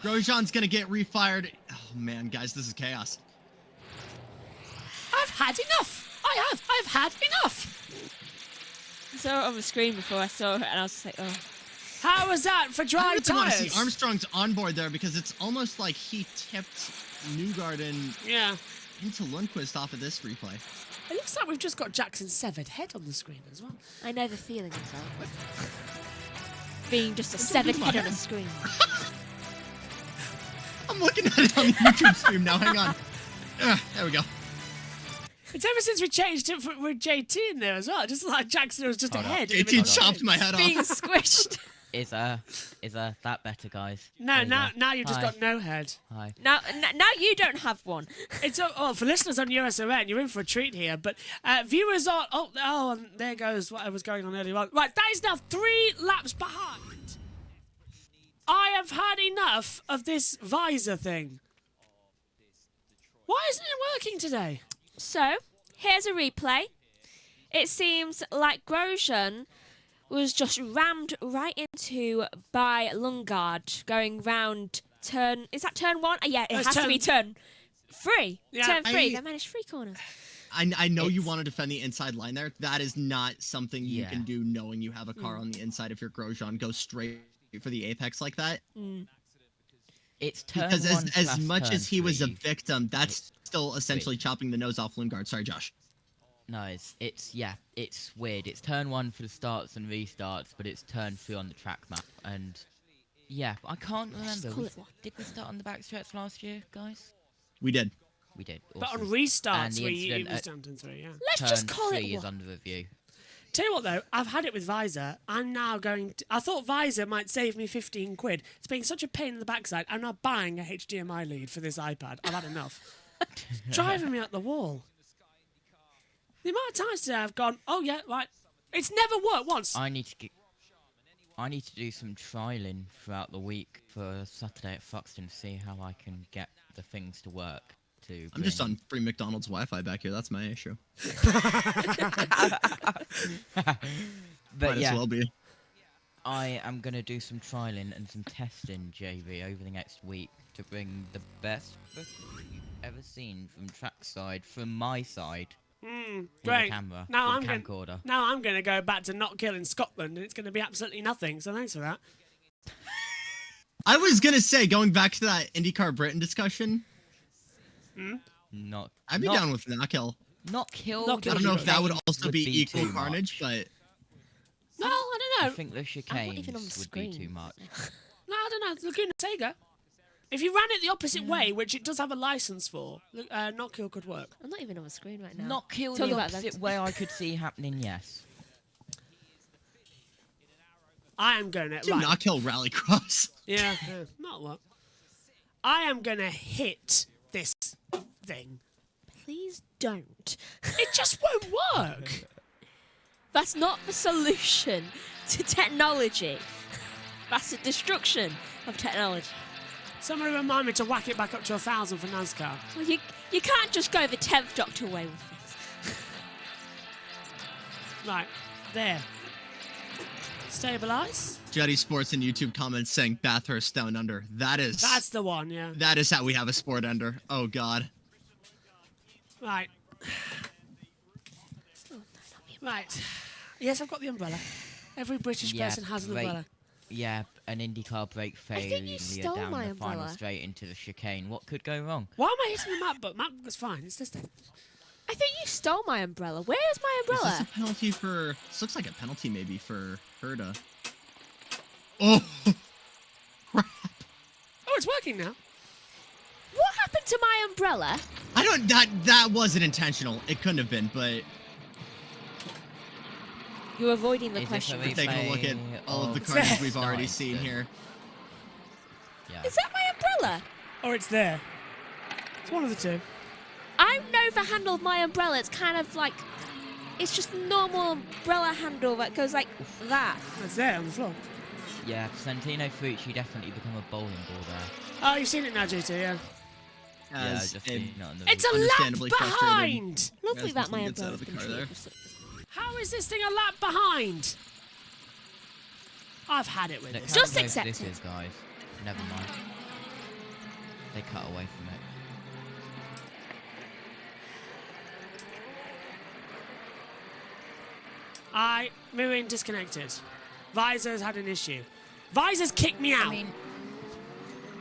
Grosjean's going to get refired. Oh, man, guys, this is chaos. I've had enough. I've had enough. I saw it on the screen before I saw it, and I was just like, oh. How was that for dry I really want to tires? see Armstrong's on board there because it's almost like he tipped Newgarden into Lundqvist off of this replay. It looks like we've just got Jackson's severed head on the screen as well. I know the feeling of that. Being just a severed head on a screen. I'm looking at it on the YouTube stream now. Hang on. There we go. It's ever since we changed it with JT in there as well. Just like Jackson was just a head. JT chopped my head off. Being squished. Is that better, guys? No, now you've just got no head. Hi. Now you don't have one. It's for listeners on USON, you're in for a treat here. But viewers on and there goes what was going on earlier on. Right, that is now 3 laps behind. I have had enough of this visor thing. Why isn't it working today? So here's a replay. It seems like Grosjean was just rammed right into by Lundgaard going round turn... Is that turn 1? Yeah, it has to be turn 3. Yeah, turn 3. They managed 3 corners. I know you want to defend the inside line there. That is not something you can do knowing you have a car on the inside if you're Grosjean. Go straight for the apex like that. It's turn because 1 as much turn as he was a 3. victim, that's still essentially chopping the nose off Lundgaard. Sorry, Josh. No, it's weird. It's turn 1 for the starts and restarts, but it's turn 3 on the track map. And yeah, I can't remember. Did we start on the backstretch last year, guys? We did. We did. But on Awesome. restarts, And the it was incident down to 3, yeah. Let's just call turn it 3 is one. under review. Tell you what, though, I've had it with Visor. I'm now going to... I thought Visor might save me 15 quid. It's being such a pain in the backside. I'm now buying a HDMI lead for this iPad. I've had enough. Driving me up the wall. The amount of times today I've gone, oh, yeah, right. It's never worked once. I need to do some trialing throughout the week for Saturday at Foxton to see how I can get the things to work. I'm just on free McDonald's Wi-Fi back here. That's my issue. But Might as well be. I am going to do some trialing and some testing, JB, over the next week to bring the best footage you've ever seen from trackside, from my side. Great. Camera, now with I'm going to go back to Knockhill in Scotland, and it's going to be absolutely nothing. So thanks for that. I was gonna say, going back to that IndyCar Britain discussion. I'd be down with Knockhill. Knockhill. I don't know if that would also be equal carnage, but No, I don't know. I think the chicanes would be too much. No, I don't know. Laguna Seca. If you ran it the opposite way, which it does have a license for, Knockhill could work. I'm not even on the screen right now. Knockhill Talk the about opposite that. way I could see happening, yes. I am going to... do Knockhill Rallycross. Yeah, not what. I am going to hit this thing. Please don't. It just won't work. That's not the solution to technology. That's the destruction of technology. Somebody remind me to whack it back up to 1,000 for NASCAR. Well, you can't just go the 10th Doctor way with this. Right, there. Stabilize. Juddy Sports in YouTube comments saying Bathurst down under. That's the one, yeah. That is how we have a sport under. Oh, God. Right. Right. Yes, I've got the umbrella. Every British person has an umbrella. Yeah, an IndyCar brake failure stole down my the final umbrella. straight into the chicane. What could go wrong? Why am I hitting the map? But map was fine. It's this thing. I think you stole my umbrella. Where is my Is umbrella? this a penalty for... This looks like a penalty maybe for Herta. Oh! Oh, it's working now. What happened to my umbrella? I don't... That wasn't intentional. It couldn't have been, but... You're avoiding the question. We're taking a look at all of the cars we've already seen here. Yeah. Is that my umbrella? Or it's there. It's one of the two. I know the handle of my umbrella. It's kind of like... It's just normal umbrella handle that goes like that. It's there on the floor. Yeah, Santino Fucci definitely become a bowling ball there. Oh, you've seen it now, JT, yeah. As just a seen it on the It's a lap understandably behind! Lovely As that my gets out umbrella of the car there. How is this thing a lap behind? I've had it with Look this. how Just close accept this it. is, guys. Never mind. They cut away from it. Mirroring disconnected. Visor's had an issue. Visor's kicked me out. I mean,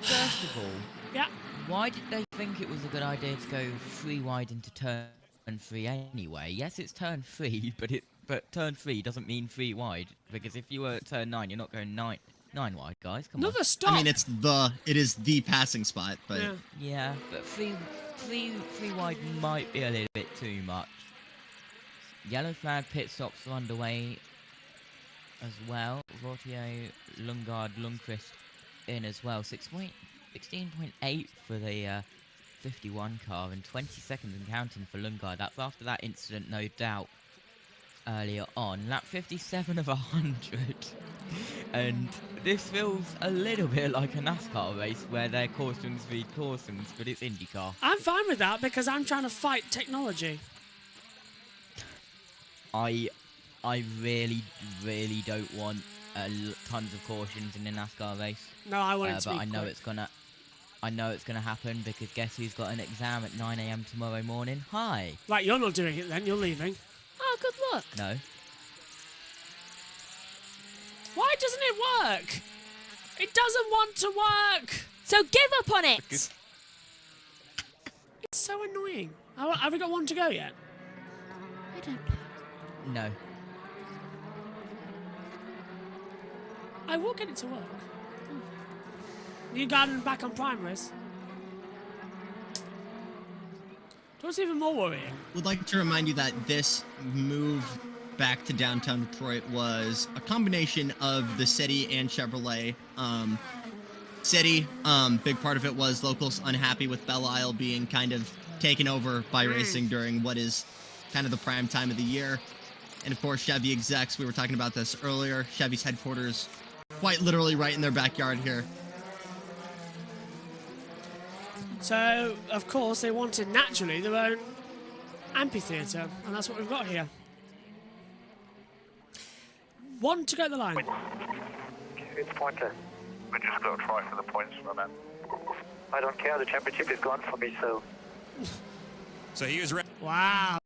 first of all, yeah. Why did they think it was a good idea to go 3 wide into turn 3 anyway? Yes, it's turn 3, but turn 3 doesn't mean 3 wide, because if you were at turn 9, you're not going 9 wide, guys. Come on. Another stop. I mean, it is the passing spot, but... Yeah, but 3 wide might be a little bit too much. Yellow flag pit stops are underway as well. Vautier, Lundgaard, Lundqvist in as well. 16.8 for the 51 car and 20 seconds and counting for Lundgaard. That's after that incident, no doubt, earlier on. Lap 57 of 100. And this feels a little bit like a NASCAR race where they're coursing speed coursings, but it's IndyCar. I'm fine with that because I'm trying to fight technology. I really, really don't want tons of cautions in a NASCAR race. No, I want it to but be I know quick. I know it's gonna happen because guess who's got an exam at 9 AM tomorrow morning? Hi. Right, you're not doing it then. You're leaving. Oh, good luck. No. Why doesn't it work? It doesn't want to work. So give up on it. It's so annoying. Have we got one to go yet? I don't know. No. I will get it to work. New garden back on primaries. What's even more worrying? Would like to remind you that this move back to downtown Detroit was a combination of the city and Chevrolet. City, big part of it was locals unhappy with Belle Isle being kind of taken over by racing during what is kind of the prime time of the year. And of course, Chevy execs, we were talking about this earlier, Chevy's headquarters quite literally right in their backyard here. So, of course, they wanted naturally their own amphitheatre, and that's what we've got here. One to go at the line. It's pointer. We're just going to try for the points for that. I don't care. The championship is gone for me, so... So he was... Wow.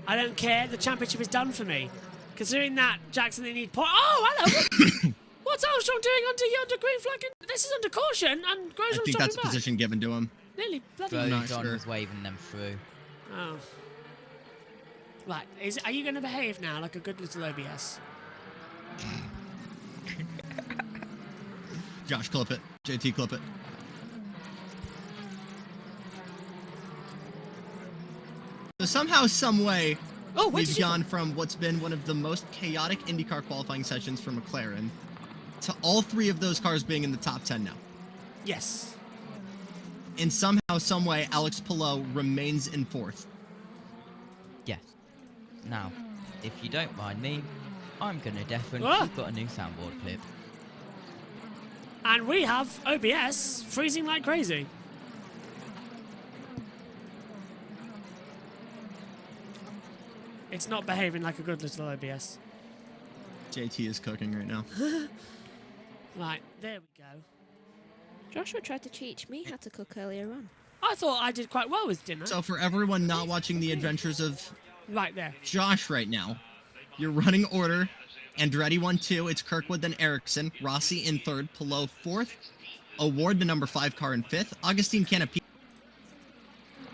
I don't care. The championship is done for me. Considering that, Jackson, they need point. Oh, hello. What's Armstrong doing under green flag? This is under caution, and Grosjean's I think that's a back. position given to him. Nearly bloody. Grosjean was waving them through. Oh. Right. Are you going to behave now like a good little OBS? Josh, clip it. JT, clip it. So somehow, some way, we've gone from what's been one of the most chaotic IndyCar qualifying sessions for McLaren to all 3 of those cars being in the top 10 now. Yes. And somehow, some way, Alex Palou remains in 4th. Yes. Now, if you don't mind me, I'm going to deafen. What? We've got a new soundboard clip. And we have OBS freezing like crazy. It's not behaving like a good little OBS. JT is cooking right now. Right, there we go. Joshua tried to teach me how to cook earlier on. I thought I did quite well with dinner. So for everyone not watching the adventures of Right there. Josh right now, your running order: Andretti 1-2, it's Kirkwood, then Ericsson, Rossi in third, Palou fourth, Award the number 5 car in fifth, Augustine Canapino.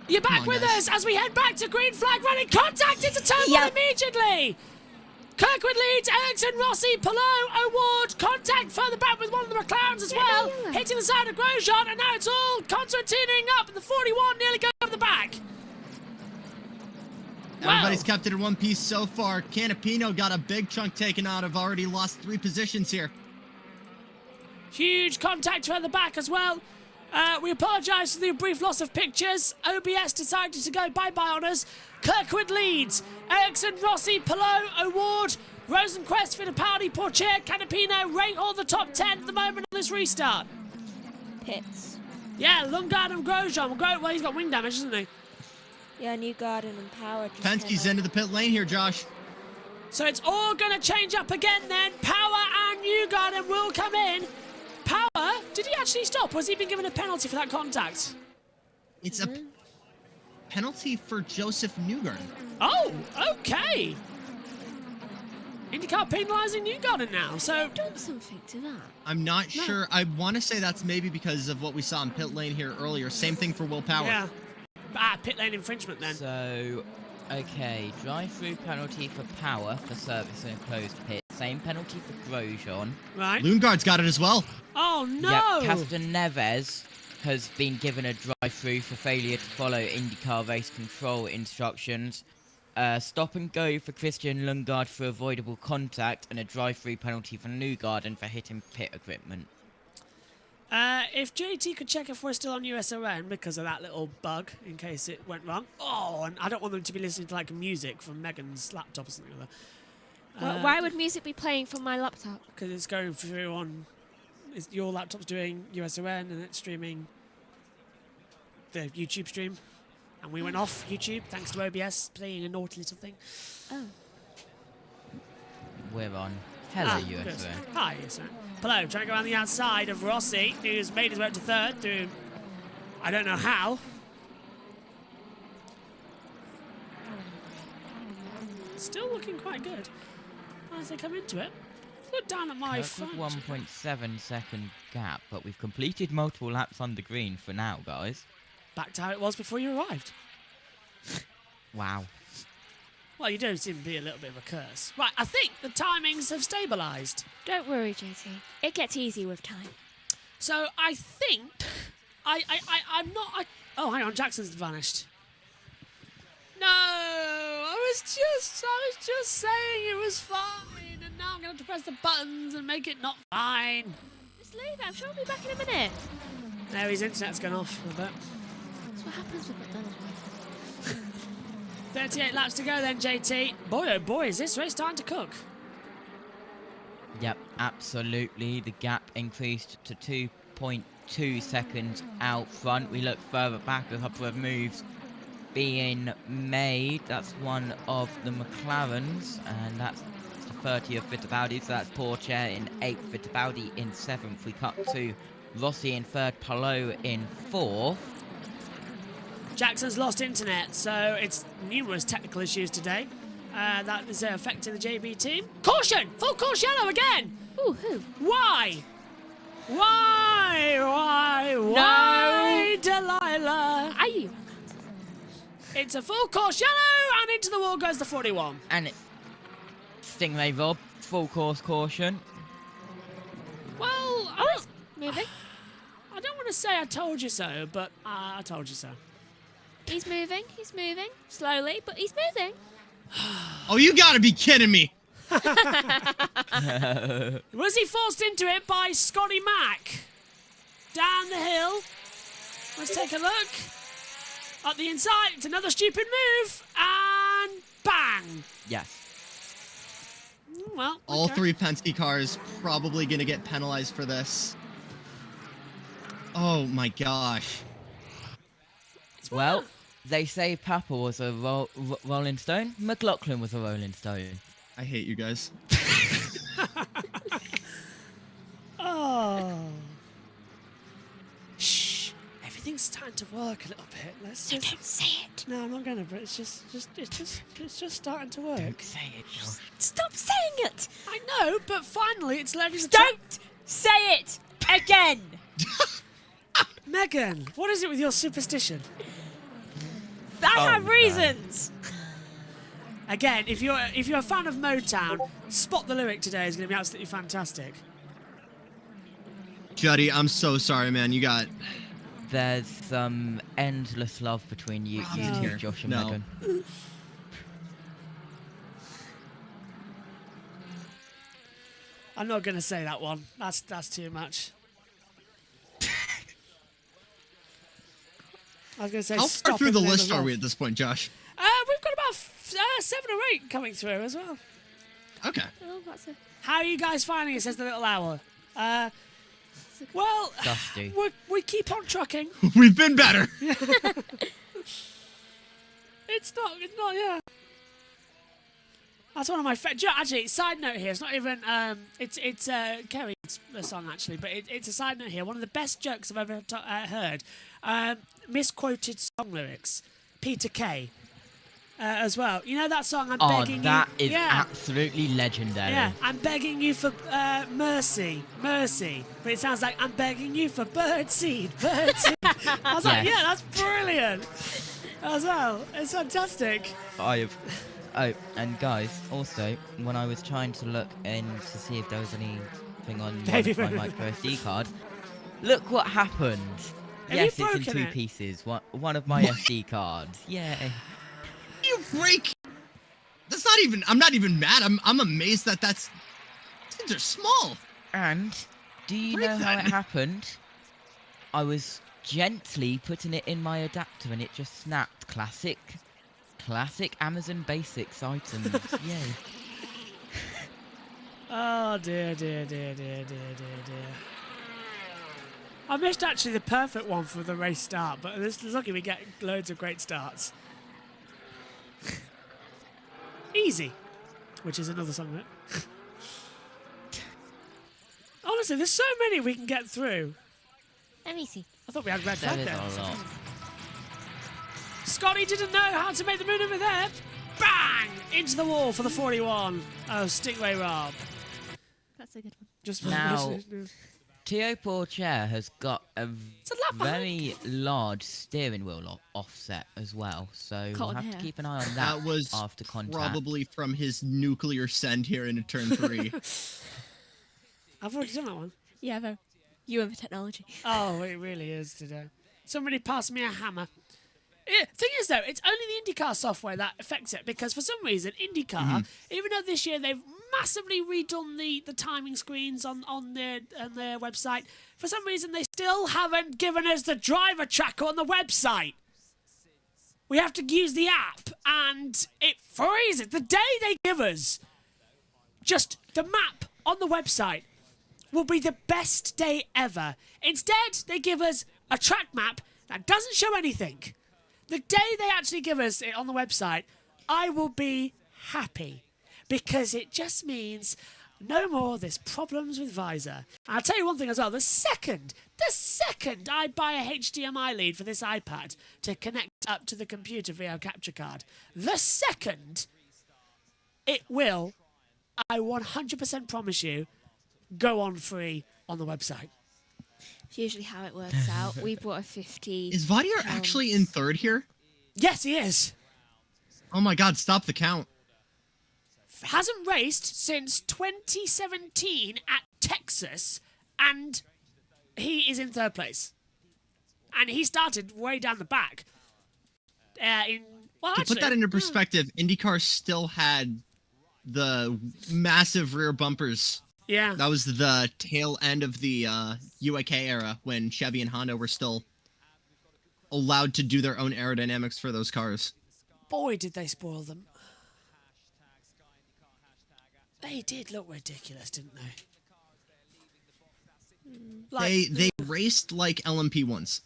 You're back with us as we head back to green flag running. Contact into turn one immediately. Kirkwood leads, Ericsson, Rossi, Palou, Award, contact further back with one of the McLarens as well, hitting the side of Grosjean, and now it's all concertinaing up, and the 41 nearly goes over the back. Everybody's kept it in one piece so far. Canapino got a big chunk taken out of, already lost 3 positions here. Huge contact further back as well. We apologise for the brief loss of pictures. OBS decided to go bye-bye on us. Kirkwood leads. Ericsson, Rossi, Palou, Award, Rosenquist, Fittipaldi, Pourchaire, Canapino rate all the top 10 at the moment on this restart. Pits. Yeah, Lundgaard and Grosjean. Well, he's got wing damage, hasn't he? Yeah, Newgarden and Power. Penske's into the pit lane here, Josh. So it's all going to change up again then. Power and Newgarden will come in. Power, did he actually stop? Was he been given a penalty for that contact? It's a penalty for Joseph Newgarden. Oh, okay. INDYCAR penalising Newgarden now, so... done something to that. I'm not sure. I want to say that's maybe because of what we saw in pit lane here earlier. Same thing for Will Power. Yeah. Pit lane infringement then. So, okay, drive-through penalty for Power for service in a closed pit. Same penalty for Grosjean. Right. Lundgaard's got it as well. Oh, no! Yep, Captain Neves has been given a drive-through for failure to follow INDYCAR race control instructions. Stop and go for Christian Lundgaard for avoidable contact, and a drive-through penalty for Newgarden for hitting pit equipment. If JT could check if we're still on USRN because of that little bug, in case it went wrong. Oh, and I don't want them to be listening to like music from Megan's laptop or something like that. Why would music be playing from my laptop? Because it's going through on... your laptop's doing USRN and it's streaming the YouTube stream. And we went off YouTube thanks to OBS playing a naughty little thing. Oh. We're on. Hello, USRN. Good. Hi, USRN. Palou trying to go around the outside of Rossi, who's made his way up to third through... I don't know how. Still looking quite good as they come into it. Look down at my phone. 1.7 second gap, but we've completed multiple laps under green for now, guys. Back to how it was before you arrived. Wow. Well, you do seem to be a little bit of a curse. Right, I think the timings have stabilised. Don't worry, JT. It gets easy with time. So I think I'm not. Oh, hang on, Jackson's vanished. No, I was just saying it was fine, and now I'm going to press the buttons and make it not fine. Just leave it. I'm sure I'll be back in a minute. No, his internet's gone off a bit. That's what happens with McDonald's. 38 laps to go then, JT. Boy, oh boy, is this race starting to cook. Yep, absolutely. The gap increased to 2.2 seconds out front. We look further back, a couple of moves being made. That's one of the McLarens, and that's the 30 of Fittipaldi, so that's Pourchaire in 8th, Fittipaldi in 7th. We cut to Rossi in 3rd, Palou in 4th. Jackson's lost internet, so it's numerous technical issues today. That is affecting the JB team. Caution! Full course yellow again! Ooh, who? Why? Why? Delilah? Are you? It's a full course yellow, and into the wall goes the 41. And it... Stingray Rob, full course caution. Well, moving. I don't want to say I told you so, but I told you so. He's moving, slowly, but he's moving. Oh, you gotta be kidding me! Was he forced into it by Scotty Mack? Down the hill. Let's take a look. Up the inside, it's another stupid move, and bang! Yes. well. All okay. 3 Penske cars probably going to get penalized for this. Oh my gosh. Well, they say Papa was a Rolling Stone. McLaughlin was a Rolling Stone. I hate you guys. Oh. Shh. Everything's starting to work a little bit. Let's just... Don't say it. No, I'm not gonna. But it's just starting to work. Don't say it, Josh. Stop saying it. I know, but finally it's letting. Don't say it again. Megan, what is it with your superstition? I have reasons. Again, if you're a fan of Motown, Spot the Lyric today is going to be absolutely fantastic. Juddy, I'm so sorry, man. You got... There's some endless love between you two, Josh and Megan. I'm not going to say that one. That's too much. I was going to say How stop far through in the name list of are love. we at this point, Josh? We've got about 7 or 8 coming through as well. Okay. Oh, that's it. How are you guys finding it, says the little owl? Well, Dusty. we keep on trucking. We've been better. It's not, yeah. That's one of my favorite. Actually, side note here. It's not even. It's Kerry's song actually, but it's a side note here. One of the best jokes I've ever heard. Misquoted song lyrics. Peter Kay. As well. You know that song? I'm begging you. That is absolutely legendary. Yeah, I'm begging you for mercy. But it sounds like I'm begging you for birdseed. I was like, yeah, that's brilliant. As well, it's fantastic. Oh, and guys, also, when I was trying to look in to see if there was anything on my micro SD card, look what happened. Yes, it's in 2 pieces. One of my SD cards. Yay. You break. That's not even. I'm not even mad. I'm amazed that these things are small. And do you know how it happened? I was gently putting it in my adapter and it just snapped. Classic Amazon Basics items. Yay. Oh dear. I missed actually the perfect one for the race start, but it's lucky we get loads of great starts. Easy, which is another song that. Honestly, there's so many we can get through. Let me see. I thought we had red flag That there. is a lot. Scotty didn't know how to make the move over there. Bang! Into the wall for the 41. Oh, Stingray Rob. That's a good one. Just Now, Tio Porcher has got a very large steering wheel offset as well, so we'll have to keep an eye on that. That was after contact. probably from his nuclear send here into turn 3. I've already done that one. Yeah, though. You and the technology. Oh, it really is today. Somebody passed me a hammer. Thing is, though, it's only the IndyCar software that affects it, because for some reason, IndyCar, even though this year they've massively redone the timing screens on their website, for some reason they still haven't given us the driver tracker on the website. We have to use the app, and it freezes. The day they give us just the map on the website will be the best day ever. Instead, they give us a track map that doesn't show anything. The day they actually give us it on the website, I will be happy, because it just means no more there's problems with visor. And I'll tell you one thing as well, the second I buy a HDMI lead for this iPad to connect up to the computer via a capture card, the second it will, I 100% promise you, go on free on the website. It's usually how it works out. We bought a 50. Is Vadier actually in 3rd here? Yes, he is. Oh my God! Stop the count. Hasn't raced since 2017 at Texas, and he is in 3rd place. And he started way down the back. To put that into perspective, IndyCar still had the massive rear bumpers. Yeah. That was the tail end of the UAK era, when Chevy and Honda were still allowed to do their own aerodynamics for those cars. Boy, did they spoil them. They did look ridiculous, didn't they? They raced like LMP1s.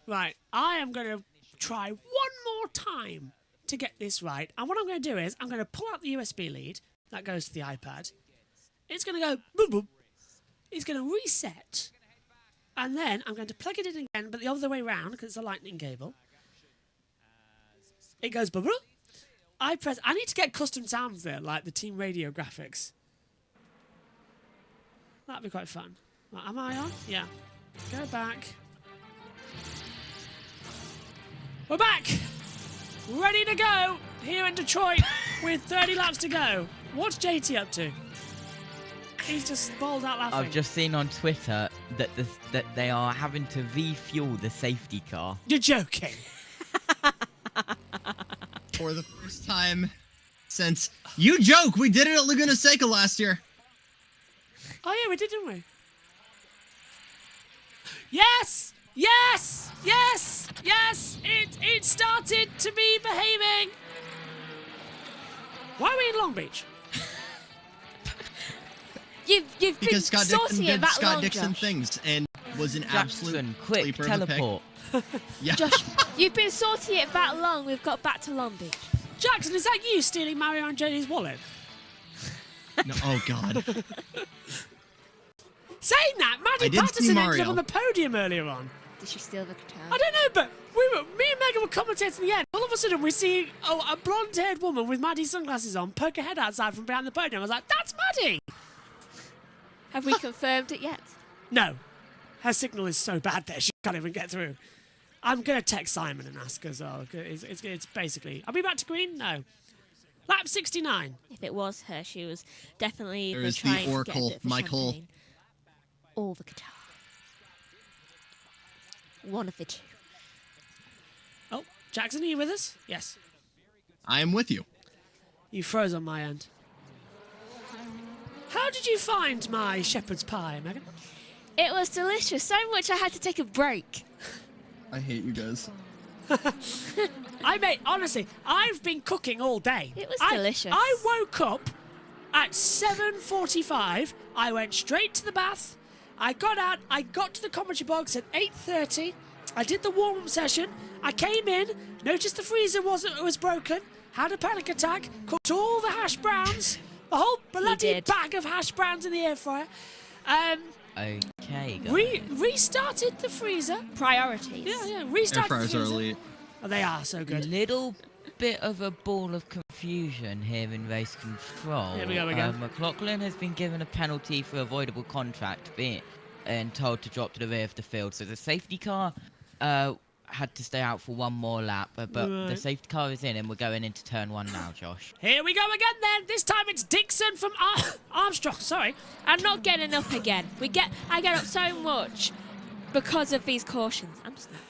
Right, I am going to try one more time to get this right. And what I'm going to do is I'm going to pull out the USB lead that goes to the iPad. It's going to go boom boom. It's going to reset. And then I'm going to plug it in again, but the other way around because it's a lightning cable. It goes boom boom. I need to get custom sounds there, like the team radio graphics. That'd be quite fun. Right, am I on? Yeah. Go back. We're back! Ready to go here in Detroit with 30 laps to go. What's JT up to? He's just bawled out laughing. I've just seen on Twitter that they are having to refuel the safety car. You're joking. For the first time since... You joke! We did it at Laguna Seca last year. Oh yeah, we did, didn't we? Yes! Yes! Yes! Yes! It started to be behaving! Why are we in Long Beach? You've been Scott saucy Dixon it did that Scott long, Dixon Josh. things and was an absolute quick sleeper of the pick. teleport. Yeah. Josh, you've been saucy it that long. We've got back to Long Beach. Jackson, is that you stealing Mario and Jody's wallet? No, oh God. Saying that, Maddie I did see Patterson ended Mario. up on the podium earlier on. Did she steal the guitar? I don't know, but me and Megan were commentating in the end. All of a sudden, we see a blonde-haired woman with Maddie's sunglasses on poke her head outside from behind the podium. I was like, that's Maddie! Have we confirmed it yet? No. Her signal is so bad there, she can't even get through. I'm going to text Simon and ask as well. It's basically... Are we back to green? No. Lap 69. If it was her, she was definitely There is trying the to get a Oracle, bit of Michael. champagne. Or the guitar. One of the two. Oh, Jackson, are you with us? Yes. I am with you. You froze on my end. How did you find my shepherd's pie, Megan? It was delicious, so much I had to take a break. I hate you guys. Honestly, I've been cooking all day. It was delicious. I woke up at 7:45. I went straight to the bath. I got out. I got to the commentary box at 8:30. I did the warm-up session. I came in, noticed the freezer was broken, had a panic attack, cooked all the hash browns, a whole bloody bag of hash browns in the air fryer. Okay, guys. Restarted the freezer. Priorities. Yeah, restarted Air the fryers are freezer. elite. Oh, they are so good. Little bit of a ball of confusion here in race control. Here we go again. McLaughlin has been given a penalty for avoidable contact and told to drop to the rear of the field. So the safety car had to stay out for one more lap, but the Right. safety car is in and we're going into turn one now, Josh. Here we go again then. This time it's Dixon from Armstrong. Sorry. I'm not getting up again. I get up so much because of these cautions. I'm just not.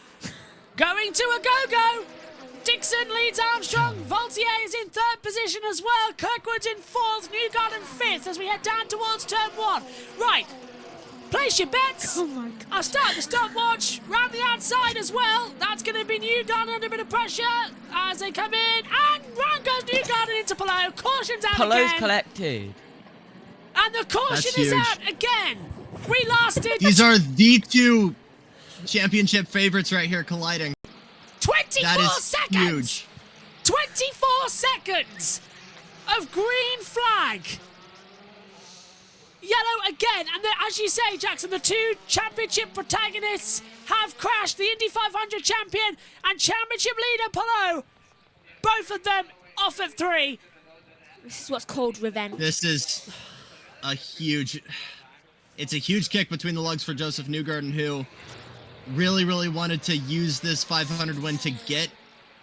Going to a go-go. Dixon leads Armstrong. Vaultier is in third position as well. Kirkwood's in fourth. Newgarden fifth as we head down towards turn one. Right. Place your bets. Oh my God. I'll start the stopwatch. Round the outside as well. That's going to be Newgarden under a bit of pressure as they come in. And round goes Newgarden into Palou. Caution's out Palou's again. collected. And the caution That's is huge. out again. We lasted These are the two championship favorites right here colliding. 24 That is seconds. huge. 24 seconds of green flag. Yellow again. And as you say, Jackson, the two championship protagonists have crashed. The Indy 500 champion and championship leader Palou. Both of them off at 3. This is what's called revenge. This is it's a huge kick between the lugs for Joseph Newgarden, who really, really wanted to use this 500 win to get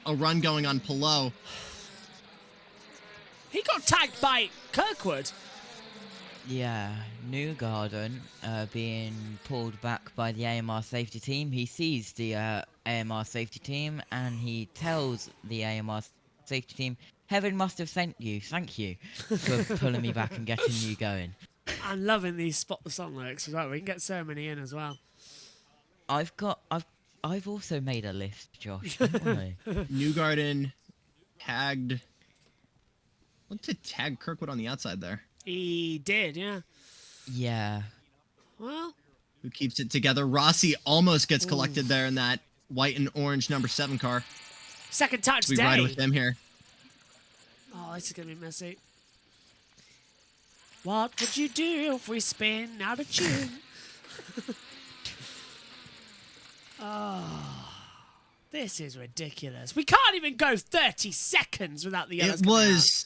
a run going on Palou. He got tagged by Kirkwood. Yeah, Newgarden being pulled back by the AMR safety team. He sees the AMR safety team and he tells the AMR safety team, "Heaven must have sent you. Thank you for pulling me back and getting you going." I'm loving these spot the song lyrics as well. We can get so many in as well. I've also made a list, Josh. Don't worry. Newgarden tagged. What to tag Kirkwood on the outside there? He did, yeah. Yeah. Well, who keeps it together. Rossi almost gets collected there in that white and orange number 7 car. second touch We day. ride with them here. Oh, this is going to be messy. What would you do if we spin out of tune? Oh, this is ridiculous. We can't even go 30 seconds without the yellows coming out.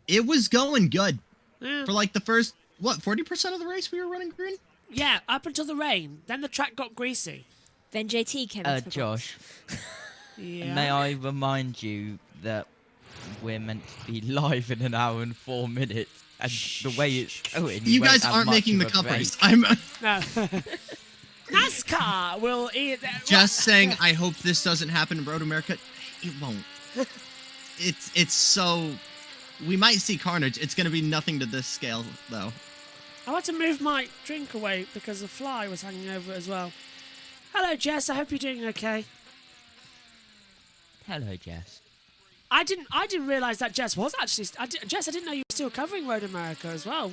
It was going good. Yeah. For like the first, 40% of the race we were running green? Yeah, up until the rain. Then the track got greasy. Then JT came into the Josh, Yeah. may I remind you that we're meant to be live in an hour and 4 minutes, and the way it's going, You won't guys have aren't much making of the a cup break. race. I'm No. NASCAR will either... just saying, I hope this doesn't happen in Road America. It won't. It's so... We might see carnage. It's going to be nothing to this scale, though. I want to move my drink away because the fly was hanging over it as well. Hello, Jess. I hope you're doing okay. Hello, Jess. I didn't realise that Jess was actually... Jess, I didn't know you were still covering Road America as well.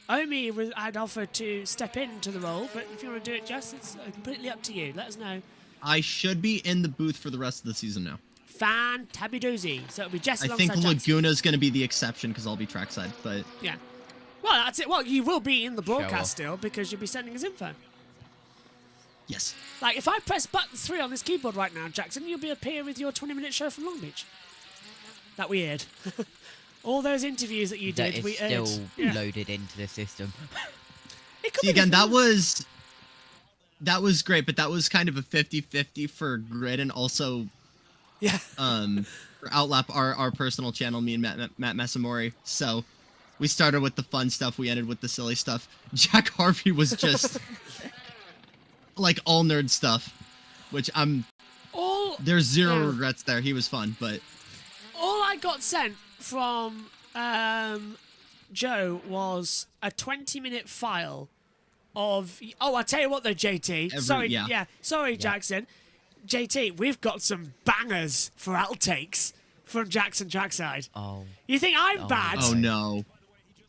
Omi had offered to step into the role, but if you want to do it, Jess, it's completely up to you. Let us know. I should be in the booth for the rest of the season now. Fantabidoozy. So it'll be Jess I alongside think Jess. Laguna's going to be the exception because I'll be trackside, but... Yeah. Well, that's it. Well, you will be in the broadcast still because you'll be sending us info. Yes. Like, if I press button 3 on this keyboard right now, Jackson, you'll be appearing with your 20-minute show from Long Beach. That we aired. All those interviews that you That did, is we still aired. loaded into the system. See, again, that was great, but that was kind of a 50-50 for Grid and also for Outlap, our personal channel, me and Matt Massamori. So we started with the fun stuff, we ended with the silly stuff. Jack Harvey was just like all nerd stuff, which there's zero regrets there. He was fun, but all I got sent from Joe was a 20-minute file of... Oh, I'll tell you what though, JT. Sorry, Jackson. JT, we've got some bangers for outtakes from Jackson Trackside. Oh. You think I'm bad? Oh, no.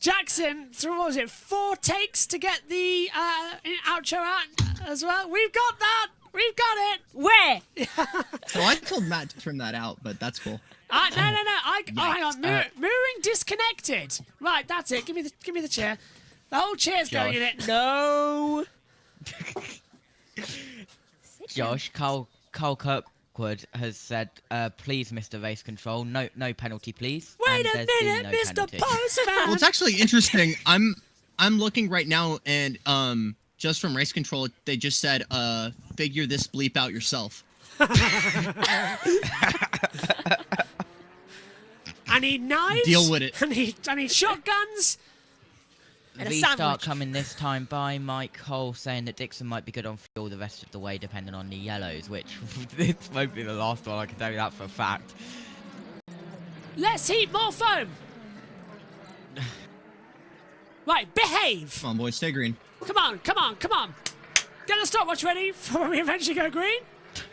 Jackson, through, what was it, 4 takes to get the outro out as well? We've got that! We've got it! Where? So I told Matt to trim that out, but that's cool. No. Hang on. Mooring disconnected. Right, that's it. Give me the chair. The whole chair's going in it. No. Josh, Carl Kirkwood has said, please, Mr. Race Control, no penalty, please. Wait And a there's been minute, no Mr. penalty. Postman. Well, it's actually interesting. I'm looking right now, and just from Race Control, they just said, figure this bleep out yourself. I need knives. Deal with it. I need shotguns. And a Restart sandwich. coming this time by Mike Cole saying that Dixon might be good on fuel the rest of the way depending on the yellows, which this won't be the last one, I can tell you that for a fact. Let's heat more foam. Right, behave. Come on, boys, stay green. Come on. Get the stopwatch ready for when we eventually go green.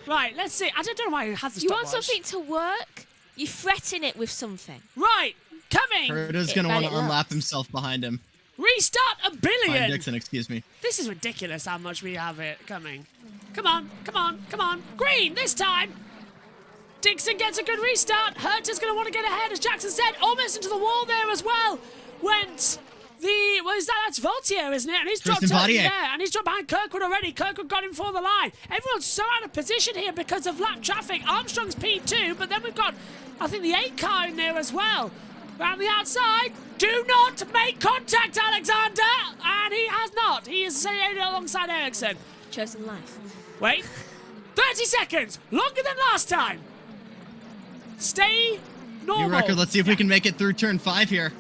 Right, let's see. I don't know why I have the You stopwatch. want something to work? You threaten it with something. Right, coming. Herta's going to want to unlap himself behind him. Restart a billion. Behind Dixon, excuse me. This is ridiculous how much we have it coming. Come on. Green this time. Dixon gets a good restart. Herta's going to want to get ahead, as Jackson said. Almost into the wall there as well. Went the... What is that? That's Vautier, isn't it? And he's dropped... and he's dropped behind Kirkwood already. Kirkwood got him for the line. Everyone's so out of position here because of lap traffic. Armstrong's P2, but then we've got, I think, the 8 car in there as well. Around the outside. Do not make contact, Alexander! And he has not. He is staying alongside Ericsson. Chosen life. Wait. 30 seconds. Longer than last time. Stay normal. New record. Let's see if we can make it through turn 5 here.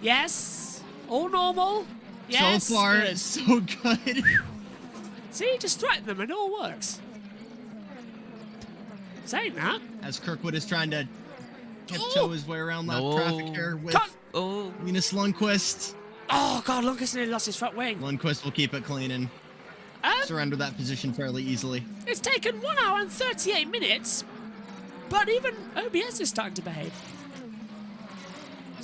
Yes. All normal. Yes. So far, good. so good. See, just threaten them and it all works. Saying that. As Kirkwood is trying to tiptoe his way around lap traffic here with Linus Lundqvist. Oh, God, Lundqvist nearly lost his front wing. Lundqvist will keep it clean and surrender that position fairly easily. It's taken 1 hour and 38 minutes, but even OBS is starting to behave.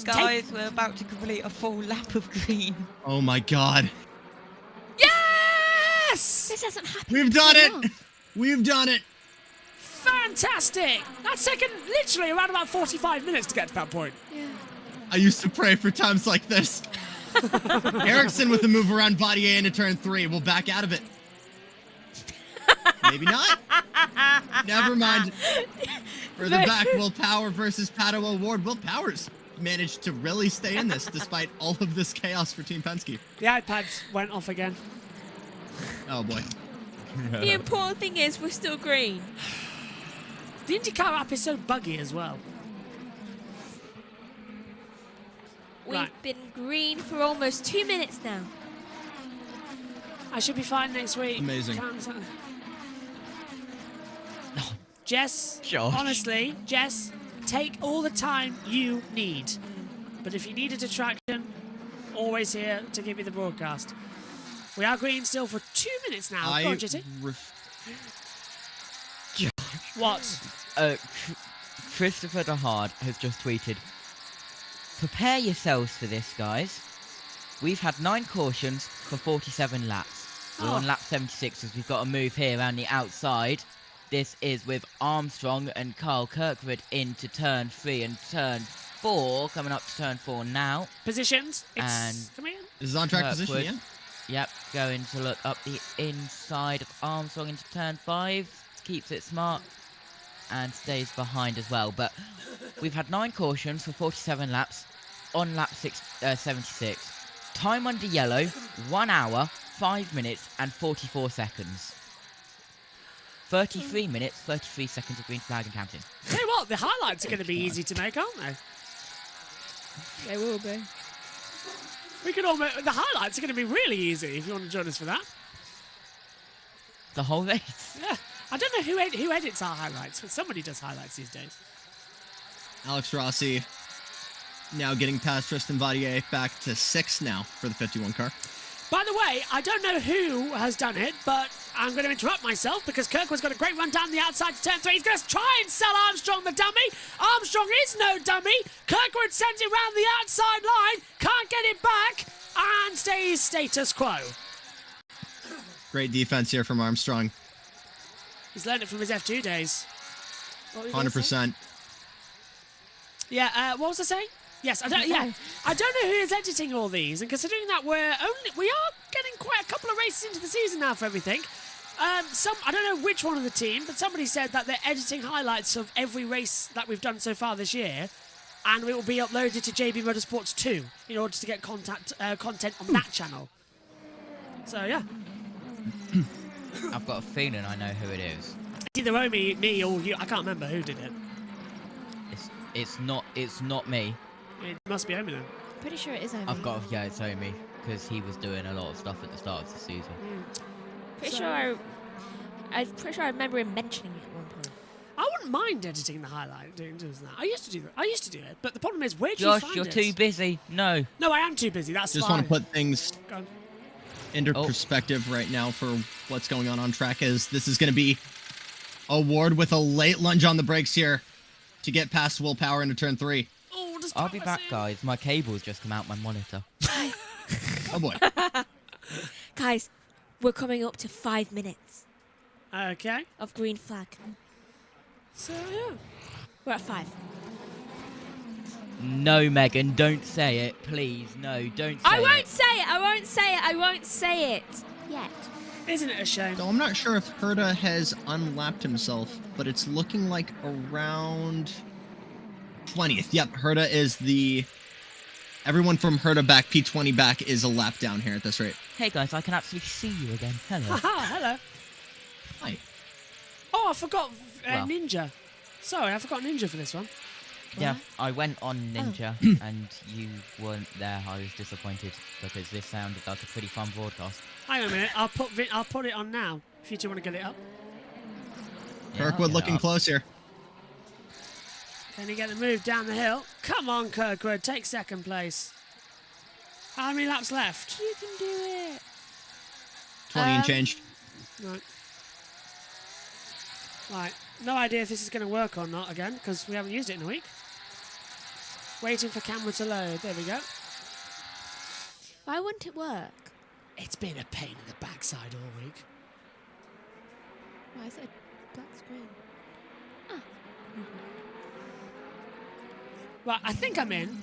Guys, we're about to complete a full lap of green. Oh my God. Yes! This hasn't happened. We've done it. We've done it. Fantastic! That's taken literally around about 45 minutes to get to that point. Yeah. I used to pray for times like this. Ericsson with the move around Vadier into turn 3. We'll back out of it. Maybe not. Never mind. Further back, Will Power versus Pato O'Ward. Will Power's managed to really stay in this despite all of this chaos for Team Penske. The iPads went off again. Oh boy. The important thing is we're still green. The INDYCAR app is so buggy as well. We've been green for almost 2 minutes now. I should be fine next week. Amazing. Jess, Josh. honestly, Jess, take all the time you need. But if you need a detraction, always here to give you the broadcast. We are green still for 2 minutes now. Go on, Jitty. What? Christopher DeHard has just tweeted, prepare yourselves for this, guys. We've had 9 cautions for 47 laps. We're on lap 76 as we've got a move here around the outside. This is with Armstrong and Carl Kirkwood into turn 3 and turn 4, coming up to turn 4 now. Positions. And coming in. This is on track Kirkwood, position, yeah? Yep, going to look up the inside of Armstrong into turn 5. Keeps it smart and stays behind as well. But we've had 9 cautions for 47 laps on lap 76. Time under yellow, 1 hour, 5 minutes and 44 seconds. 33 minutes, 33 seconds of green flag and counting. Tell you what, the highlights are going to be easy to make, aren't they? They will be. We can all make, the highlights are going to be really easy if you want to join us for that. The whole race? Yeah. I don't know who edits our highlights, but somebody does highlights these days. Alex Rossi now getting past Tristan Vadier, back to 6th now for the 51 car. By the way, I don't know who has done it, but I'm going to interrupt myself because Kirkwood's got a great run down the outside to turn 3. He's going to try and sell Armstrong the dummy. Armstrong is no dummy. Kirkwood sends it round the outside line, can't get it back, and stays status quo. Great defense here from Armstrong. He's learned it from his F2 days. 100%. Yeah, what was I saying? Yes, I don't know who is editing all these, and considering that we are getting quite a couple of races into the season now for everything. I don't know which one of the team, but somebody said that they're editing highlights of every race that we've done so far this year, and it will be uploaded to JBMotorsports 2 in order to get content on that channel. So yeah. I've got a feeling I know who it is. It's either Omi, me, or you. I can't remember who did it. It's not me. It must be Omi then. Pretty sure it is Omi. It's Omi, because he was doing a lot of stuff at the start of the season. I'm pretty sure I remember him mentioning it at one point. I wouldn't mind editing the highlight, doing that. I used to do it, but the problem is, where do you find it? Josh, you're too busy. No, I am too busy. That's Just fine. want to put things into perspective right now for what's going on track. Is this is going to be O'Ward with a late lunge on the brakes here to get past Will Power into turn 3. I'll be back, guys. My cable's just come out my monitor. Oh boy. Guys, we're coming up to 5 minutes. Okay. Of green flag. So yeah. We're at 5. No, Megan, don't say it. Please, no, don't say it. I won't say it yet. Isn't it a shame? So I'm not sure if Herta has unlapped himself, but it's looking like around 20th. Yep, Herta is everyone from Herta back, P20 back, is a lap down here at this rate. Hey guys, I can actually see you again. Hello. Hello. Hi. Oh, I forgot Ninja. Sorry, I forgot Ninja for this one. Yeah, I went on Ninja and you weren't there. I was disappointed because this sounded like a pretty fun broadcast. Hang on a minute, I'll put it on now. If you two want to get it up. Yeah, Kirkwood looking close here. Can he get the move down the hill? Come on, Kirkwood, take second place. How many laps left? You can do it. 20 and changed. Right. No idea if this is going to work or not again, because we haven't used it in a week. Waiting for camera to load. There we go. Why wouldn't it work? It's been a pain in the backside all week. Why is it a black screen? Ah. Right, I think I'm in.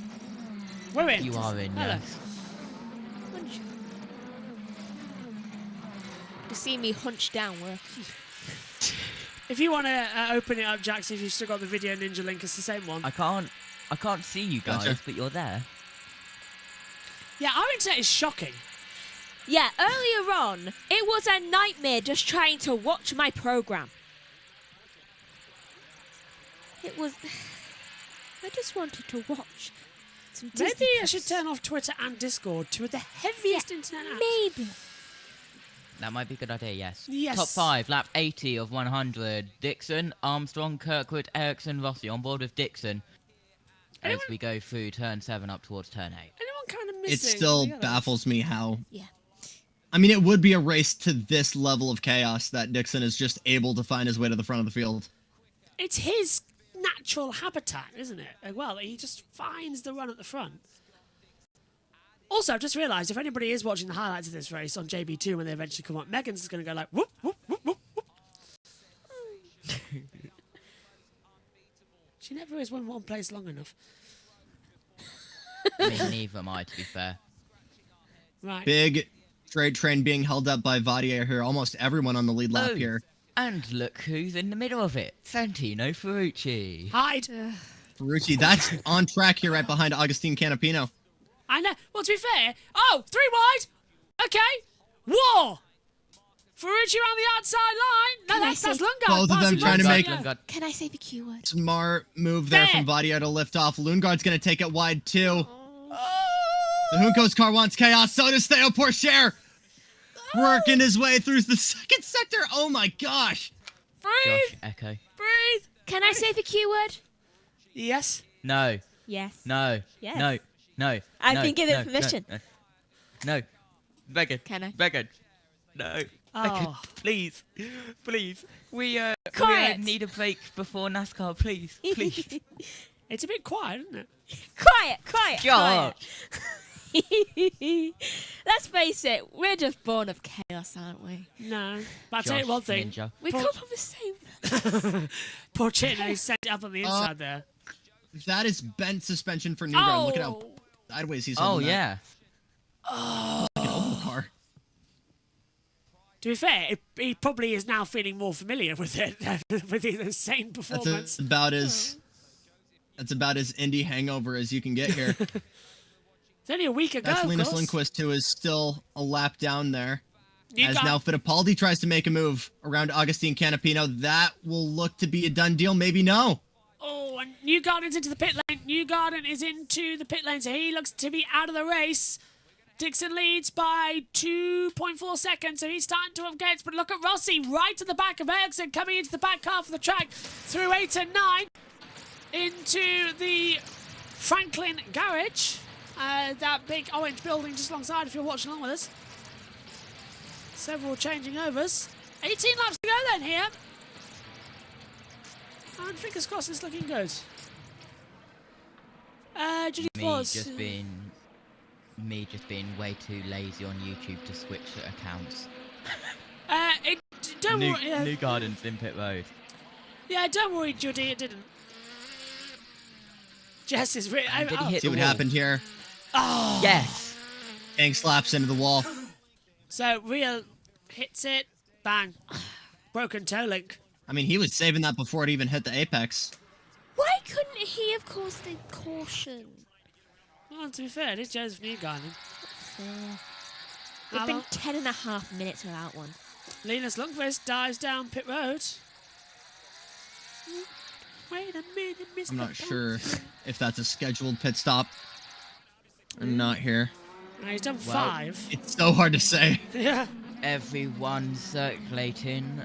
We're in. You are in, Hello. yes. You see me hunched down. If you want to open it up, Jax, if you've still got the video ninja link, it's the same one. I can't see you guys, Gotcha. but you're there. Yeah, our internet is shocking. Yeah, earlier on, it was a nightmare just trying to watch my program. It was... I just wanted to watch some Disney Maybe I Plus. should turn off Twitter and Discord, two of the heaviest internet apps. Maybe. That might be a good idea, yes. Yes. Top 5, lap 80 of 100. Dixon, Armstrong, Kirkwood, Ericsson, Rossi on board with Dixon. As we go through turn 7 up towards turn 8. Anyone kind of missing? It still the others? baffles me how. Yeah. I mean, it would be a race to this level of chaos that Dixon is just able to find his way to the front of the field. It's his natural habitat, isn't it? Well, he just finds the run at the front. Also, I've just realised if anybody is watching the highlights of this race on JB2 when they eventually come up, Megan's is going to go like whoop, whoop, whoop, whoop, whoop. She never is one place long enough. I mean, neither am I, to be fair. Right. Big trade train being held up by Vadier here. Almost everyone on the lead lap here. And look who's in the middle of it. Santino Ferrucci. Hide. Ferrucci, that's on track here right behind Agustin Canapino. I know. Well, to be fair, 3 wide. Okay. War. Ferrucci around the outside line. No, that's Lundgaard. Both of them trying to make Can I say the Q word? smart move there from Vadier to lift off. Lundgaard's going to take it wide too. The Junco's car wants chaos. So does Theo Pourchaire. Working his way through the second sector. Oh my gosh. Breathe. Josh, Echo. Breathe. Can I say the Q word? Yes. No. Yes. No. Yes. No. No. I've no, been given no, permission. No. Megan. Can I? Megan. No. Oh. Megan, please. Please. We Quiet. need a break before NASCAR, please. Please. It's a bit quiet, isn't it? Quiet. God. Let's face it, we're just born of chaos, aren't we? No. But I'll tell you one thing. Ninja. We come from the same... Poor Chitno, he's set up on the inside there. That is bent suspension for Newgarden. Look at how sideways he's holding yeah. Like an oval car. To be fair, he probably is now feeling more familiar with it, with his insane performance. That's about as Indy hangover as you can get here. It's only a week ago, That's of Linus course. Lindqvist, who is still a lap down there. You As got- now Fittipaldi tries to make a move around Agustin Canapino. That will look to be a done deal. Maybe no. Oh, and Newgarden's into the pit lane. Newgarden is into the pit lane, so he looks to be out of the race. Dixon leads by 2.4 seconds, so he's starting to have gains. But look at Rossi right to the back of Ericsson, coming into the back half of the track through 8 and 9 into the Franklin garage. That big orange building just alongside, if you're watching along with us. Several changing overs. 18 laps to go then here. And fingers crossed it's looking good. Judy Pause. Me just being way too lazy on YouTube to switch accounts. Don't worry. New Gardens in pit road. Yeah, don't worry, Judy, it didn't. Jess is really... Did he hit See the what wall? happened here. Oh! Yes! Bang slaps into the wall. So, Real hits it. Bang. Broken toe link. I mean, he was saving that before it even hit the apex. Why couldn't he have caused the caution? Well, to be fair, it is Joseph Newgarden. It's been 10.5 minutes without one. Linus Lundqvist dives down pit road. Wait a minute, Mr. I'm not sure if that's a scheduled pit stop or not here. He's done 5. It's so hard to say. Yeah. Everyone circulating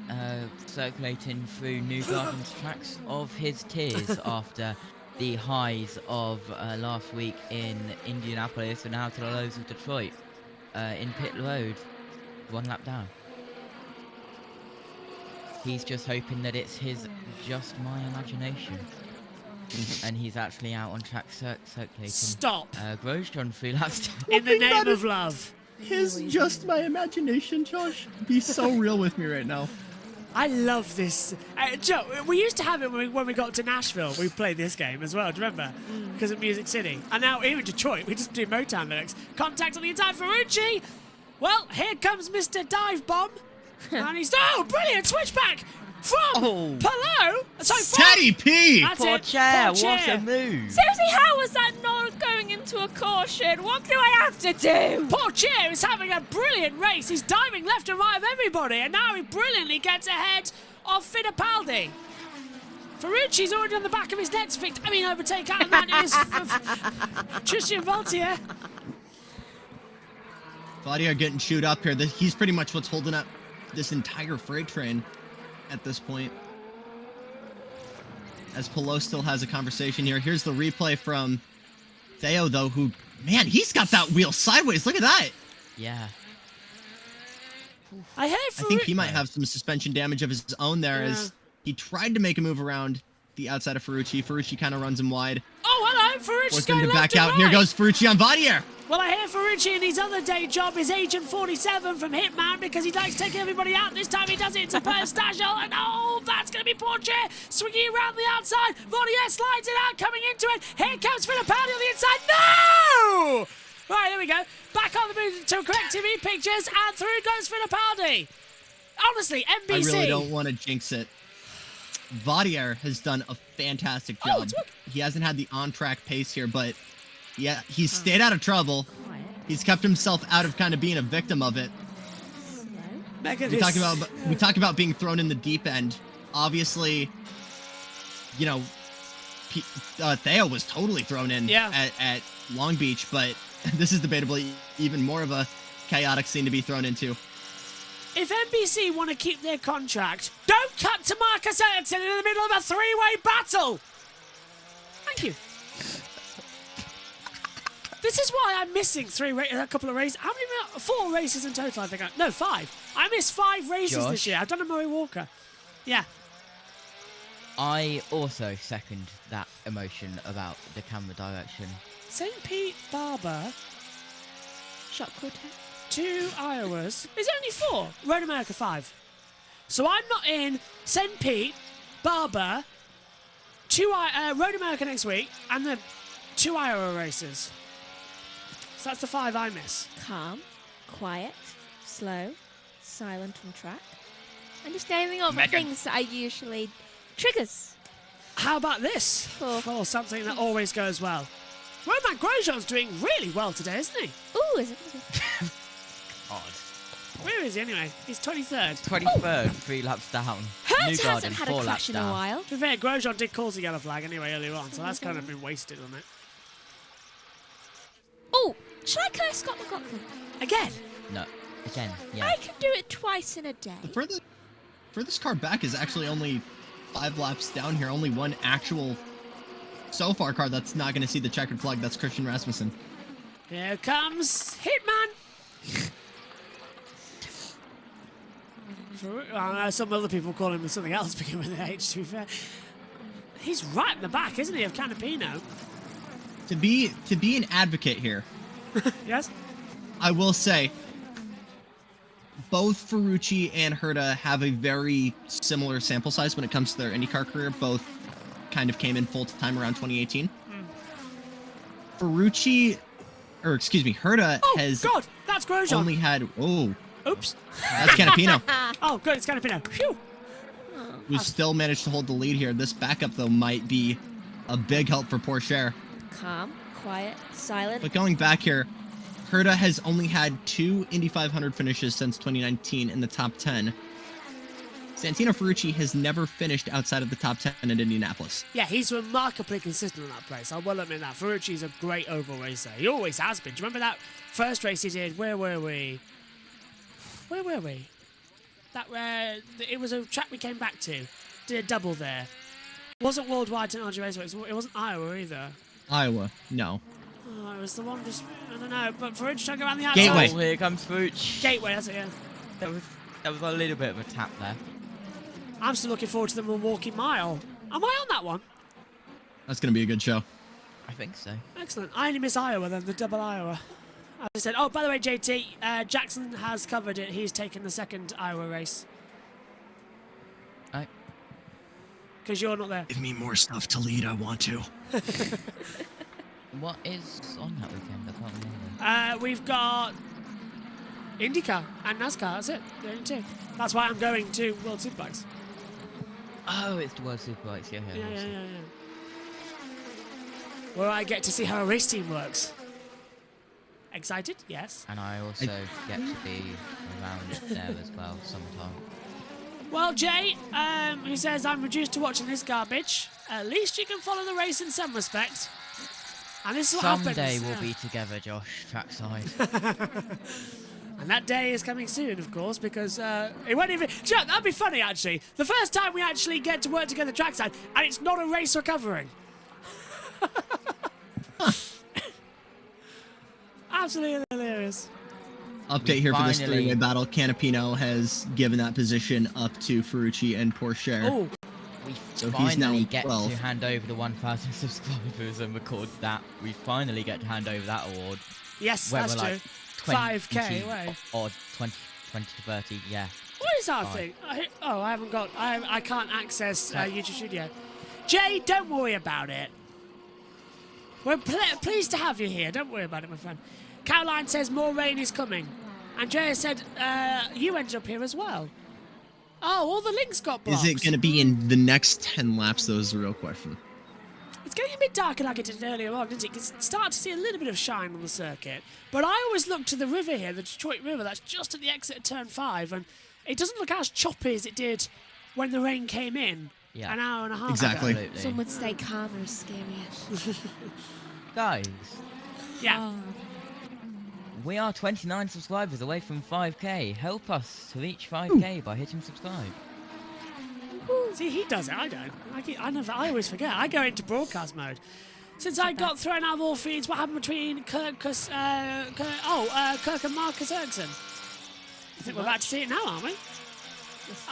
through New Gardens tracks of his tears after the highs of last week in Indianapolis and now to the lows of Detroit in pit road, 1 lap down. He's just hoping that it's just my imagination. And he's actually out on track circulating. Stop. Grosjean 3 laps down. In the name of love. Is just my imagination, Josh. Be so real with me right now. I love this. Joe, we used to have it when we got to Nashville. We played this game as well. Do you remember? Because of Music City. And now here in Detroit, we just do Motown lyrics. Contact on the inside, Ferrucci. Well, here comes Mr. Dive Bomb. And he's... Oh, brilliant. Switchback from Palou. Sorry, Teddy P. That's Poor it. chair, Poor what chair. a move. Seriously, how was that not going into a caution? What do I have to do? Poor Chair is having a brilliant race. He's diving left and right of everybody, and now he brilliantly gets ahead of Fittipaldi. Ferrucci's already on the back of his next overtake out, and that is Tristan Vautier. Vautier getting chewed up here. He's pretty much what's holding up this entire freight train at this point. As Palou still has a conversation here. Here's the replay from Theo, though, who, man, he's got that wheel sideways. Look at that. Yeah. I think he might have some suspension damage of his own there as he tried to make a move around the outside of Ferrucci. Ferrucci kind of runs him wide. Oh, hello. Ferrucci's Forced him going to left back and out. right. Here goes Ferrucci on Vautier. Well, I hear Ferrucci in his other day job is Agent 47 from Hitman because he likes taking everybody out. This time he does it to Pistachio, and oh, that's going to be Porsche swinging around the outside. Vautier slides it out, coming into it. Here comes Fittipaldi on the inside. No! Right, there we go. Back on the move to correct TV pictures, and through goes Fittipaldi. Honestly, NBC. I really don't want to jinx it. Vautier has done a fantastic job. He hasn't had the on-track pace here, but yeah, he's stayed out of trouble. He's kept himself out of kind of being a victim of it. We talk about being thrown in the deep end. Obviously, you know, Theo was totally thrown in at Long Beach, but this is debatably even more of a chaotic scene to be thrown into. If NBC want to keep their contract, don't cut to Marcus Ericsson in the middle of a three-way battle. Thank you. This is why I'm missing a couple of races. How many? 4 races in total, I think. No, 5. I missed 5 races this year. I've done a Murray Walker. Yeah. I also second that emotion about the camera direction. St. Pete, Barber. Shot quartet. 2 Iowas. Is it only 4? Road America 5. So I'm not in St. Pete, Barber, 2 Road America next week, and the 2 Iowa races. So that's the 5 I miss. Calm, quiet, slow, silent on track. I'm just naming all the things that I usually triggers. How about this? For something that always goes well. Romain Grosjean's doing really well today, isn't he? Ooh, is it? God. Where is he anyway? He's 23rd. 23rd, 3 laps down. Hertz Newgarden, hasn't had a 4 crash laps in a down. while. To be fair, Grosjean did cause a yellow flag anyway earlier on, so that's kind of been wasted on it. Oh, should I curse Scott McLaughlin? Again? No, again, yeah. I can do it twice in a day. The furthest car back is actually only 5 laps down here. Only one actual so far car that's not going to see the checkered flag. That's Christian Rasmussen. Here comes Hitman. I know some other people call him something else beginning with the H, to be fair. He's right in the back, isn't he, of Canapino? To be an advocate here, yes, I will say both Ferrucci and Herta have a very similar sample size when it comes to their IndyCar career. Both kind of came in full time around 2018. Herta has that's Grosjean. only had Oops. That's Canapino. Oh, good, it's Canapino. Phew. Who still managed to hold the lead here. This backup, though, might be a big help for Porsche. Calm, quiet, silent. But going back here, Herta has only had 2 Indy 500 finishes since 2019 in the top 10. Santino Ferrucci has never finished outside of the top 10 at Indianapolis. Yeah, he's remarkably consistent in that place. I will admit that. Ferrucci's a great oval racer. He always has been. Do you remember that first race he did? Where were we? That it was a track we came back to. Did a double there. Wasn't Worldwide Technology Raceway. It wasn't Iowa either. Iowa, no. Oh, it was the one just, I don't know, but Ferrucci trying to go around the outside. Gateway. Oh, here comes Ferrucci. Gateway, that's it, yeah. That was a little bit of a tap there. I'm still looking forward to the Milwaukee Mile. Am I on that one? That's going to be a good show. I think so. Excellent. I only miss Iowa then, the double Iowa. As I said, oh, by the way, JT, Jackson has covered it. He's taken the second Iowa race. Oh. Because you're not there. Give me more stuff to lead. I want to. What is on that weekend? I can't remember. We've got INDYCAR and NASCAR. That's it. The only two. That's why I'm going to World Superbikes. Oh, it's the World Superbikes. Yeah. Where I get to see how a race team works. Excited? Yes. And I also get to be around there as well sometime. Well, Jay, who says, I'm reduced to watching this garbage. At least you can follow the race in some respect. And this is what happens. Someday we'll be together, Josh, trackside. And that day is coming soon, of course, because it won't even... Sure, that'd be funny, actually. The first time we actually get to work together trackside, and it's not a race we're covering. Absolutely hilarious. Update here for this three-way battle. Canapino has given that position up to Ferrucci and Pourchaire. Oh, we so finally he's now in get 12. to hand over the 1,000 subscribers and record that. We finally get to hand over that award. Yes, where that's we're true. like 5K away. Or 20 to 30, yeah. What is our thing? I haven't got... I can't access YouTube Studio. Jay, don't worry about it. We're pleased to have you here. Don't worry about it, my friend. Caroline says more rain is coming. Andrea said you ended up here as well. Oh, all the links got blocked. Is it going to be in the next 10 laps, though, is the real question. It's getting a bit darker like it did earlier on, isn't it? Because it started to see a little bit of shine on the circuit. But I always look to the river here, the Detroit River, that's just at the exit of Turn 5, and it doesn't look as choppy as it did when the rain came in an hour and a half exactly. ago. Some would say calmer is scarier. Guys. Yeah. We are 29 subscribers away from 5k. Help us to reach 5k by hitting subscribe. See, he does it. I don't. I always forget. I go into broadcast mode. Since I got thrown out of all feeds, what happened between Kirk and Marcus Ericsson? I think we're about to see it now, aren't we?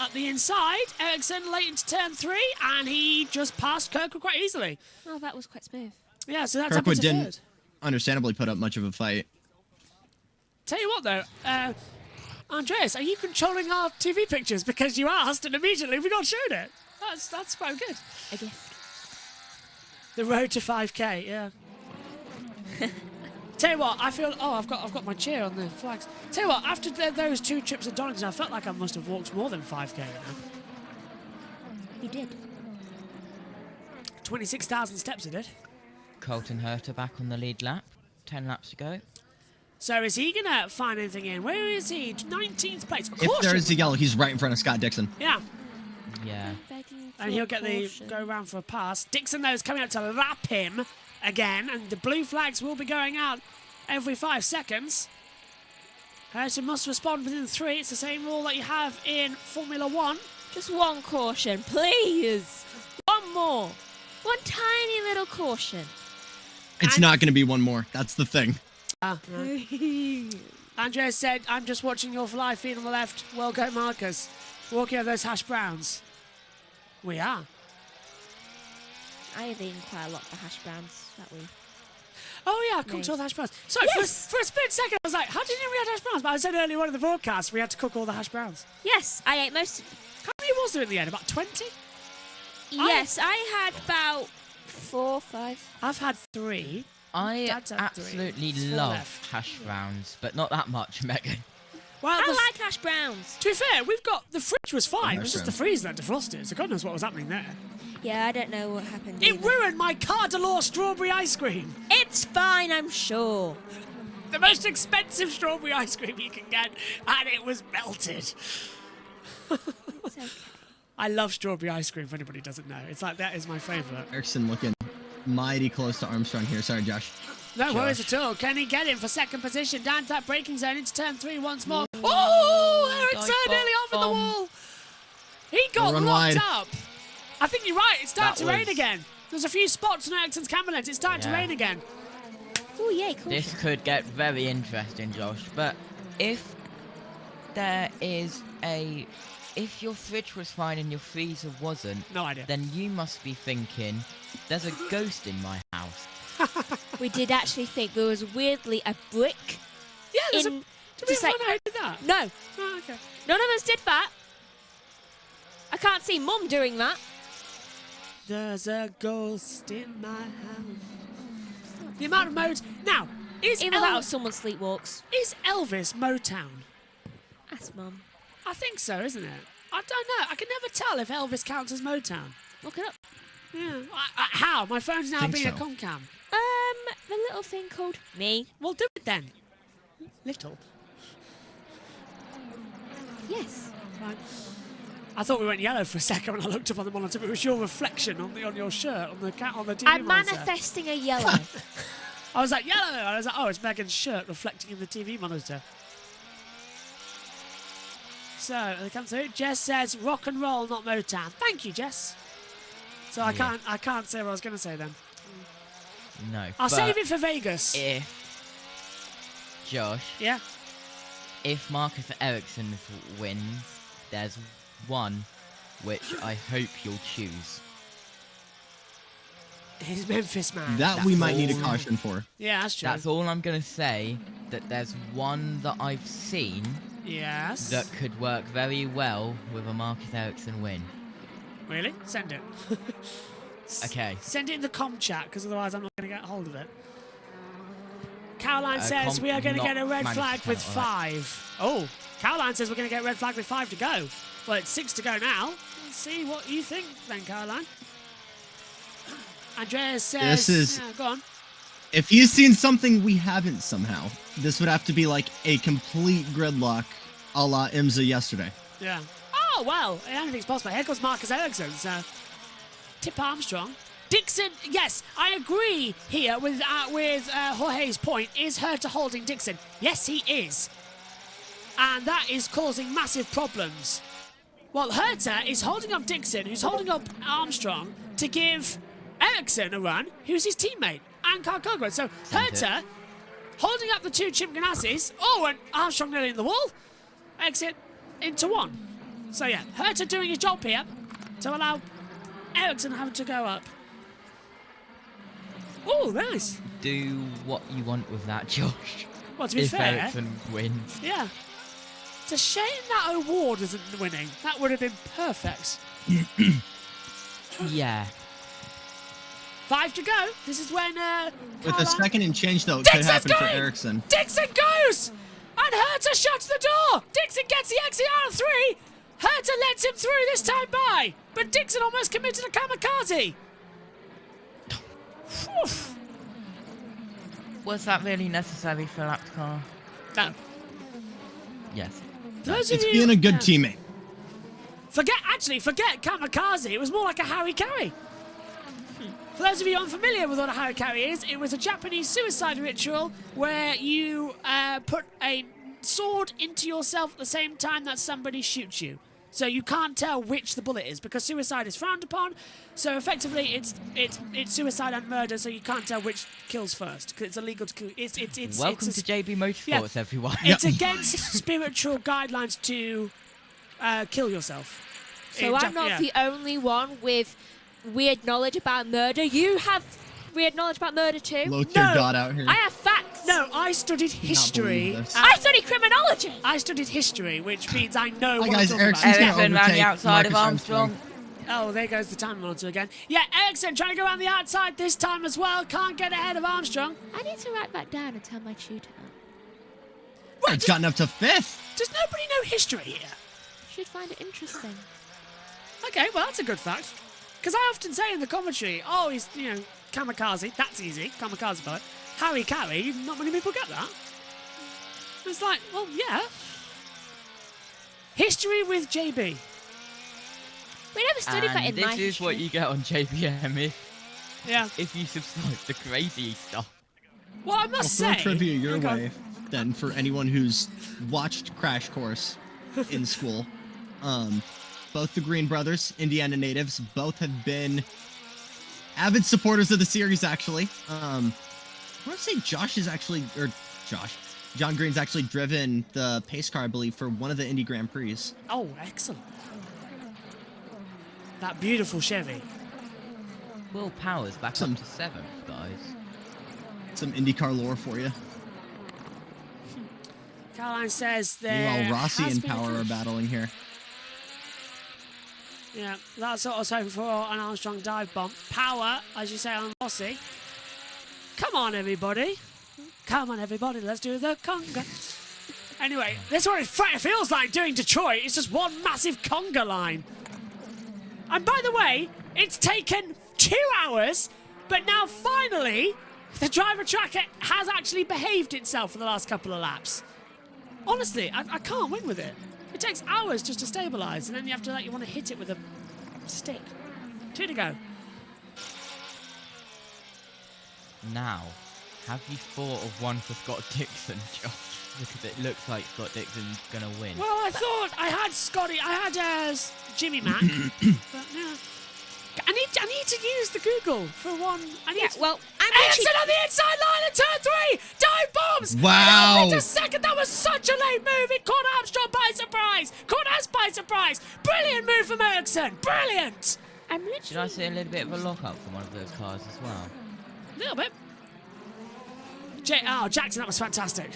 At the inside, Ericsson late into turn 3, and he just passed Kirkwood quite easily. Oh, that was quite smooth. Yeah, so that's Kirkwood happened to didn't, third. understandably, put up much of a fight. Tell you what, though, Andreas, are you controlling our TV pictures? Because you asked, and immediately we got shown it. That's quite good. A gift. The road to 5k, yeah. Tell you what, I feel... Oh, I've got my cheer on the flags. Tell you what, after those 2 trips at Donington, I felt like I must have walked more than 5k. You did. 26,000 steps I did. Colton Herter back on the lead lap. 10 laps to go. So is he going to find anything in? Where is he? 19th place. If there is a yellow, he's right in front of Scott Dixon. Yeah. Yeah. And he'll get the go round for a pass. Dixon, though, is coming up to lap him again, and the blue flags will be going out every 5 seconds. Harrison must respond within 3. It's the same rule that you have in Formula 1. Just one caution, please. One more. One tiny little caution. It's not going to be one more. That's the thing. Andrea said, I'm just watching your live feed on the left. Well, go Marcus. Walking over those hash browns. We are. I have eaten quite a lot of the hash browns that week. Oh, yeah, cooked all the hash browns. Sorry, Yes! for a split second, I was like, how did you know we had hash browns? But I said earlier on in the broadcast, we had to cook all the hash browns. Yes, I ate most of them. How many was there in the end? About 20? Yes, I had about 4 or 5. I've had 3. I Dad's had 3. absolutely There's 4 love left. hash browns, but not that much, Megan. Well, I like hash browns. To be fair, we've got... The fridge was fine. It was hash just the freezer that defrosted. So God knows what was happening there. Yeah, I don't know what happened. It either. ruined my Cardalore strawberry ice cream. It's fine, I'm sure. The most expensive strawberry ice cream you can get, and it was melted. It's okay. I love strawberry ice cream, if anybody doesn't know. It's like, that is my favourite. Erickson looking mighty close to Armstrong here. Sorry, Josh. No worries at all. Can he get him for second position? Down to that braking zone into turn 3 once more. Oh, Ericsson nearly off at the wall. He got Run locked wide. up. I think you're right. It's starting to That rain was- again. There's a few spots on Ericsson's camera lens. It's starting to Yeah. rain again. Oh, yay, cool. This could get very interesting, Josh. But if there is a if your fridge was fine and your freezer wasn't, no idea. Then you must be thinking, there's a ghost in my house. We did actually think there was weirdly a brick. Yeah, there's a... Did we find out who did that? No. Oh, okay. None of us did that. I can't see Mum doing that. There's a ghost in my house. The amount of modes... Now, is Either that or someone sleepwalks. Is Elvis Motown? Ask Mum. I think so, isn't it? I don't know. I can never tell if Elvis counts as Motown. Look it up. Yeah. How? My phone's now being a comcam. The little thing called me. Well, do it then. Little. Yes. Fine. I thought we went yellow for a second when I looked up on the monitor, but it was your reflection on your shirt on the TV I'm monitor. manifesting a yellow. I was like, yellow! And I was like, oh, it's Megan's shirt reflecting in the TV monitor. So, they come through. Jess says, rock and roll, not Motown. Thank you, Jess. So I can't say what I was going to say then. No. I'll save it for Vegas. If Josh. Yeah. If Marcus Ericsson wins, there's one which I hope you'll choose. His Memphis man. That we might need a caution for. Yeah, that's true. That's all I'm going to say, that there's one that I've seen yes. that could work very well with a Marcus Ericsson win. Really? Send it. Okay. Send it in the comm chat, because otherwise I'm not going to get hold of it. Caroline says we are going to get a red flag with 5. Oh, Caroline says we're going to get a red flag with 5 to go. Well, it's 6 to go now. Let's see what you think then, Caroline. Andreas says... This is... Yeah, go on. If he's seen something we haven't somehow, this would have to be like a complete gridlock a la IMSA yesterday. Yeah. Oh, well, anything's possible. Here comes Marcus Ericsson. So, Tip Armstrong. Dixon, yes, I agree here with Jorge's point. Is Herta holding Dixon? Yes, he is. And that is causing massive problems. Well, Herta is holding up Dixon, who's holding up Armstrong, to give Ericsson a run, who's his teammate, and Carl Cogran. So Herta holding up the two Chip Ganassis. Oh, and Armstrong nearly in the wall. Exit into 1. So yeah, Herta doing his job here to allow Ericsson having to go up. Oh, nice. Do what you want with that, Josh. Well, to be if fair... Ericsson wins. Yeah. It's a shame that award isn't winning. That would have been perfect. Yeah. 5 to go. This is when With a second and change, though, it could happen for Ericsson. Dixon goes! And Herta shuts the door! Dixon gets the exit out of 3! Herta lets him through this time by! But Dixon almost committed a kamikaze! Was that really necessary for lap car? No. Yes. It's being a good teammate. Forget kamikaze. It was more like a harikari. For those of you unfamiliar with what a harikari is, it was a Japanese suicide ritual where you put a sword into yourself at the same time that somebody shoots you. So you can't tell which the bullet is because suicide is frowned upon. So effectively, it's suicide and murder. So you can't tell which kills first because it's illegal to kill. Welcome to JBMotorsports, everyone. It's against spiritual guidelines to kill yourself. So I'm not the only one with weird knowledge about murder. You have weird knowledge about murder too. Look your God out here. I have facts. No, I studied history. I studied criminology. I studied history, which means I know what guys, I'm talking about. Ericsson around the outside of Armstrong. Oh, there goes the time monitor again. Yeah, Ericsson trying to go around the outside this time as well. Can't get ahead of Armstrong. I need to write that down and tell my tutor. Right, it's gotten up to 5th. Does nobody know history here? Should find it interesting. Okay, well, that's a good fact. Because I often say in the commentary, oh, he's, kamikaze. That's easy. Kamikaze pilot. Harikari. Not many people get that. It's like, well, yeah. History with JB. We never studied that in my history. This is what you get on JBM if you subscribe to crazy stuff. Well, I must say... Throw trivia your way, then, for anyone who's watched Crash Course in school. Both the Green brothers, Indiana natives, both have been avid supporters of the series, actually. I want to say John Green's actually driven the pace car, I believe, for one of the Indy Grand Prix. Oh, excellent. That beautiful Chevy. Will Power's back up to 7th, guys. Some IndyCar lore for you. Caroline says there. Meanwhile, Rossi has and been a Power are crash. battling here. Yeah, that's what I was hoping for, an Armstrong dive bomb. Power, as you say, on Rossi. Come on, everybody. Come on, everybody, let's do the conga. Anyway, this is what it feels like doing Detroit. It's just one massive conga line. And by the way, it's taken 2 hours, but now finally, the driver tracker has actually behaved itself for the last couple of laps. Honestly, I can't win with it. It takes hours just to stabilise, and then you have to, you want to hit it with a stick. 2 to go. Now, have you thought of one for Scott Dixon, Josh? Because it looks like Scott Dixon's going to win. Well, I thought I had Jimmy Mack, but yeah. I need to use the Google for one. I'm actually on the inside line at turn 3! Dive bombs! Wow! Wait a second, that was such a late move. It caught Armstrong by surprise. Caught us by surprise. Brilliant move from Ericsson. Brilliant. Did I see a little bit of a lock-up from one of those cars as well? A little bit. Jackson, that was fantastic.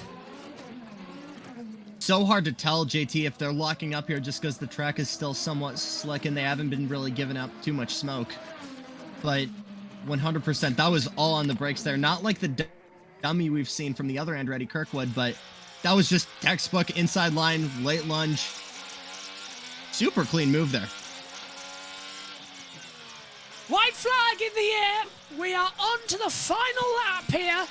So hard to tell, JT, if they're locking up here just because the track is still somewhat slick and they haven't been really giving up too much smoke. But 100%, that was all on the brakes there. Not like the dummy we've seen from the other Andretti Kirkwood, but that was just textbook inside line, late lunge. Super clean move there. White flag in the air. We are on to the final lap here.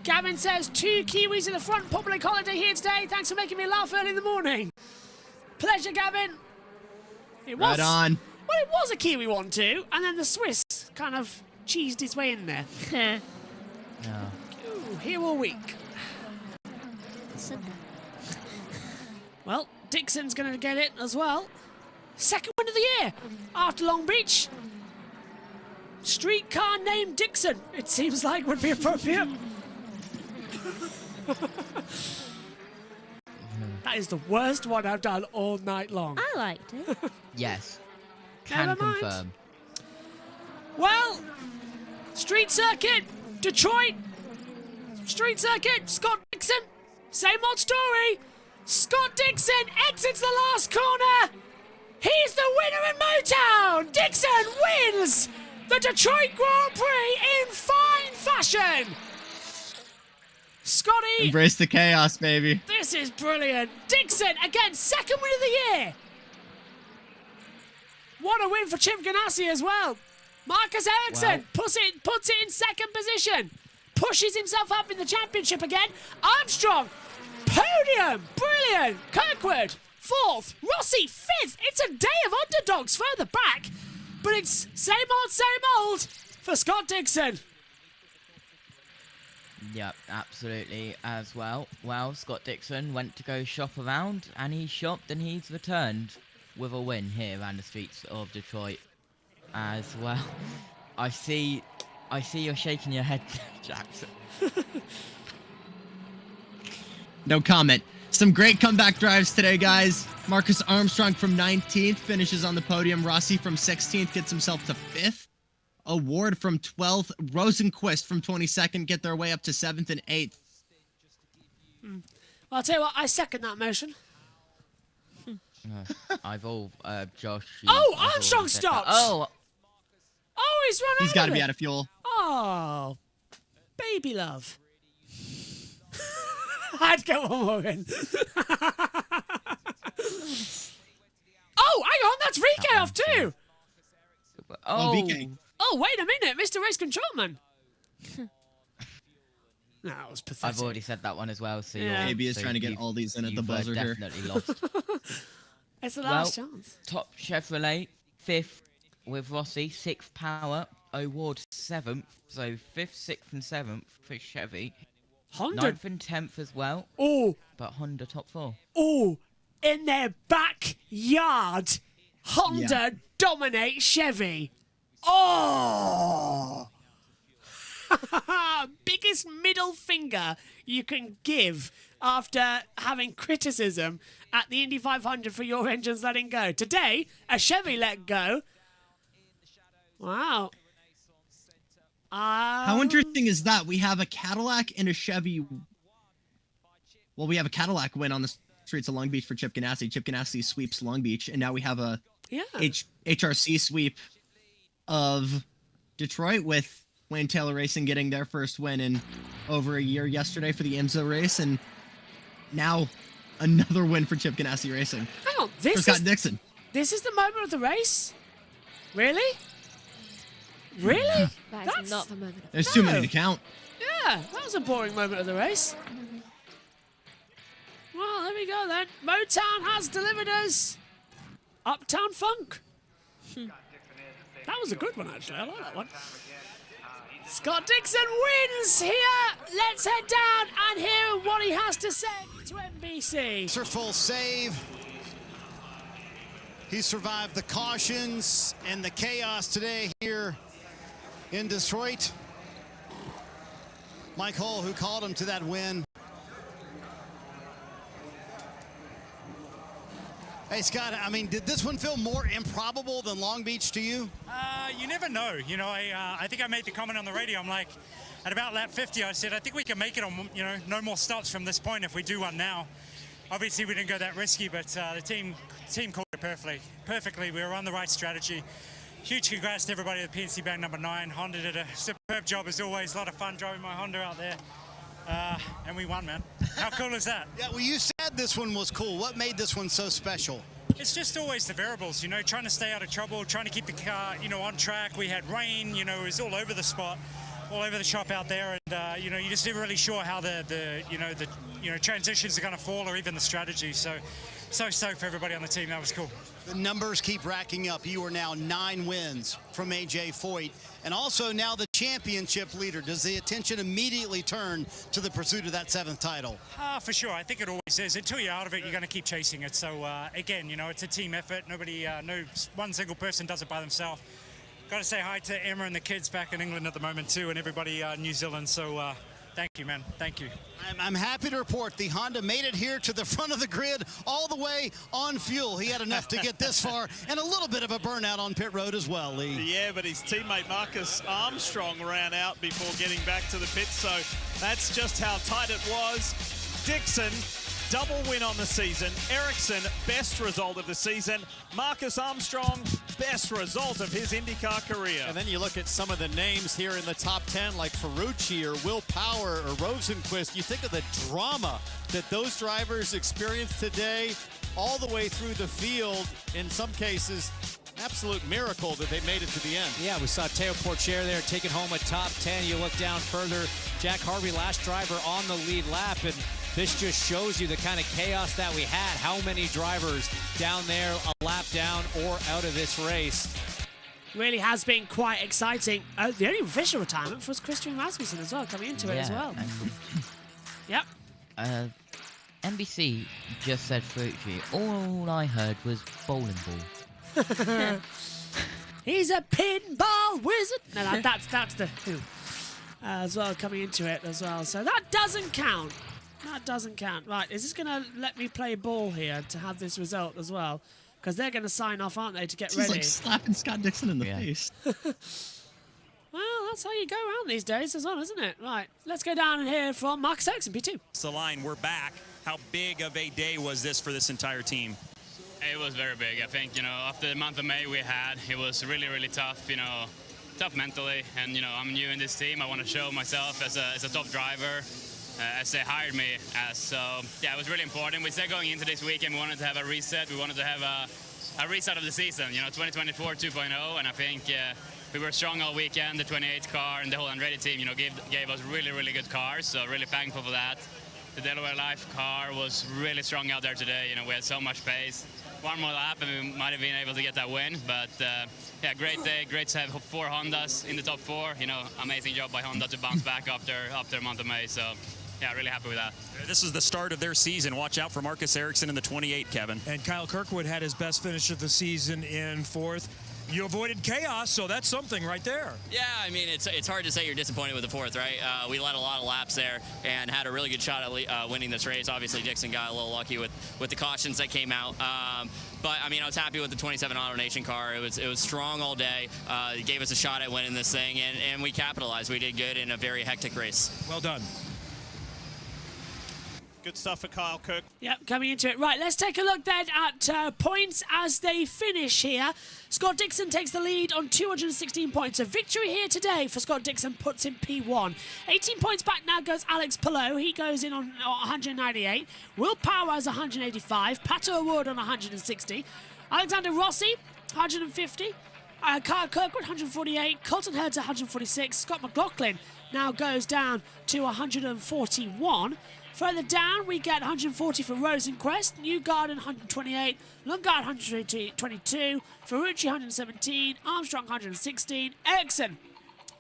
Gavin says 2 Kiwis in the front. Public holiday here today. Thanks for making me laugh early in the morning. Pleasure, Gavin. It was, right on. Well, it was a Kiwi 1-2, and then the Swiss kind of cheesed its way in there. Ooh, here all week. Well, Dixon's going to get it as well. Second win of the year after Long Beach. Streetcar named Dixon, it seems like would be appropriate. That is the worst one I've done all night long. I liked it. Yes. Can Never mind. confirm. Well, street circuit, Detroit. Street circuit, Scott Dixon. Same old story. Scott Dixon exits the last corner. He's the winner in Motown. Dixon wins the Detroit Grand Prix in fine fashion. Scotty. Embrace the chaos, baby. This is brilliant. Dixon, again, second win of the year. What a win for Chip Ganassi as well. Marcus Ericsson puts it in second position. Pushes himself up in the championship again. Armstrong, podium. Brilliant. Kirkwood, 4th. Rossi, 5th. It's a day of underdogs further back. But it's same old for Scott Dixon. Yep, absolutely as well. Well, Scott Dixon went to go shop around, and he shopped and he's returned with a win here around the streets of Detroit as well. I see you're shaking your head, Jackson. No comment. Some great comeback drives today, guys. Marcus Armstrong from 19th finishes on the podium. Rossi from 16th gets himself to 5th. Award from 12th. Rosenquist from 22nd get their way up to 7th and 8th. Well, I'll tell you what, I second that motion. Josh. Armstrong stops! Oh, he's run out. He's got to be out of fuel. Oh, baby love. I'd go one more in. Hang on, that's VK off too. VK. Oh, wait a minute, Mr. Race Controlman. That was pathetic. I've already said that one as well. So Yeah. AB is trying to get all these in at the buzzer here. Definitely lost. It's the last chance. Top Chevrolet, 5th with Rossi, 6th Power, O'Ward 7th, so 5th, 6th and 7th for Chevy. Honda. 9th and 10th as well. Oh. But Honda top 4. Oh, in their backyard, Honda dominate Chevy. Oh. Biggest middle finger you can give after having criticism at the Indy 500 for your engines letting go. Today, a Chevy let go. Wow. How interesting is that? We have a Cadillac and a Chevy. Well, we have a Cadillac win on the streets of Long Beach for Chip Ganassi. Chip Ganassi sweeps Long Beach, and now we have a HRC sweep of Detroit with Wayne Taylor Racing getting their first win in over a year yesterday for the IMSA race, and now another win for Chip Ganassi Racing. Hang on, for Scott Dixon. This is the moment of the race? Really? Really? That's not the moment. There's too many to count. Yeah, that was a boring moment of the race. Well, there we go then. Motown has delivered us Uptown Funk. That was a good one, actually. I like that one. Scott Dixon wins here. Let's head down and hear what he has to say to NBC. Full save. He survived the cautions and the chaos today here in Detroit. Mike Hull, who called him to that win. Hey, Scott, I mean, did this one feel more improbable than Long Beach to you? You never know. You know, I think I made the comment on the radio. I'm like, at about lap 50, I said, I think we can make it on, you know, no more stops from this point if we do one now. Obviously, we didn't go that risky, but the team called it perfectly. We were on the right strategy. Huge congrats to everybody at PNC Bank number 9. Honda did a superb job as always. A lot of fun driving my Honda out there. And we won, man. How cool is that? Yeah, well, you said this one was cool. What made this one so special? It's just always the variables, you know, trying to stay out of trouble, trying to keep the car, you know, on track. We had rain, you know, it was all over the spot, all over the shop out there, and you know, you're just never really sure how the transitions are going to fall or even the strategy. So stoked for everybody on the team. That was cool. The numbers keep racking up. You are now 9 wins from AJ Foyt, and also now the championship leader. Does the attention immediately turn to the pursuit of that 7th title? For sure. I think it always is. Until you're out of it, you're going to keep chasing it. So again, you know, it's a team effort. Nobody, no one single person does it by themselves. Got to say hi to Emma and the kids back in England at the moment too, and everybody in New Zealand. So thank you, man. Thank you. I'm happy to report the Honda made it here to the front of the grid all the way on fuel. He had enough to get this far and a little bit of a burnout on pit road as well, Lee. Yeah, but his teammate Marcus Armstrong ran out before getting back to the pit, so that's just how tight it was. Dixon, double win on the season. Ericsson, best result of the season. Marcus Armstrong, best result of his IndyCar career. And then you look at some of the names here in the top 10, like Ferrucci or Will Power or Rosenquist. You think of the drama that those drivers experienced today all the way through the field. In some cases, absolute miracle that they made it to the end. Yeah, we saw Teo Porcher there taking home a top 10. You look down further, Jack Harvey, last driver on the lead lap, and this just shows you the kind of chaos that we had. How many drivers down there a lap down or out of this race. Really has been quite exciting. The only official retirement was Christian Rasmussen as well, coming into it as well. Yep. NBC just said Ferrucci. All I heard was bowling ball. He's a pinball wizard. No, that's the who as well, coming into it as well. So that doesn't count. That doesn't count. Right, is this going to let me play ball here to have this result as well? Because they're going to sign off, aren't they, to get ready? It's like slapping Scott Dixon in the face. Well, that's how you go around these days as well, isn't it? Right, let's go down and hear from Marcus Ericsson, P2. The line, we're back. How big of a day was this for this entire team? It was very big. I think, you know, after the month of May we had, it was really, really tough, you know, tough mentally. And, you know, I'm new in this team. I want to show myself as a top driver. As they hired me as. So, yeah, it was really important. We said going into this weekend we wanted to have a reset. We wanted to have a reset of the season, you know, 2024 2.0. And I think we were strong all weekend. The 28 car and the whole Unready team, you know, gave us really, really good cars. So really thankful for that. The Delaware Life car was really strong out there today. You know, we had so much pace. One more lap and we might have been able to get that win. But, yeah, great day. Great to have 4 Hondas in the top 4. You know, amazing job by Honda to bounce back after a month of May. So, yeah, really happy with that. This is the start of their season. Watch out for Marcus Ericsson in the 28, Kevin. And Kyle Kirkwood had his best finish of the season in 4th. you avoided chaos, so that's something right there. Yeah, I mean, it's hard to say you're disappointed with the fourth, right? We led a lot of laps there and had a really good shot at winning this race. Obviously, Dixon got a little lucky with the cautions that came out. But, I mean, I was happy with the 27 AutoNation car. It was strong all day. It gave us a shot at winning this thing, and we capitalized. We did good in a very hectic race. Well done. Good stuff for Kyle Cook. Yep, coming into it. Right, let's take a look then at points as they finish here. Scott Dixon takes the lead on 216 points. A victory here today for Scott Dixon puts him P1. 18 points back now goes Alex Palou. He goes in on 198. Will Power has 185. Pato Award on 160. Alexander Rossi, 150. Kyle Kirkwood, 148. Colton Hurd, 146. Scott McLaughlin now goes down to 141. Further down, we get 140 for Rosenquist, Newgarden 128, Lundgaard 122, Ferrucci 117, Armstrong 116, Ericsson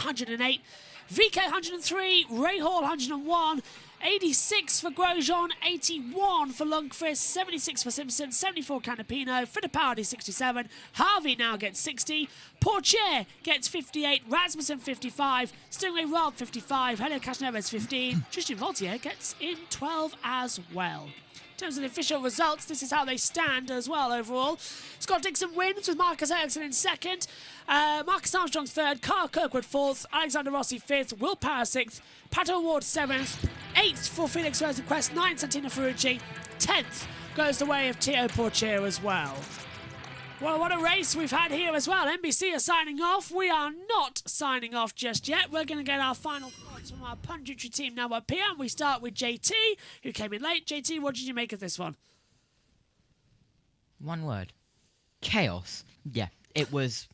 108, VK 103, Rahal 101, 86 for Grosjean, 81 for Lundqvist, 76 for Simpson, 74 Canapino, Fittipaldi 67, Harvey now gets 60, Portier gets 58, Rasmussen 55, Stingray Rob 55, Helio Casneves 15, Tristan Vautier gets in 12 as well. In terms of the official results, this is how they stand as well overall. Scott Dixon wins with Marcus Ericsson in second, Marcus Armstrong's third, Kyle Kirkwood fourth, Alexander Rossi fifth, Will Power sixth, Pato Ward seventh, eighth for Felix Rosenquist, ninth Santino Ferrucci, 10th goes the way of Théo Portier as well. Well, what a race we've had here as well. NBC are signing off. We are not signing off just yet. We're going to get our final thoughts from our punditry team now up here. We start with JT, who came in late. JT, what did you make of this one? One word. Chaos. Yeah, it was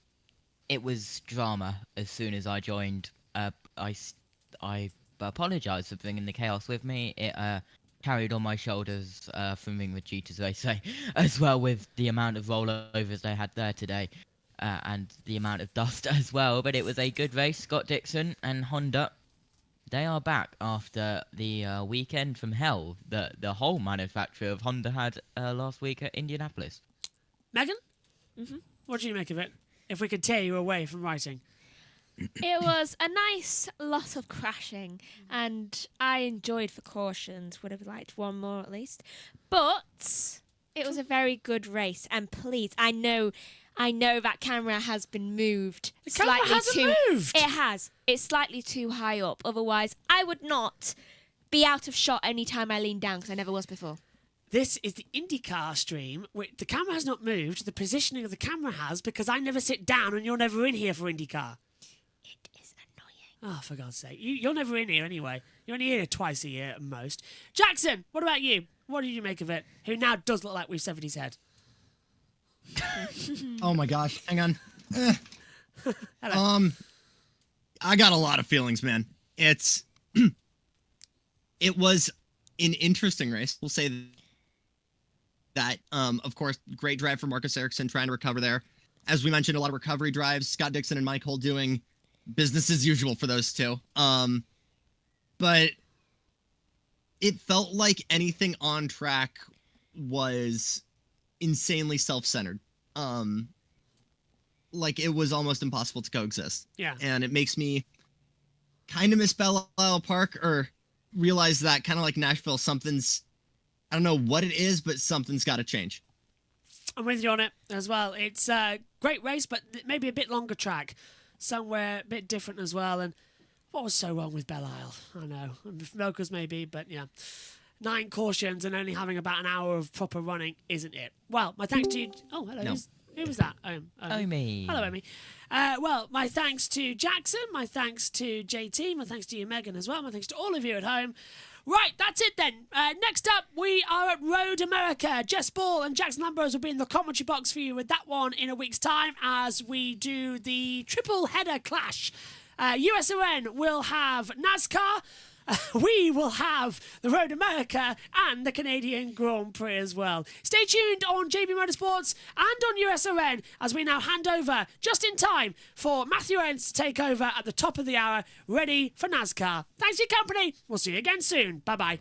drama as soon as I joined. I apologise for bringing the chaos with me. It carried on my shoulders filming with Cheetahs, they say, as well with the amount of rollovers they had there today and the amount of dust as well. But it was a good race. Scott Dixon and Honda, they are back after the weekend from hell that the whole manufacturer of Honda had last week at Indianapolis. Megan? Mm-hmm. What did you make of it? If we could tear you away from writing. It was a nice lot of crashing, and I enjoyed the cautions. Would have liked one more at least. But it was a very good race, and please, I know that camera has been moved. The camera hasn't moved! It has. It's slightly too high up. Otherwise, I would not be out of shot any time I lean down, because I never was before. This is the INDYCAR stream. The camera has not moved. The positioning of the camera has, because I never sit down and you're never in here for INDYCAR. Oh, for God's sake. You're never in here anyway. You're only here twice a year at most. Jackson, what about you? What did you make of it? Who now does look like we've severed his head. Oh my gosh. Hang on. I got a lot of feelings, man. It was an interesting race. We'll say that. Of course, great drive for Marcus Ericsson trying to recover there. As we mentioned, a lot of recovery drives. Scott Dixon and Mike Hull doing business as usual for those two. But it felt like anything on track was insanely self-centered. Like it was almost impossible to coexist. Yeah. And it makes me kind of miss Belle Isle Park, or realize that kind of like Nashville, something's, I don't know what it is, but something's got to change. I'm with you on it as well. It's a great race, but maybe a bit longer track. Somewhere a bit different as well. And what was so wrong with Belle Isle? I know. Milkers maybe, but yeah. 9 cautions and only having about an hour of proper running isn't it. Well, my thanks to you. Oh, hello. No. Who was that? Omi. Hello, Omi. Well, my thanks to Jackson. My thanks to JT. My thanks to you, Megan, as well. My thanks to all of you at home. Right, that's it then. Next up, we are at Road America. Jess Ball and Jackson Ambrose will be in the commentary box for you with that one in a week's time as we do the triple header clash. USON will have NASCAR. We will have the Road America and the Canadian Grand Prix as well. Stay tuned on JBMotorsports and on USON as we now hand over just in time for Matthew Owens to take over at the top of the hour, ready for NASCAR. Thanks for your company. We'll see you again soon. Bye-bye.